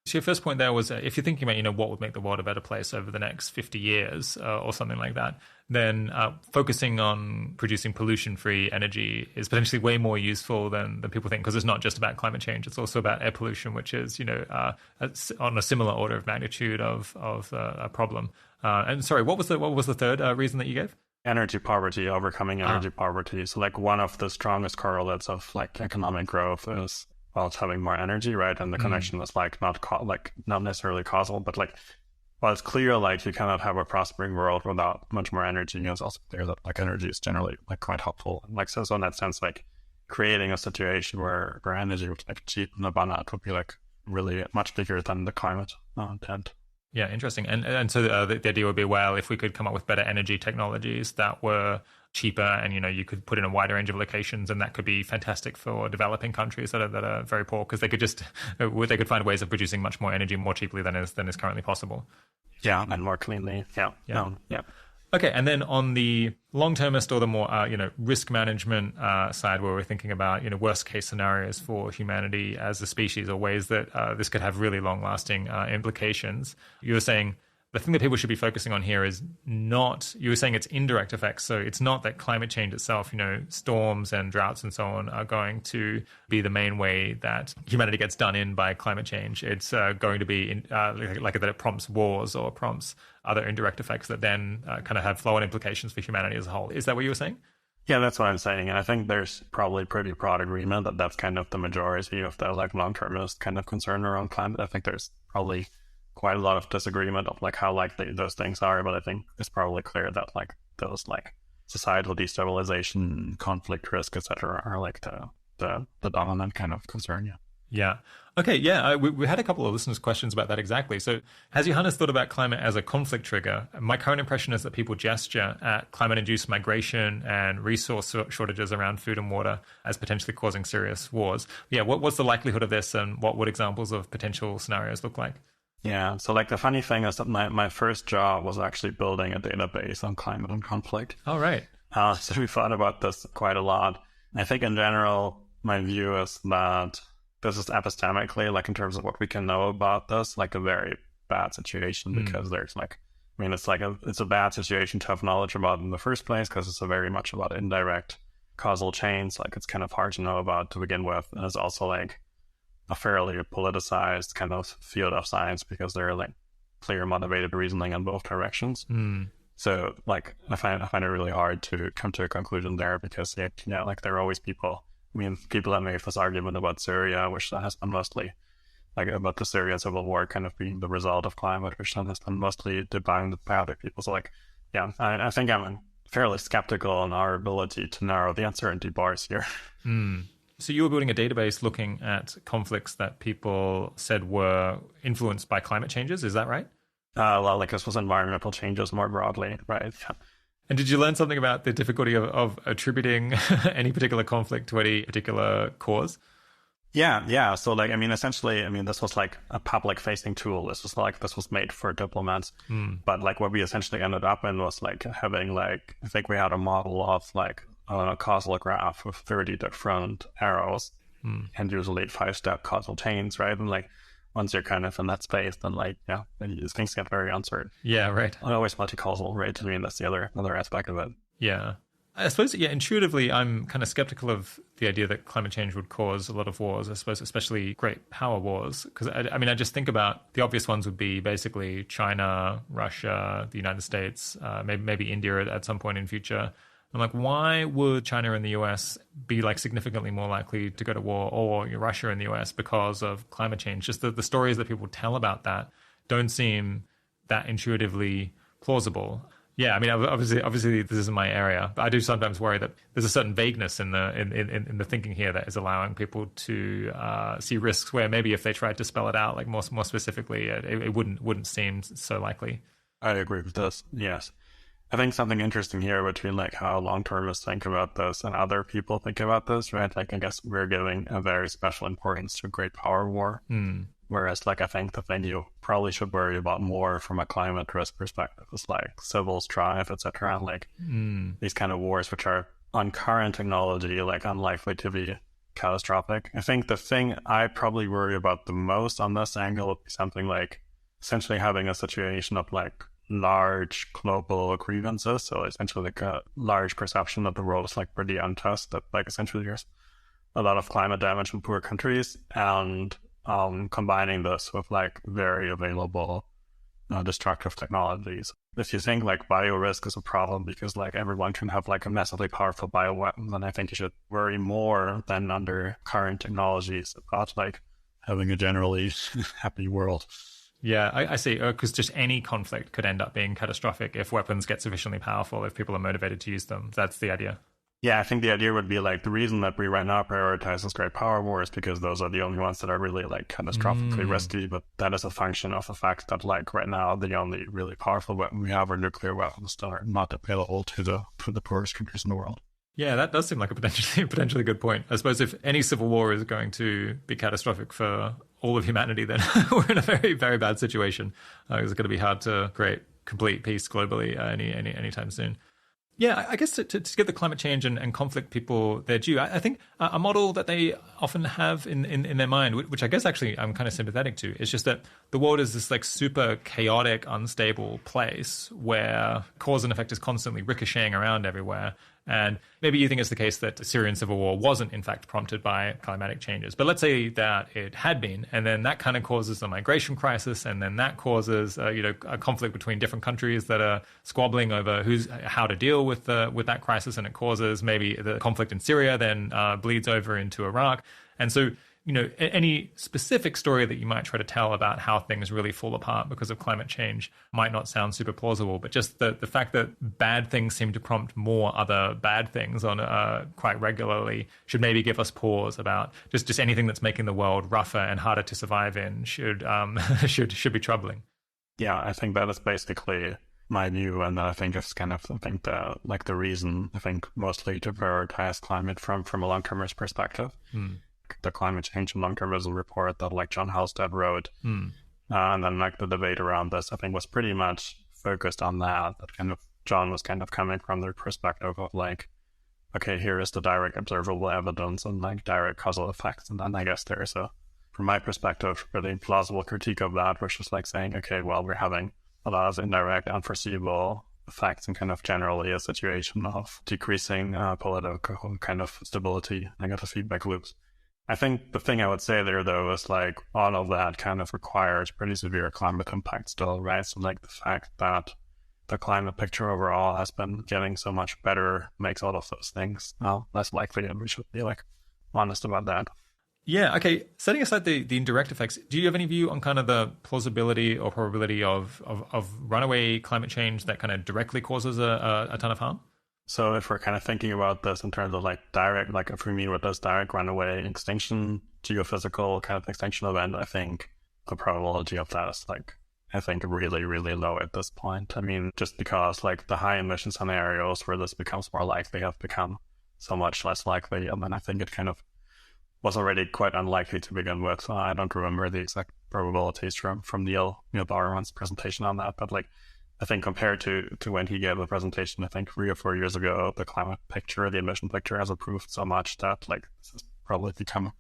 Speaker 1: So your first point there was if you're thinking about, what would make the world a better place over the next 50 years or something like that, then focusing on producing pollution-free energy is potentially way more useful than people think, because it's not just about climate change. It's also about air pollution, which is, on a similar order of magnitude of a problem. And sorry, what was the third reason that you gave?
Speaker 2: Energy poverty, overcoming energy poverty. So like one of the strongest correlates of like economic growth is, well, it's having more energy, right? And the connection is like not necessarily causal, but like, well, it's clear like you cannot have a prospering world without much more energy. It's also clear that like energy is generally like quite helpful. And like so in that sense, like creating a situation where energy was like cheap and abundant would be like really much bigger than the climate intent.
Speaker 1: Yeah, interesting. And so the idea would be, well, if we could come up with better energy technologies that were cheaper and, you could put in a wider range of locations, and that could be fantastic for developing countries that are very poor, because they could find ways of producing much more energy more cheaply than is currently possible.
Speaker 2: Yeah, and more cleanly. Yeah.
Speaker 1: Okay, and then on the long-termist or the more, risk management side, where we're thinking about, worst case scenarios for humanity as a species, or ways that this could have really long-lasting implications, you were saying The thing that people should be focusing on here is not, you were saying it's indirect effects. So it's not that climate change itself, storms and droughts and so on are going to be the main way that humanity gets done in by climate change. It's going to be like that it prompts wars or prompts other indirect effects that then kind of have flow-on implications for humanity as a whole. Is that what you were saying?
Speaker 2: Yeah, that's what I'm saying. And I think there's probably pretty broad agreement that that's kind of the majority of the long-termist kind of concern around climate. I think there's probably quite a lot of disagreement of how likely those things are, but I think it's probably clear that those societal destabilization, conflict risk, etc., are the dominant kind of concern.
Speaker 1: Yeah. Okay. Yeah. We had a couple of listeners' questions about that exactly. So has Johannes thought about climate as a conflict trigger? My current impression is that people gesture at climate-induced migration and resource shortages around food and water as potentially causing serious wars. Yeah. What's the likelihood of this, and what would examples of potential scenarios look like?
Speaker 2: Yeah. So the funny thing is that my first job was actually building a database on climate and conflict.
Speaker 1: Oh, right.
Speaker 2: So we thought about this quite a lot. I think in general, my view is that this is epistemically, in terms of what we can know about this, a very bad situation because there's it's a bad situation to have knowledge about in the first place because it's a very much about indirect causal chains. It's kind of hard to know about to begin with. And it's also a fairly politicized kind of field of science because there are clear motivated reasoning in both directions. So I find it really hard to come to a conclusion there because there are always people. People that make this argument about Syria, which has been mostly about the Syrian civil war kind of being the result of climate, which has been mostly debunked by other people. So I think I'm fairly skeptical on our ability to narrow the uncertainty bars here.
Speaker 1: So you were building a database looking at conflicts that people said were influenced by climate changes. Is that right?
Speaker 2: This was environmental changes more broadly, right? Yeah.
Speaker 1: And did you learn something about the difficulty of attributing any particular conflict to any particular cause?
Speaker 2: Yeah. So essentially, this was a public-facing tool. This was made for diplomats. But what we essentially ended up in was having I think we had a model of a causal graph with 30 different arrows and usually 5-step causal chains, right? And once you're kind of in that space, then things get very uncertain.
Speaker 1: Yeah, right.
Speaker 2: Always multi-causal, right? That's the other aspect of it.
Speaker 1: Yeah. I suppose, intuitively, I'm kind of skeptical of the idea that climate change would cause a lot of wars, I suppose, especially great power wars. Because, I just think about the obvious ones would be basically China, Russia, the United States, maybe India at some point in future. I'm why would China and the US be significantly more likely to go to war, or Russia and the US because of climate change? Just the stories that people tell about that don't seem that intuitively plausible. Yeah, obviously this isn't my area, but I do sometimes worry that there's a certain vagueness in the thinking here that is allowing people to see risks where maybe if they tried to spell it out more specifically, it wouldn't seem so likely.
Speaker 2: I agree with this. Yes. I think something interesting here between how long-termists think about this and other people think about this, right? I guess we're giving a very special importance to a great power war. Whereas I think the thing you probably should worry about more from a climate risk perspective is civil strife, etc. These kind of wars which are on current technology, unlikely to be catastrophic. I think the thing I probably worry about the most on this angle would be something essentially having a situation of large global grievances, so essentially a large perception that the world is pretty untouched, that essentially there's a lot of climate damage in poor countries, and combining this with very available destructive technologies. If you think biorisk is a problem because everyone can have a massively powerful bioweapon, then I think you should worry more than under current technologies about having a generally happy world.
Speaker 1: Yeah, I see. Because just any conflict could end up being catastrophic if weapons get sufficiently powerful, if people are motivated to use them. That's the idea.
Speaker 2: Yeah, I think the idea would be the reason that we right now prioritize this great power war is because those are the only ones that are really catastrophically risky. But that is a function of the fact that right now the only really powerful weapon we have are nuclear weapons that are not available to the poorest countries in the world.
Speaker 1: Yeah, that does seem like a potentially good point. I suppose if any civil war is going to be catastrophic for all of humanity, then we're in a very, very bad situation. It's going to be hard to create complete peace globally anytime soon. Yeah, I guess to get the climate change and conflict people their due, I think a model that they often have in their mind, which I guess actually I'm kind of sympathetic to. It's just that the world is this like super chaotic, unstable place where cause and effect is constantly ricocheting around everywhere. And maybe you think it's the case that the Syrian civil war wasn't in fact prompted by climatic changes. But let's say that it had been, and then that kind of causes a migration crisis, and then that causes a conflict between different countries that are squabbling over how to deal with that crisis, and it causes maybe the conflict in Syria then bleeds over into Iraq. And so, any specific story that you might try to tell about how things really fall apart because of climate change might not sound super plausible, but just the fact that bad things seem to prompt more other bad things on quite regularly should maybe give us pause about just anything that's making the world rougher and harder to survive in should be troubling.
Speaker 2: Yeah, I think that is basically my view, and I think it's kind of the reason mostly to prioritize climate from a long-termist perspective. The climate change and long-termism report that John Halstead wrote, and then the debate around this, I think, was pretty much focused on that. That kind of John was kind of coming from the perspective of okay, here is the direct observable evidence and direct causal effects, and then I guess there's from my perspective, really plausible critique of that, which is saying, okay, well, we're having a lot of indirect, unforeseeable effects and kind of generally a situation of decreasing political kind of stability, negative feedback loops. I think the thing I would say there, though, is all of that kind of requires pretty severe climate impact still, right? So the fact that the climate picture overall has been getting so much better makes all of those things less likely, and we should be honest about that.
Speaker 1: Yeah, okay. Setting aside the indirect effects, do you have any view on kind of the plausibility or probability of runaway climate change that kind of directly causes a ton of harm?
Speaker 2: So if we're kind of thinking about this in terms of direct, if we mean with this direct runaway extinction, geophysical kind of extinction event, I think the probability of that is really, really low at this point. I mean, just because the high emission scenarios where this becomes more likely have become so much less likely. And then I think it kind of was already quite unlikely to begin with. I don't remember the exact probabilities from Neil Bowerman's presentation on that, but I think compared to when he gave the presentation, I think 3 or 4 years ago, the climate picture, the emission picture has improved so much that this has probably become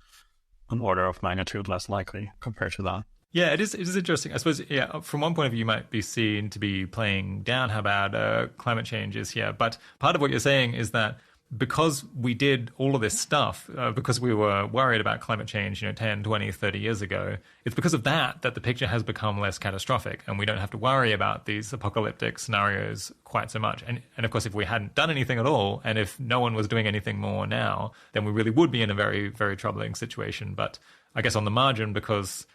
Speaker 2: an order of magnitude less likely compared to that.
Speaker 1: Yeah, it is interesting. I suppose, from one point of view, you might be seen to be playing down how bad climate change is here. But part of what you're saying is that because we did all of this stuff, because we were worried about climate change, 10, 20, 30 years ago, it's because of that the picture has become less catastrophic, and we don't have to worry about these apocalyptic scenarios quite so much. And of course, if we hadn't done anything at all, and if no one was doing anything more now, then we really would be in a very, very troubling situation. But I guess on the margin, because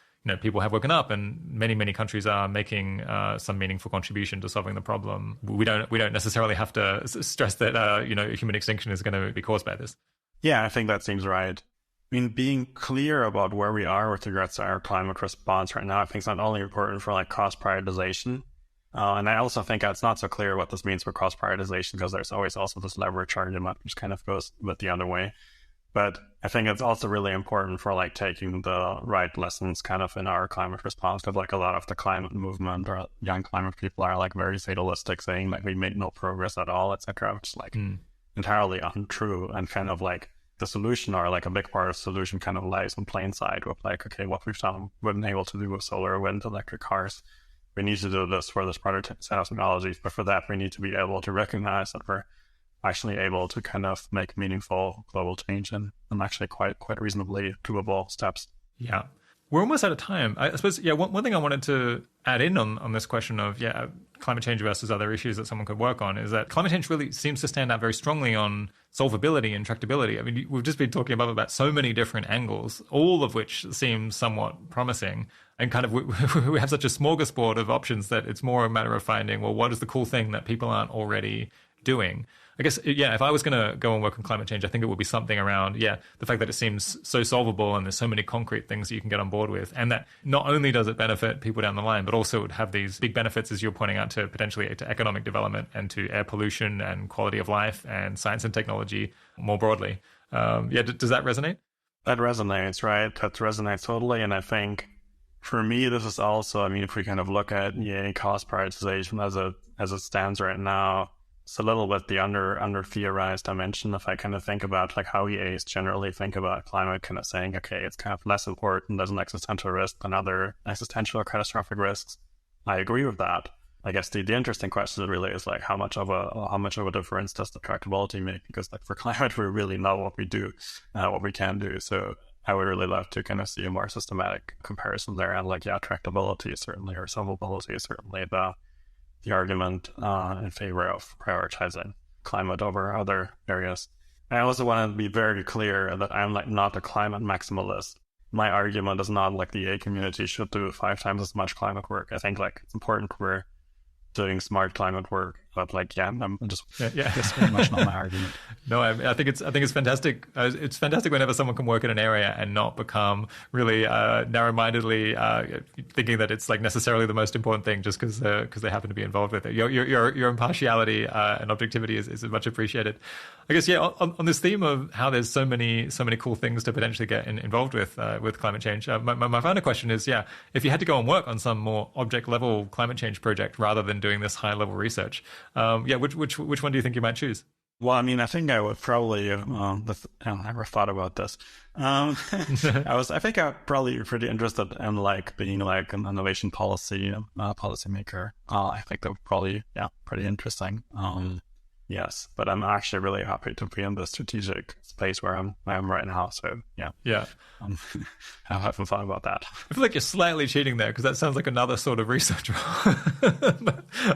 Speaker 1: people have woken up, and many, many countries are making some meaningful contribution to solving the problem. We don't necessarily have to stress that human extinction is going to be caused by this.
Speaker 2: Yeah, I think that seems right. I mean, being clear about where we are with regards to our climate response right now, I think is not only important for cost prioritization, and I also think it's not so clear what this means for cost prioritization, because there's always also this leverage argument, which kind of goes the other way. But I think it's also really important for taking the right lessons kind of in our climate response, because a lot of the climate movement or young climate people are very fatalistic, saying we made no progress at all, etc., which is entirely untrue, and kind of the solution, or a big part of the solution, kind of lies in plain sight with okay, what we've been able to do with solar, wind, electric cars. We need to do this for this product set of technologies, but for that we need to be able to recognize that we're actually able to kind of make meaningful global change and actually quite reasonably doable steps.
Speaker 1: Yeah. We're almost out of time. I suppose, one thing I wanted to add in on this question of, climate change versus other issues that someone could work on is that climate change really seems to stand out very strongly on solvability and tractability. I mean, we've just been talking about so many different angles, all of which seem somewhat promising. And kind of we have such a smorgasbord of options that it's more a matter of finding, well, what is the cool thing that people aren't already doing? I guess, if I was going to go and work on climate change, I think it would be something around, the fact that it seems so solvable and there's so many concrete things that you can get on board with. And that not only does it benefit people down the line, but also it would have these big benefits, as you're pointing out, to potentially to economic development and to air pollution and quality of life and science and technology more broadly. Does that resonate?
Speaker 2: That resonates, right? That resonates totally. And I think for me, this is also, if we kind of look at cost prioritization as it stands right now, it's a little bit the under theorized dimension. If I kind of think about like how EAs generally think about climate, kind of saying, okay, it's kind of less important as an existential risk than other existential or catastrophic risks. I agree with that. I guess the interesting question really is like how much of a difference does the tractability make? Because like for climate, we really know what we do, what we can do. So I would really love to kind of see a more systematic comparison there. And like, yeah, tractability is certainly, or solvability is certainly the argument in favor of prioritizing climate over other areas. I also want to be very clear that I'm like not a climate maximalist. My argument is not like the EA community should do 5 times as much climate work. I think like it's important we're doing smart climate work, but like, yeah, I'm just that's very much not my argument.
Speaker 1: No, I think it's fantastic. It's fantastic whenever someone can work in an area and not become really narrow-mindedly thinking that it's like necessarily the most important thing just because they happen to be involved with it. Your impartiality and objectivity is much appreciated. I guess, yeah, on this theme of how there's so many cool things to potentially get involved with climate change. My final question is, yeah, if you had to go and work on some more object level climate change project rather than doing this high level research, which one do you think you might choose?
Speaker 2: Well, I mean, I think I would probably, I never thought about this. I think I'm probably pretty interested in like being like an innovation policymaker. I think that would probably, pretty interesting. Yes, but I'm actually really happy to be in the strategic space where I am right now. So yeah. I haven't thought about that.
Speaker 1: I feel like you're slightly cheating there because that sounds like another sort of research role.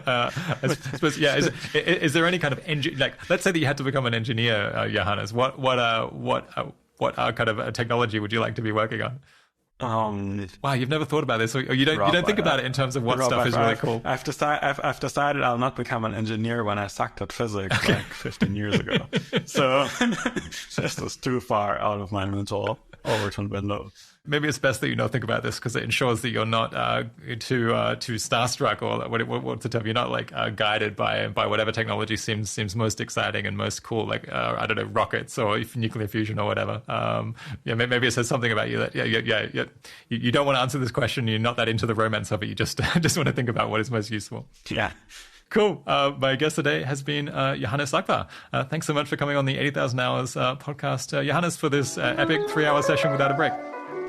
Speaker 1: I suppose, yeah. Is there any kind of like, let's say that you had to become an engineer, Johannes? What kind of technology would you like to be working on? Wow, you've never thought about this, or you don't think about it in terms of what stuff is really cool.
Speaker 2: I've decided I'll not become an engineer when I sucked at physics like 15 years ago. So this was too far out of my mental Overton window.
Speaker 1: Maybe it's best that you not think about this because it ensures that you're not too starstruck, or what's the term? You're not like guided by whatever technology seems most exciting and most cool, like I don't know, rockets or nuclear fusion or whatever. Maybe it says something about you that you don't want to answer this question. You're not that into the romance of it. You just want to think about what is most useful.
Speaker 2: Yeah.
Speaker 1: Cool. My guest today has been Johannes Ackva. Thanks so much for coming on the 80,000 Hours podcast, Johannes, for this epic 3-hour session without a break.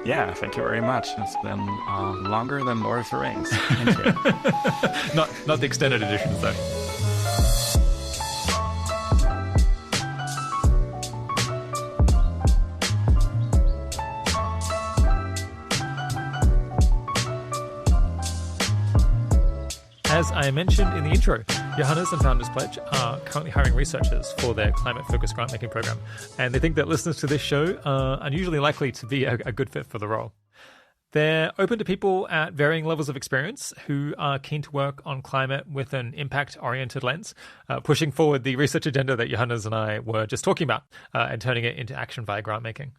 Speaker 2: Yeah, thank you very much. It's been longer than Lord of the Rings. Thank you.
Speaker 1: Not the extended editions, though. As I mentioned in the intro, Johannes and Founders Pledge are currently hiring researchers for their climate-focused grant-making program, and they think that listeners to this show are unusually likely to be a good fit for the role. They're open to people at varying levels of experience who are keen to work on climate with an impact-oriented lens, pushing forward the research agenda that Johannes and I were just talking about, and turning it into action via grant-making.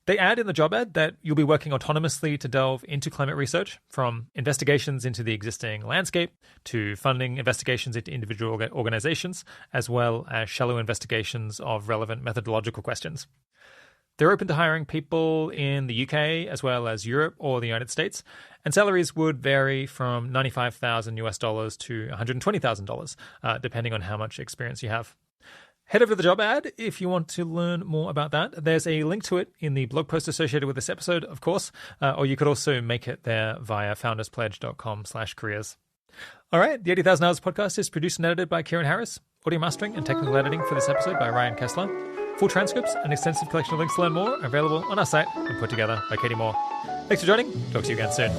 Speaker 1: They add in the job ad that you'll be working autonomously to delve into climate research, from investigations into the existing landscape to funding investigations into individual organizations, as well as shallow investigations of relevant methodological questions. They're open to hiring people in the UK as well as Europe or the United States, and salaries would vary from $95,000 to $120,000, depending on how much experience you have. Head over to the job ad if you want to learn more about that. There's a link to it in the blog post associated with this episode, of course, or you could also make it there via founderspledge.com/careers. All right, the 80,000 Hours podcast is produced and edited by Kieran Harris. Audio mastering and technical editing for this episode by Ryan Kessler. Full transcripts and extensive collection of links to learn more are available on our site and put together by Katie Moore. Thanks for joining. Talk to you again soon.